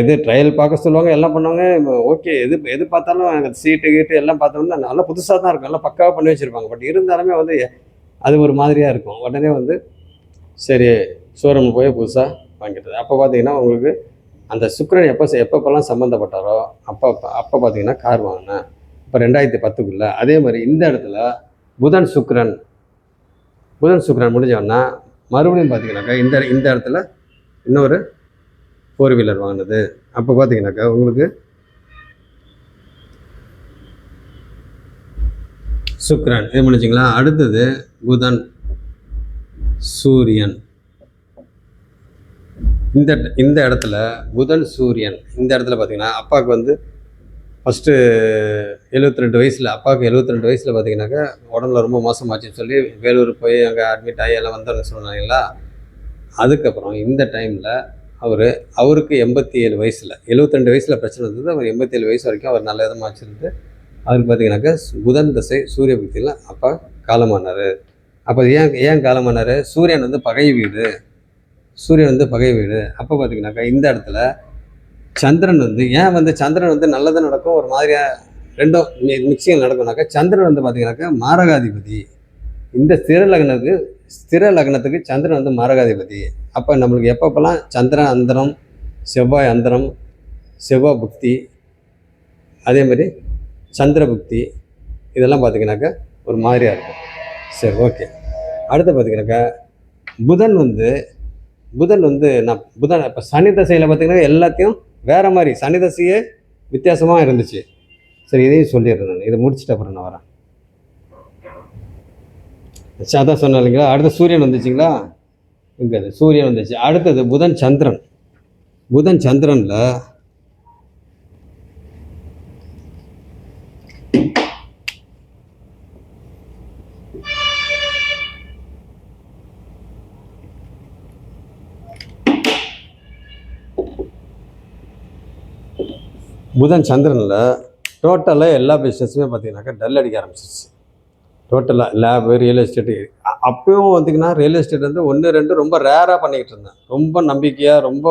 இது ட்ரையல் பார்க்க சொல்லுவாங்க, எல்லாம் பண்ணுவாங்க. ஓகே எது பார்த்தாலும் எனக்கு சீட்டு கீட்டு எல்லாம் பார்த்தோம்னா நல்லா புதுசாக தான் இருக்கும், எல்லாம் பக்காவாக பண்ணி வச்சுருப்பாங்க. பட் இருந்தாலுமே வந்து அது ஒரு மாதிரியாக இருக்கும். உடனே வந்து சரி ஷோரூம் போய் புதுசாக வாங்கிட்டது. அப்போ பார்த்தீங்கன்னா உங்களுக்கு அந்த சுக்கிரன் எப்பப்பெல்லாம் சம்மந்தப்பட்டாரோ அப்போ பார்த்தீங்கன்னா கார் வாங்கினேன். இப்போ 2010க்குள்ளே. அதே மாதிரி இந்த இடத்துல புதன் சுக்கிரன் முடிஞ்சோன்னா மறுபடியும் பார்த்தீங்கன்னாக்கா இந்த இடத்துல இன்னொரு 4 வீலர் வாங்கினது. அப்போ பார்த்தீங்கன்னாக்கா உங்களுக்கு சுக்கிரன் இது முடிஞ்சிங்களா. அடுத்தது புதன் சூரியன். இந்த இடத்துல புதன் சூரியன் இந்த இடத்துல பார்த்தீங்கன்னா அப்பாவுக்கு வந்து ஃபஸ்ட்டு 72 வயசில் அப்பாவுக்கு 72 வயசில் பார்த்தீங்கன்னாக்கா உடம்புல ரொம்ப மோசமாச்சுன்னு சொல்லி வேலூர் போய் அங்கே அட்மிட் ஆகி எல்லாம் வந்தோன்னு சொன்னாங்களா. அதுக்கப்புறம் இந்த டைமில் அவருக்கு 87 வயசில் 72 வயசில் பிரச்சனை இருந்தது. அவர் 87 வயசு வரைக்கும் அவர் நல்ல விதமாக வச்சுருந்து அவருக்கு பார்த்தீங்கன்னாக்கா புதன் தசை சூரிய பக்தியில் அப்பா காலமானார். அப்போ ஏன் காலமானார், சூரியன் வந்து பகை வீடு. அப்போ பார்த்தீங்கன்னாக்கா இந்த இடத்துல சந்திரன் வந்து சந்திரன் வந்து நல்லது நடக்கும், ஒரு மாதிரியாக ரெண்டும் மிக்சிங் நடக்கும்னாக்கா சந்திரன் வந்து பார்த்தீங்கன்னாக்கா மாரகாதிபதி. இந்த ஸ்திர லக்னத்துக்கு சந்திரன் வந்து மாரகாதிபதி. அப்போ நம்மளுக்கு எப்பப்பெல்லாம் சந்திரன் அந்தரம், செவ்வாய் அந்தரம், செவ்வாய் புக்தி, அதே மாதிரி சந்திர புக்தி இதெல்லாம் பார்த்திங்கனாக்கா ஒரு மாதிரியாக இருக்கும். சரி, ஓகே. அடுத்து பார்த்தீங்கன்னாக்கா புதன் வந்து புதன் இப்போ சனி தசையில் பார்த்தீங்கன்னா எல்லாத்தையும் வேறு மாதிரி சனி தசையே வித்தியாசமாக இருந்துச்சு. சரி, இதையும் சொல்லிடுறேன் நான். இதை முடிச்சுட்டு அப்புறம் நான் வரேன். அதான் சொன்னேன் இல்லைங்களா. அடுத்து சூரியன் வந்துச்சுங்களா. இங்கே சூரியன் வந்துச்சு. அடுத்தது புதன் சந்திரன். புதன் சந்திரனில் புதன் சந்திரனில் டோட்டலாக எல்லா பிஸ்னஸுமே பார்த்தீங்கன்னாக்கா டல் அடிக்க ஆரம்பிச்சிருச்சு. டோட்டலாக லேபு, ரியல் எஸ்டேட்டு. அப்பயும் பார்த்திங்கன்னா ரியல் எஸ்டேட் வந்து 1, 2 ரொம்ப ரேராக பண்ணிக்கிட்டு இருந்தேன். ரொம்ப நம்பிக்கையாக ரொம்ப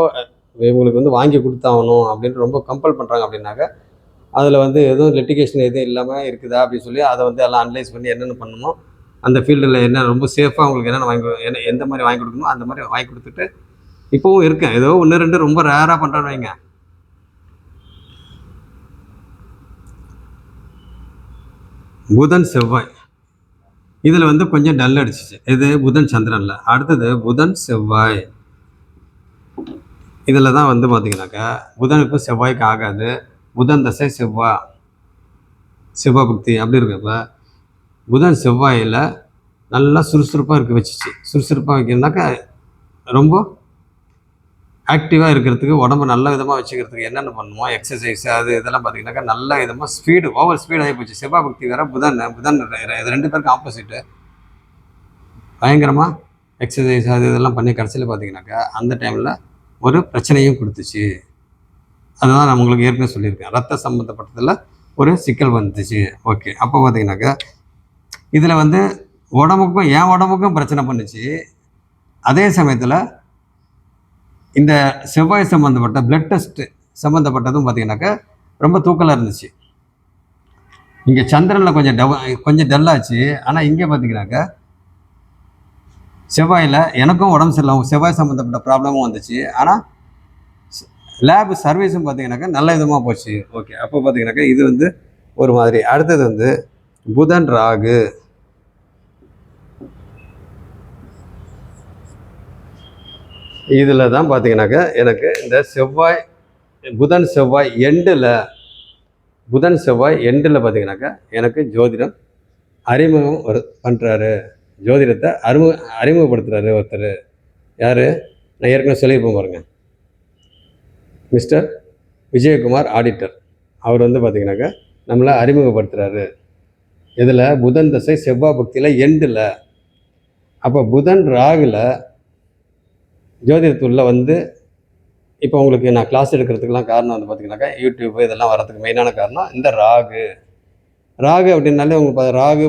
இவங்களுக்கு வந்து வாங்கி கொடுத்தாகணும் அப்படின்ட்டு ரொம்ப கம்பல் பண்ணுறாங்க அப்படின்னாக்கா அதில் வந்து எதுவும் லிட்டிகேஷன் எதுவும் இல்லாமல் இருக்குதா அப்படின்னு சொல்லி அதை வந்து எல்லாம் அனலைஸ் பண்ணி என்னென்ன பண்ணணுமோ அந்த ஃபீல்டில் என்ன ரொம்ப சேஃபாக அவங்களுக்கு என்னென்ன எந்த மாதிரி வாங்கி கொடுக்கணுமோ அந்த மாதிரி வாங்கி கொடுத்துட்டு இப்போவும் இருக்கேன். ஏதோ 1, 2 ரொம்ப ரேராக பண்ணுறேன்னு வைங்க. புதன் செவ்வாய் இதில் வந்து கொஞ்சம் டல் அடிச்சிச்சு. இது புதன் சந்திரனில். அடுத்தது புதன் செவ்வாய் இதில் தான் வந்து பார்த்தீங்கன்னாக்கா புதனுக்கும் செவ்வாய்க்கு ஆகாது. புதன் தசை சிவபக்தி அப்படி இருக்கப்ப புதன் செவ்வாயில் நல்லா சுறுசுறுப்பாக இருக்க வச்சிச்சு. சுறுசுறுப்பாக வைக்கிறதுனாக்கா ரொம்ப ஆக்டிவாக இருக்கிறதுக்கு, உடம்பு நல்ல விதமாக வச்சுக்கிறதுக்கு என்னென்ன பண்ணணுமோ எக்ஸசைஸ் அது இதெல்லாம் பார்த்தீங்கன்னாக்கா நல்ல விதமாக ஓவர் ஸ்பீடு ஆகி போச்சு. சிவபக்தி வேறு புதன் இது 2 பேருக்கும் ஆப்போசிட்டு. பயங்கரமாக எக்ஸசைஸ் அது இதெல்லாம் பண்ணி கடைசியில் பார்த்தீங்கன்னாக்கா அந்த டைமில் ஒரு பிரச்சனையும் கொடுத்துச்சு. அதுதான் நான் உங்களுக்கு ஏற்கனவே சொல்லியிருக்கேன். ரத்த சம்மந்தப்பட்டதில் ஒரு சிக்கல் வந்துச்சு. ஓகே. அப்போ பார்த்தீங்கன்னாக்கா இதில் வந்து என் உடம்புக்கும் பிரச்சனை பண்ணுச்சு. அதே சமயத்தில் இந்த செவ்வாய் சம்மந்தப்பட்ட பிளட் டெஸ்ட்டு சம்மந்தப்பட்டதும் பார்த்தீங்கன்னாக்கா ரொம்ப தூக்கலாக இருந்துச்சு. இங்கே சந்திரனில் கொஞ்சம் டல்லாச்சு. ஆனால் இங்கே பார்த்தீங்கன்னாக்கா செவ்வாயில் எனக்கும் உடம்பு சரியில்லாமல் செவ்வாய் சம்மந்தப்பட்ட ப்ராப்ளமும் வந்துச்சு. ஆனால் லேப் சர்வீஸும் பார்த்தீங்கன்னாக்கா நல்ல விதமாக போச்சு. ஓகே. அப்போ பார்த்தீங்கன்னாக்கா இது வந்து ஒரு மாதிரி. அடுத்தது வந்து புதன் ராகு. இதில் தான் பார்த்தீங்கன்னாக்கா எனக்கு இந்த புதன் செவ்வாய் எண்டில் பார்த்தீங்கன்னாக்கா எனக்கு ஜோதிடம் அறிமுகம் பண்ணுறாரு. ஜோதிடத்தை அறிமுகப்படுத்துகிறாரு ஒருத்தர். யார்? நான் ஏற்கனவே சொல்லியிருப்பேன் பாருங்க, மிஸ்டர் விஜயகுமார் ஆடிட்டர். அவர் வந்து பார்த்தீங்கன்னாக்கா நம்மளை அறிமுகப்படுத்துகிறாரு. இதில் புதன் தசை செவ்வாய் பக்தியில் எண்டில். அப்போ புதன் ராகுல ஜோதிடத்துள்ள வந்து இப்போ உங்களுக்கு நான் கிளாஸ் எடுக்கிறதுக்கெலாம் காரணம் வந்து பார்த்திங்கனாக்கா யூடியூப் இதெல்லாம் வரதுக்கு மெயினான காரணம் இந்த ராகு அப்படின்னாலே உங்களுக்கு ராகு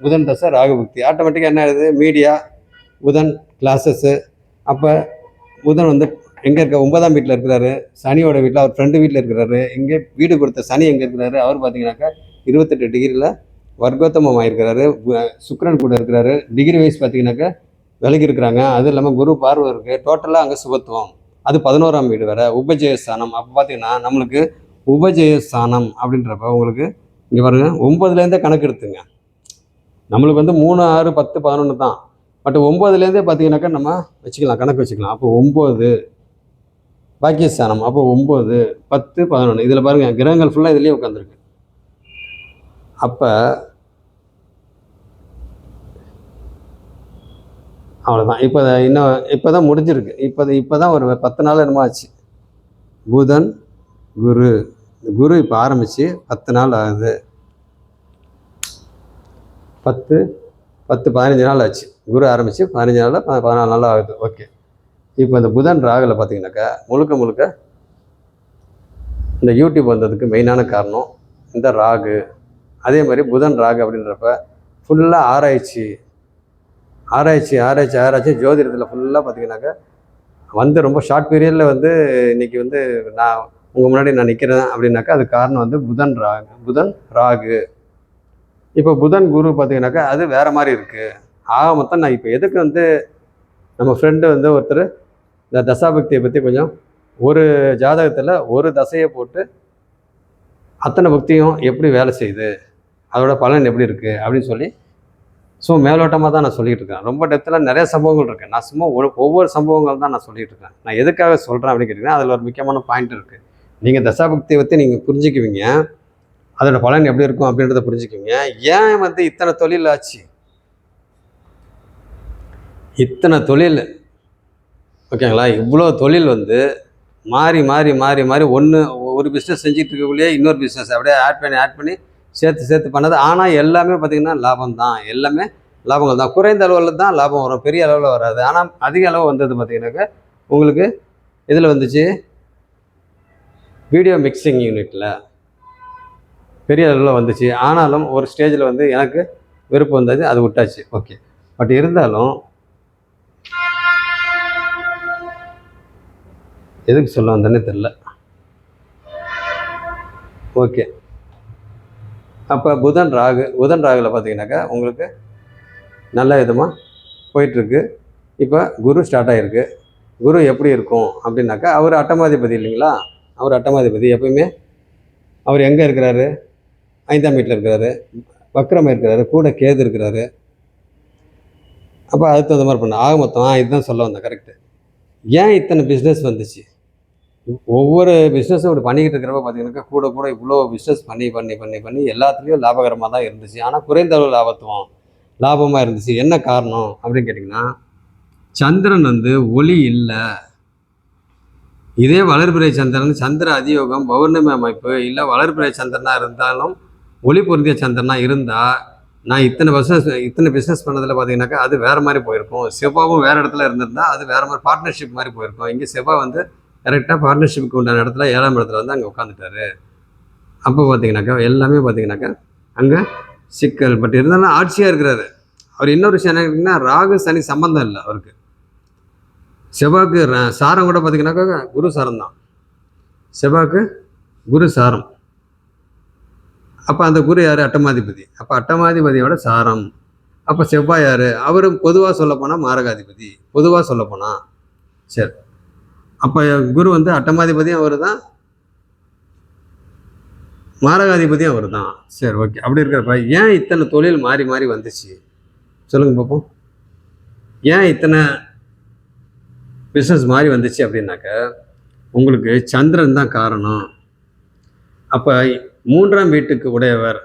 புதன் தசை ராகு பக்தி ஆட்டோமேட்டிக்காக என்ன ஆகுது, மீடியா புதன் கிளாஸஸ்ஸு. அப்போ புதன் வந்து எங்கே இருக்க 9ஆம் வீட்டில் இருக்கிறாரு. சனியோட வீட்டில் அவர் ஃப்ரெண்டு வீட்டில் இருக்கிறாரு. இங்கே வீடு கொடுத்த சனி எங்கே இருக்கிறாரு, அவர் பார்த்தீங்கன்னாக்கா 28 டிகிரியில் வர்க்கோத்தமம் ஆகிருக்கிறாரு. சுக்கிரன் கூட இருக்கிறாரு. டிகிரி வைஸ் பார்த்தீங்கன்னாக்கா விலகி இருக்கிறாங்க. அதுவும் இல்லாமல் குரு பார்வை இருக்குது. டோட்டலாக அங்கே சுபத்துவம். அது 11ஆம் வீடு வேறு உபஜயஸ்தானம். அப்போ பார்த்தீங்கன்னா நம்மளுக்கு உபஜயஸ்தானம் அப்படின்றப்ப உங்களுக்கு இங்கே பாருங்கள் 9லேருந்தே கணக்கு எடுத்துங்க. நம்மளுக்கு வந்து 3, 6, 10, 11 தான். பட் 9லேருந்தே பார்த்தீங்கன்னாக்கா நம்ம கணக்கு வச்சுக்கலாம். அப்போ 9 பாக்கியஸ்தானம். அப்போ 9, 10, 11 இதில் பாருங்கள் கிரகங்கள் ஃபுல்லாக இதுலேயே உட்காந்துருக்கு. அப்போ அவ்வளோதான். இப்போ தான் முடிஞ்சிருக்கு. இப்போ தான் ஒரு 10 நாள் என்னமோ ஆச்சு. புதன் குரு இப்போ ஆரம்பித்து 10 நாள் ஆகுது. 15 நாள் ஆச்சு. குரு ஆரம்பித்து 15 நாளில் 14 நாள் ஆகுது. ஓகே. இப்போ இந்த புதன் ராகுல பார்த்தீங்கன்னாக்கா முழுக்க இந்த யூடியூப் வந்ததுக்கு மெயினான காரணம் இந்த ராகு. அதே மாதிரி புதன் ராகு அப்படின்றப்ப ஃபுல்லாக ஆராய்ச்சி ஜோதிடத்தில் ஃபுல்லாக பார்த்தீங்கன்னாக்கா வந்து ரொம்ப ஷார்ட் பீரியடில் வந்து இன்றைக்கி வந்து நான் உங்கள் முன்னாடி நான் நிற்கிறேன் அப்படின்னாக்கா அது காரணம் வந்து புதன் ராகு. இப்போ புதன் குரு பார்த்தீங்கன்னாக்கா அது வேறு மாதிரி இருக்குது. மொத்தம் நான் இப்போ எதுக்கு வந்து நம்ம ஃப்ரெண்டு வந்து ஒருத்தர் இந்த தசாபக்தியை பற்றி கொஞ்சம் ஒரு ஜாதகத்தில் ஒரு தசையை போட்டு அத்தனை பக்தியும் எப்படி வேலை செய்யுது, அதோட பலன் எப்படி இருக்குது அப்படின்னு சொல்லி ஸோ மேலோட்டமாக தான் நான் சொல்லிகிட்டு இருக்கேன். ரொம்ப டெப்த்தில் நிறைய சம்பவங்கள் இருக்குது. நான் சும்மா ஒவ்வொரு சம்பவங்கள் தான் நான் சொல்லிகிட்டு இருக்கேன். நான் எதுக்காக சொல்கிறேன் அப்படின்னு கேட்டிங்கன்னா, அதில் ஒரு முக்கியமான பாயிண்ட் இருக்குது. நீங்கள் தசாபக்தியை பற்றி நீங்கள் புரிஞ்சுக்குவீங்க, அதோட பலன் எப்படி இருக்கும் அப்படின்றத புரிஞ்சுக்குவீங்க. ஏன் வந்து இத்தனை தொழில் ஆச்சு, இத்தனை தொழில், ஓகேங்களா? இவ்வளோ தொழில் வந்து மாறி மாறி மாறி மாறி ஒரு பிஸ்னஸ் செஞ்சுட்டு இருக்கக்குள்ளேயே இன்னொரு பிஸ்னஸ் அப்படியே ஆட் பண்ணி சேர்த்து பண்ணது. ஆனால் எல்லாமே பார்த்திங்கன்னா லாபம் தான், எல்லாமே லாபங்கள் தான். குறைந்த அளவில் தான் லாபம் வரும், பெரிய அளவில் வராது. ஆனால் அதிக அளவு வந்தது பார்த்திங்கனாக்கா உங்களுக்கு இதில் வந்துச்சு, வீடியோ மிக்சிங் யூனிட்டில் பெரிய அளவில் வந்துச்சு. ஆனாலும் ஒரு ஸ்டேஜில் வந்து எனக்கு விருப்பம் வந்தது, அது விட்டாச்சு. ஓகே, பட் இருந்தாலும் எதுக்கு சொல்ல வந்தேன்னே தெரில. ஓகே, அப்போ புதன் ராகுல பார்த்தீங்கன்னாக்கா உங்களுக்கு நல்ல விதமாக போயிட்டுருக்கு. இப்போ குரு ஸ்டார்ட் ஆகிருக்கு. குரு எப்படி இருக்கும் அப்படின்னாக்கா, அவர் அட்டமாதிபதி இல்லைங்களா? அவர் அட்டமாதிபதி. எப்பயுமே அவர் எங்கே இருக்கிறாரு? 5ஆம் வீட்டில் இருக்கிறாரு, வக்ரமாக இருக்கிறாரு, கூட கேது இருக்கிறாரு. அப்போ அதுக்கு தகுந்த மாதிரி பண்ண ஆக மொத்தம் இதுதான் சொல்ல வந்தேன். கரெக்டு. ஏன் இத்தனை பிஸ்னஸ் வந்துச்சு? ஒவ்வொரு பிஸ்னஸும் இப்படி பண்ணிக்கிட்டு இருக்கிறப்ப பார்த்தீங்கன்னாக்கா கூட இவ்வளோ பிஸ்னஸ் பண்ணி எல்லாத்துலேயும் லாபகரமாக தான் இருந்துச்சு. ஆனால் குறைந்த அளவு லாபமாக இருந்துச்சு. என்ன காரணம் அப்படின்னு கேட்டிங்கன்னா, சந்திரன் வந்து ஒளி இல்லை. இதே வளர்பிறை சந்திரன், சந்திர அதியோகம், பௌர்ணமி அமைப்பு, இல்லை வளர்பிறை சந்திரனாக இருந்தாலும் ஒளி பொருந்திய சந்திரனாக இருந்தால் நான் இத்தனை பிஸ்னஸ் பண்ணதில் பார்த்தீங்கன்னாக்கா அது வேறு மாதிரி போயிருக்கும். செவ்வாவும் வேறு இடத்துல இருந்திருந்தால் அது வேறு மாதிரி பார்ட்னர்ஷிப் மாதிரி போயிருக்கும். இங்கே செவ்வாய் வந்து கரெக்டாக பார்ட்னர்ஷிப்புக்கு உண்டான இடத்துல 7ஆம் இடத்துல வந்து அங்கே உட்காந்துட்டாரு. அப்போ பார்த்தீங்கன்னாக்கா எல்லாமே பார்த்தீங்கன்னாக்கா அங்கே சிக்கல். பட் இருந்தாலும் ஆட்சியாக இருக்கிறாரு அவர். இன்னொரு விஷயம் என்ன கேட்டிங்கன்னா, ராகு சனி சம்பந்தம் இல்லை அவருக்கு. செவ்வாய்க்கு சாரம் கூட பார்த்தீங்கன்னாக்கா குரு சாரம் தான். செவ்வாய்க்கு குரு சாரம். அப்போ அந்த குரு யார்? அட்டமாதிபதி. அப்போ அட்டமாதிபதியோட சாரம். அப்போ செவ்வாய் யார்? அவரும் பொதுவாக சொல்லப்போனால் மாரகாதிபதி. பொதுவாக சொல்லப்போனால் சரி. அப்போ குரு வந்து அட்டமாதிபதியும் அவர் தான், மாரகாதிபதியும் அவர் தான். சரி, ஓகே. அப்படி இருக்கிறப்ப ஏன் இத்தனை தொழில் மாறி மாறி வந்துச்சு சொல்லுங்க பார்ப்போம். ஏன் இத்தனை பிஸ்னஸ் மாறி வந்துச்சு அப்படின்னாக்க உங்களுக்கு சந்திரன் தான் காரணம். அப்போ 3ஆம் வீட்டுக்கு உடையவர்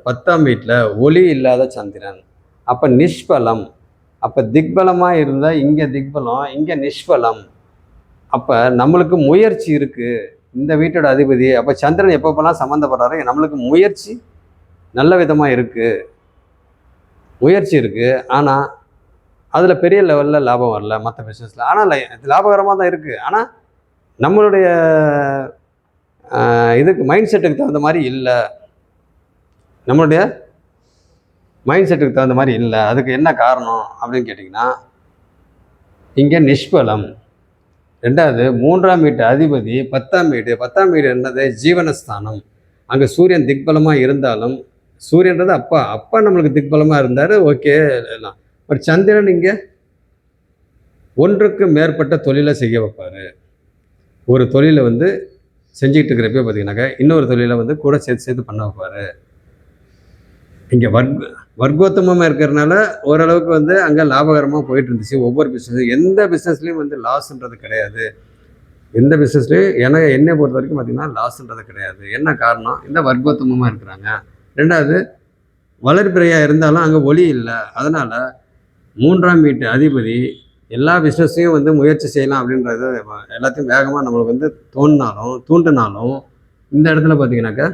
10ஆம் வீட்டில் ஒளி இல்லாத சந்திரன். அப்போ நிஷ்பலம். அப்போ திக்பலமாக இருந்தால் இங்கே திக்பலம், இங்கே நிஷ்பலம். அப்போ நம்மளுக்கு முயற்சி இருக்குது. இந்த வீட்டோட அதிபதி அப்போ சந்திரன் எப்பப்பெல்லாம் சம்மந்தப்படுறாரு, நம்மளுக்கு முயற்சி நல்ல விதமாக இருக்குது, முயற்சி இருக்குது. ஆனால் அதில் பெரிய லெவலில் லாபம் வரல மற்ற பிஸ்னஸில். ஆனால் லாபகரமாக தான் இருக்குது. ஆனால் நம்மளுடைய இதுக்கு மைண்ட் செட்டுக்கு தகுந்த மாதிரி இல்லை. நம்மளுடைய மைண்ட் செட்டுக்கு தகுந்த மாதிரி இல்லை. அதுக்கு என்ன காரணம் அப்படின்னு கேட்டிங்கன்னா, இங்கே நிஷ்பலம். 2வது 3ஆம் வீட்டு அதிபதி 10ஆம் வீடு என்னது? ஜீவனஸ்தானம். அங்கே சூரியன் திக்பலமாக இருந்தாலும், சூரியன்றது அப்பா நம்மளுக்கு திக்பலமாக இருந்தார், ஓகே எல்லாம். பட் சந்திரன் இங்கே ஒன்றுக்கு மேற்பட்ட தொழிலை செய்ய வைப்பார். ஒரு தொழிலை வந்து செஞ்சுக்கிட்டு இருக்கிறப்ப பார்த்தீங்கன்னாக்கா இன்னொரு தொழிலை வந்து கூட சேர்த்து பண்ண வைப்பார். இங்கே வர்க்கோத்தமமாக இருக்கிறதுனால ஓரளவுக்கு வந்து அங்கே லாபகரமாக போயிட்டு இருந்துச்சு. ஒவ்வொரு பிஸ்னஸும் எந்த பிஸ்னஸ்லேயும் வந்து லாஸ்ன்றது கிடையாது. எந்த பிஸ்னஸ்லேயும் என்னை பொறுத்த வரைக்கும் பார்த்திங்கன்னா லாஸ்ன்றது கிடையாது. என்ன காரணம்? இந்த வர்க்கோத்தமமாக இருக்கிறாங்க. 2வது வளர்பிறையாக இருந்தாலும் அங்கே ஒளி இல்லை. அதனால் 3ஆம் வீட்டு அதிபதி எல்லா பிஸ்னஸையும் வந்து முயற்சி செய்யலாம் அப்படின்றது எல்லாத்தையும் வேகமாக நம்மளுக்கு வந்து தூண்டினாலும் இந்த இடத்துல பார்த்தீங்கன்னாக்கா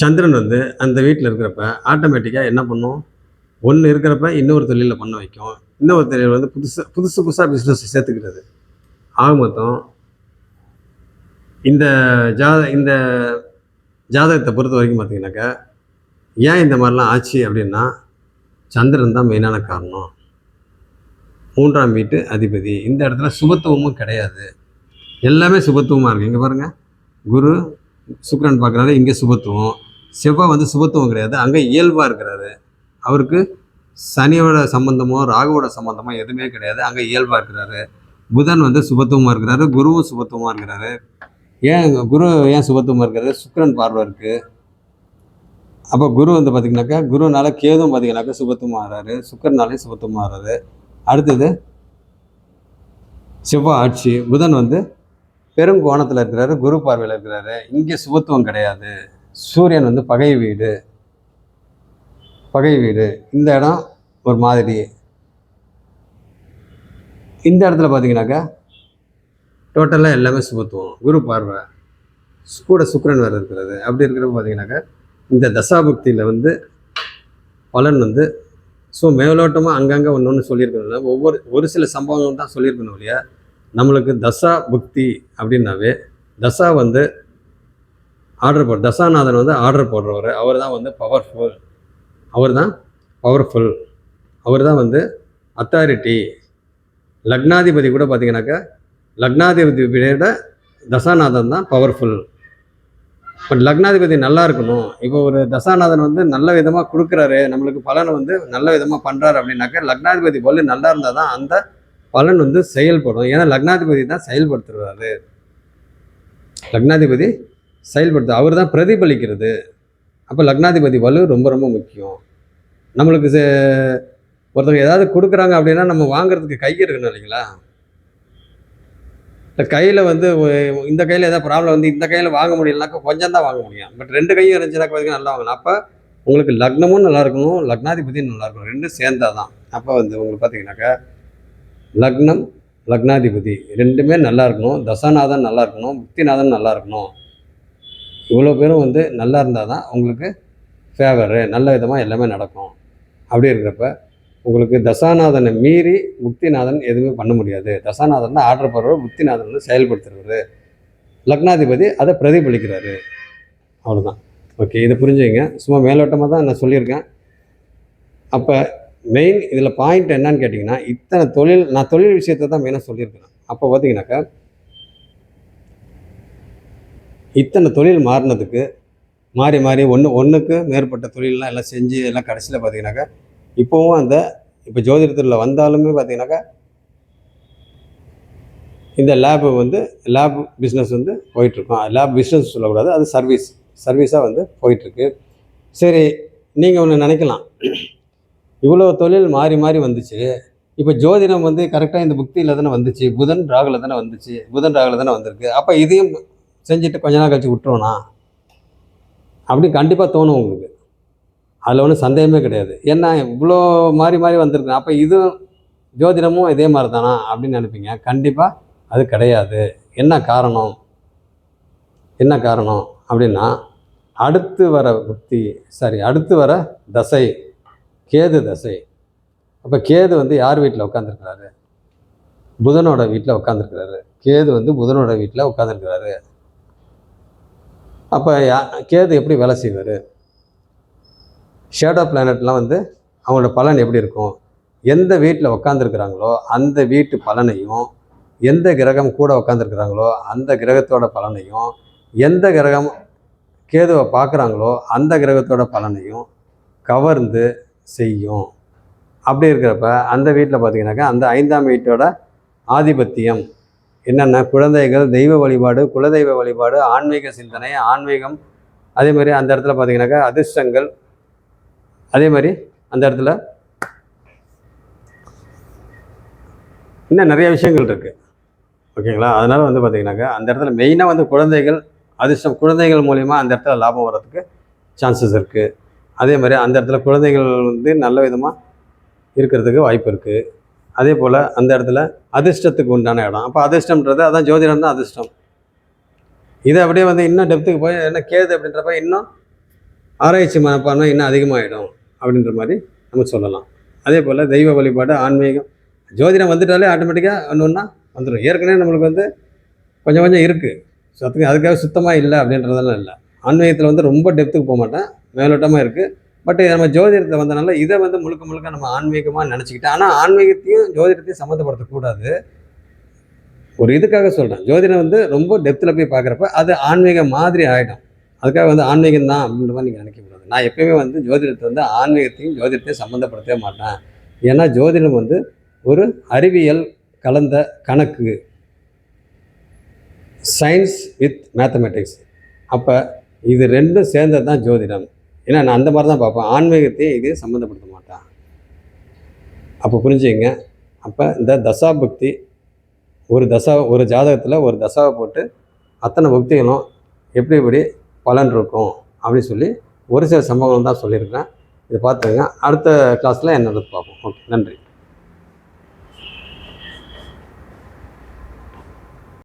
சந்திரன் வந்து அந்த வீட்டில் இருக்கிறப்ப ஆட்டோமேட்டிக்காக என்ன பண்ணும்? ஒன்று இருக்கிறப்ப இன்னொரு தொழிலில் பண்ண வைக்கும். இன்னொரு தொழில் வந்து புதுசாக பிஸ்னஸ் சேர்த்துக்கிறது. ஆக மொத்தம் இந்த ஜாதகத்தை பொறுத்த வரைக்கும் பார்த்தீங்கன்னாக்கா ஏன் இந்த மாதிரிலாம் ஆச்சு அப்படின்னா சந்திரன் தான் மெயினான காரணம். 3ஆம் வீட்டு அதிபதி. இந்த இடத்துல சுபத்துவமும் கிடையாது. எல்லாமே சுபத்துவமாக இருக்குது. இங்கே பாருங்கள், குரு சுக்கிரன் பார்க்குறாரு, இங்கே சுபத்துவம். செவ்வாய் வந்து சுபத்துவம் கிடையாது, அங்கே இயல்பாக இருக்கிறாரு. அவருக்கு சனியோட சம்பந்தமோ ராகுவோட சம்பந்தமோ எதுவுமே கிடையாது, அங்கே இயல்பாக இருக்கிறாரு. புதன் வந்து சுபத்துவமாக இருக்கிறாரு, குருவும் சுபத்துவமாக இருக்கிறாரு. ஏன் குரு ஏன் சுபத்துவமாக இருக்கிறது? சுக்கிரன் பார்வை இருக்குது. அப்போ குரு வந்து பார்த்திங்கனாக்கா குருனால கேதுவும் பார்த்திங்கனாக்கா சுபத்துவமாக ஆகிறாரு, சுக்கிரனாலையும் சுபத்துவமாக ஆகிறாரு. அடுத்தது செவ்வாய் ஆட்சி, புதன் வந்து பெருங்கோணத்தில் இருக்கிறாரு, குரு பார்வையில் இருக்கிறாரு. இங்கே சுபத்துவம் கிடையாது. சூரியன் வந்து பகை வீடு. இந்த இடம் ஒரு மாதிரி. இந்த இடத்துல பார்த்தீங்கன்னாக்கா டோட்டலாக எல்லாமே சுபத்துவம், குரு பார்வை, கூட சுக்கிரன் வேறு இருக்கிறது. அப்படி இருக்கிறப்ப பார்த்தீங்கன்னாக்கா இந்த தசாபுக்தியில் வந்து பலன் வந்து மேலோட்டமாக அங்கங்கே ஒன்று ஒன்று சொல்லியிருக்கணும். ஒரு சில சம்பவங்கள் தான் சொல்லியிருக்கணும் இல்லையா. நம்மளுக்கு தசா புக்தி அப்படின்னாவே தசா வந்து ஆர்டர் போடுற தசாநாதன் வந்து ஆர்டர் போடுறவர். அவர் தான் வந்து பவர்ஃபுல், அவர் தான் வந்து அத்தாரிட்டி. லக்னாதிபதி கூட பார்த்தீங்கன்னாக்கா லக்னாதிபதியோட தசாநாதன் தான் பவர்ஃபுல். பட் லக்னாதிபதி நல்லா இருக்கணும். இப்போ ஒரு தசாநாதன் வந்து நல்ல விதமாக கொடுக்குறாரு, நம்மளுக்கு பலனை வந்து நல்ல விதமாக பண்ணுறாரு அப்படின்னாக்கா லக்னாதிபதி வலு நல்லா இருந்தால் தான் அந்த பலன் வந்து செயல்படும். ஏன்னா லக்னாதிபதி தான் செயல்படுத்துறாரு. அவர் தான் பிரதிபலிக்கிறது. அப்போ லக்னாதிபதி வலு ரொம்ப ரொம்ப முக்கியம். நம்மளுக்கு ஒருத்தவங்க ஏதாவது கொடுக்குறாங்க அப்படின்னா நம்ம வாங்குறதுக்கு கை இருக்கணும் இல்லைங்களா. இந்த கையில் வந்து இந்த கையில் ஏதாவது ப்ராப்ளம் வந்து இந்த கையில் வாங்க முடியலனாக்கா கொஞ்சம் தான் வாங்க முடியும். பட் 2 கையும் இருந்துச்சுனாக்கா பார்த்தீங்கன்னா நல்லா வாங்கணும். அப்போ உங்களுக்கு லக்னமும் நல்லா இருக்கணும், லக்னாதிபதியும் நல்லா இருக்கணும், 2 சேர்ந்தா தான். அப்போ வந்து உங்களுக்கு பார்த்தீங்கன்னாக்கா லக்னம் லக்னாதிபதி 2மே நல்லா இருக்கணும், தசாநாதன் நல்லா இருக்கணும், முக்திநாதன் நல்லா இருக்கணும். இவ்வளோ பேரும் வந்து நல்லா இருந்தால் தான் உங்களுக்கு ஃபேவரு, நல்ல விதமாக எல்லாமே நடக்கும். அப்படி இருக்கிறப்ப உங்களுக்கு தசாநாதனை மீறி முக்திநாதன் எதுவுமே பண்ண முடியாது. தசாநாதன் தான் ஆர்டர் போடுறவர், முக்திநாதன் வந்து செயல்படுத்துறது, லக்னாதிபதி அதை பிரதிபலிக்கிறாரு. அவ்வளோதான். ஓகே, இதை புரிஞ்சுங்க. சும்மா மேலோட்டமாக தான் நான் சொல்லியிருக்கேன். அப்போ மெயின் இதில் பாயிண்ட் என்னன்னு கேட்டிங்கன்னா, நான் தொழில் விஷயத்தை தான் மெயினாக சொல்லியிருக்கேன். அப்போ பார்த்தீங்கன்னாக்கா இத்தனை தொழில் மாறினதுக்கு மாறி ஒன்றுக்கு மேற்பட்ட தொழிலெலாம் எல்லாம் செஞ்சு எல்லாம் கடைசியில் பார்த்தீங்கன்னாக்கா இப்போவும் இப்போ ஜோதிடத்தில் வந்தாலுமே பார்த்தீங்கன்னாக்கா இந்த லேப் பிஸ்னஸ் வந்து போயிட்டுருக்கோம். லேப் பிஸ்னஸ் சொல்லக்கூடாது, அது சர்வீஸாக வந்து போயிட்டுருக்கு. சரி, நீங்கள் ஒன்று நினைக்கலாம், இவ்வளோ தொழில் மாறி வந்துச்சு, இப்போ ஜோதிடம் வந்து கரெக்டாக இந்த புக்தியில் தானே வந்துச்சு, புதன் ராகுல தானே வந்திருக்கு, அப்போ இதையும் செஞ்சுட்டு கொஞ்ச நாள் கழிச்சு விட்டுருவோண்ணா அப்படி கண்டிப்பாக தோணும் உங்களுக்கு. அதில் ஒன்றும் சந்தேகமே கிடையாது. ஏன்னா இவ்வளோ மாறி வந்திருக்கு, அப்போ இதுவும் ஜோதிடமும் இதே மாதிரி தானா அப்படின்னு நினைப்பீங்க. கண்டிப்பாக அது கிடையாது. என்ன காரணம் அப்படின்னா, அடுத்து வர தசை கேது தசை. அப்போ கேது வந்து யார் வீட்டில் உட்காந்துருக்கிறாரு? புதனோட வீட்டில் உட்காந்துருக்கிறாரு. கேது வந்து புதனோட வீட்டில் உட்காந்துருக்கிறாரு. அப்போ கேது எப்படி வேலை செய்வார்? ஷேடோ பிளானட்லாம் வந்து அவங்களோட பலன் எப்படி இருக்கும்? எந்த வீட்டில் உட்காந்துருக்குறாங்களோ அந்த வீட்டு பலனையும், எந்த கிரகம் கூட உட்காந்துருக்குறாங்களோ அந்த கிரகத்தோட பலனையும், எந்த கிரகம் கேதுவை பார்க்குறாங்களோ அந்த கிரகத்தோட பலனையும் கவர்ந்து செய்யும். அப்படி இருக்கிறப்ப அந்த வீட்டில் பார்த்திங்கனாக்கா அந்த 5ஆம் வீட்டோட ஆதிபத்தியம் என்னென்ன? குழந்தைகள், தெய்வ வழிபாடு, குலதெய்வ வழிபாடு, ஆன்மீக சிந்தனை, ஆன்மீகம். அதே மாதிரி அந்த இடத்துல பார்த்திங்கனாக்கா அதிர்ஷ்டங்கள். அதே மாதிரி அந்த இடத்துல இன்னும் நிறைய விஷயங்கள் இருக்குது. ஓகேங்களா? அதனால் வந்து பார்த்திங்கனாக்கா அந்த இடத்துல மெயினாக வந்து குழந்தைகள், அதிர்ஷ்டம். குழந்தைகள் மூலிமா அந்த இடத்துல லாபம் வர்றதுக்கு சான்சஸ் இருக்குது. அதே மாதிரி அந்த இடத்துல குழந்தைகள் வந்து நல்ல விதமாக இருக்கிறதுக்கு வாய்ப்பு இருக்குது. அதே போல் அந்த இடத்துல அதிர்ஷ்டத்துக்கு உண்டான இடம். அப்போ அதிர்ஷ்டம்ன்றது அதான் ஜோதிடம் தான் அதிர்ஷ்டம். இதை அப்படியே வந்து இன்னும் டெப்த்துக்கு போய் என்ன கேது அப்படின்றப்ப இன்னும் ஆராய்ச்சி மனப்பான்மை இன்னும் அதிகமாகிடும் அப்படின்ற மாதிரி நம்ம சொல்லலாம். அதே போல் தெய்வ வழிபாடு, ஆன்மீகம், ஜோதிடம் வந்துட்டாலே ஆட்டோமேட்டிக்காக ஒன்று வந்துடும். ஏற்கனவே நம்மளுக்கு வந்து கொஞ்சம் இருக்குது, அதுக்காக சுத்தமாக இல்லை அப்படின்றதெல்லாம் இல்லை. ஆன்மீகத்தில் வந்து ரொம்ப டெப்த்துக்கு போக மாட்டேன், மேலோட்டமாக இருக்குது. பட் நம்ம ஜோதிடத்தை வந்தனால இதை வந்து முழுக்க நம்ம ஆன்மீகமாக நினச்சிக்கிட்டேன். ஆனால் ஆன்மீகத்தையும் ஜோதிடத்தையும் சம்மந்தப்படுத்தக்கூடாது. ஒரு இதுக்காக சொல்கிறேன், ஜோதிடம் வந்து ரொம்ப டெப்த்தில் போய் பார்க்குறப்ப அது ஆன்மீகம் மாதிரி ஆகிடும். அதுக்காக வந்து ஆன்மீகம் தான் அப்படின்ற மாதிரி நீங்கள் நினைக்கக்கூடாது. நான் எப்போயுமே வந்து ஜோதிடத்தை வந்து ஆன்மீகத்தையும் ஜோதிடத்தையும் சம்மந்தப்படுத்தவே மாட்டேன். ஏன்னா ஜோதிடம் வந்து ஒரு அறிவியல் கலந்த கணக்கு. Science with mathematics. அப்போ இது ரெண்டும் சேர்ந்தது தான் ஜோதிடம். ஏன்னா நான் அந்த மாதிரி தான் பார்ப்பேன், ஆன்மீகத்தையும் இது சம்மந்தப்படுத்த மாட்டேன். அப்போ புரிஞ்சுங்க. அப்போ இந்த தசாபுக்தி ஒரு ஜாதகத்தில் ஒரு தசாவை போட்டு அத்தனை புக்திகளும் எப்படி பலன் இருக்கும் அப்படின்னு சொல்லி ஒரு சில சம்பவங்கள் தான் சொல்லியிருக்கேன். இதை பார்த்துங்க. அடுத்த கிளாஸில் என்னோட பார்ப்போம். ஓகே, நன்றி.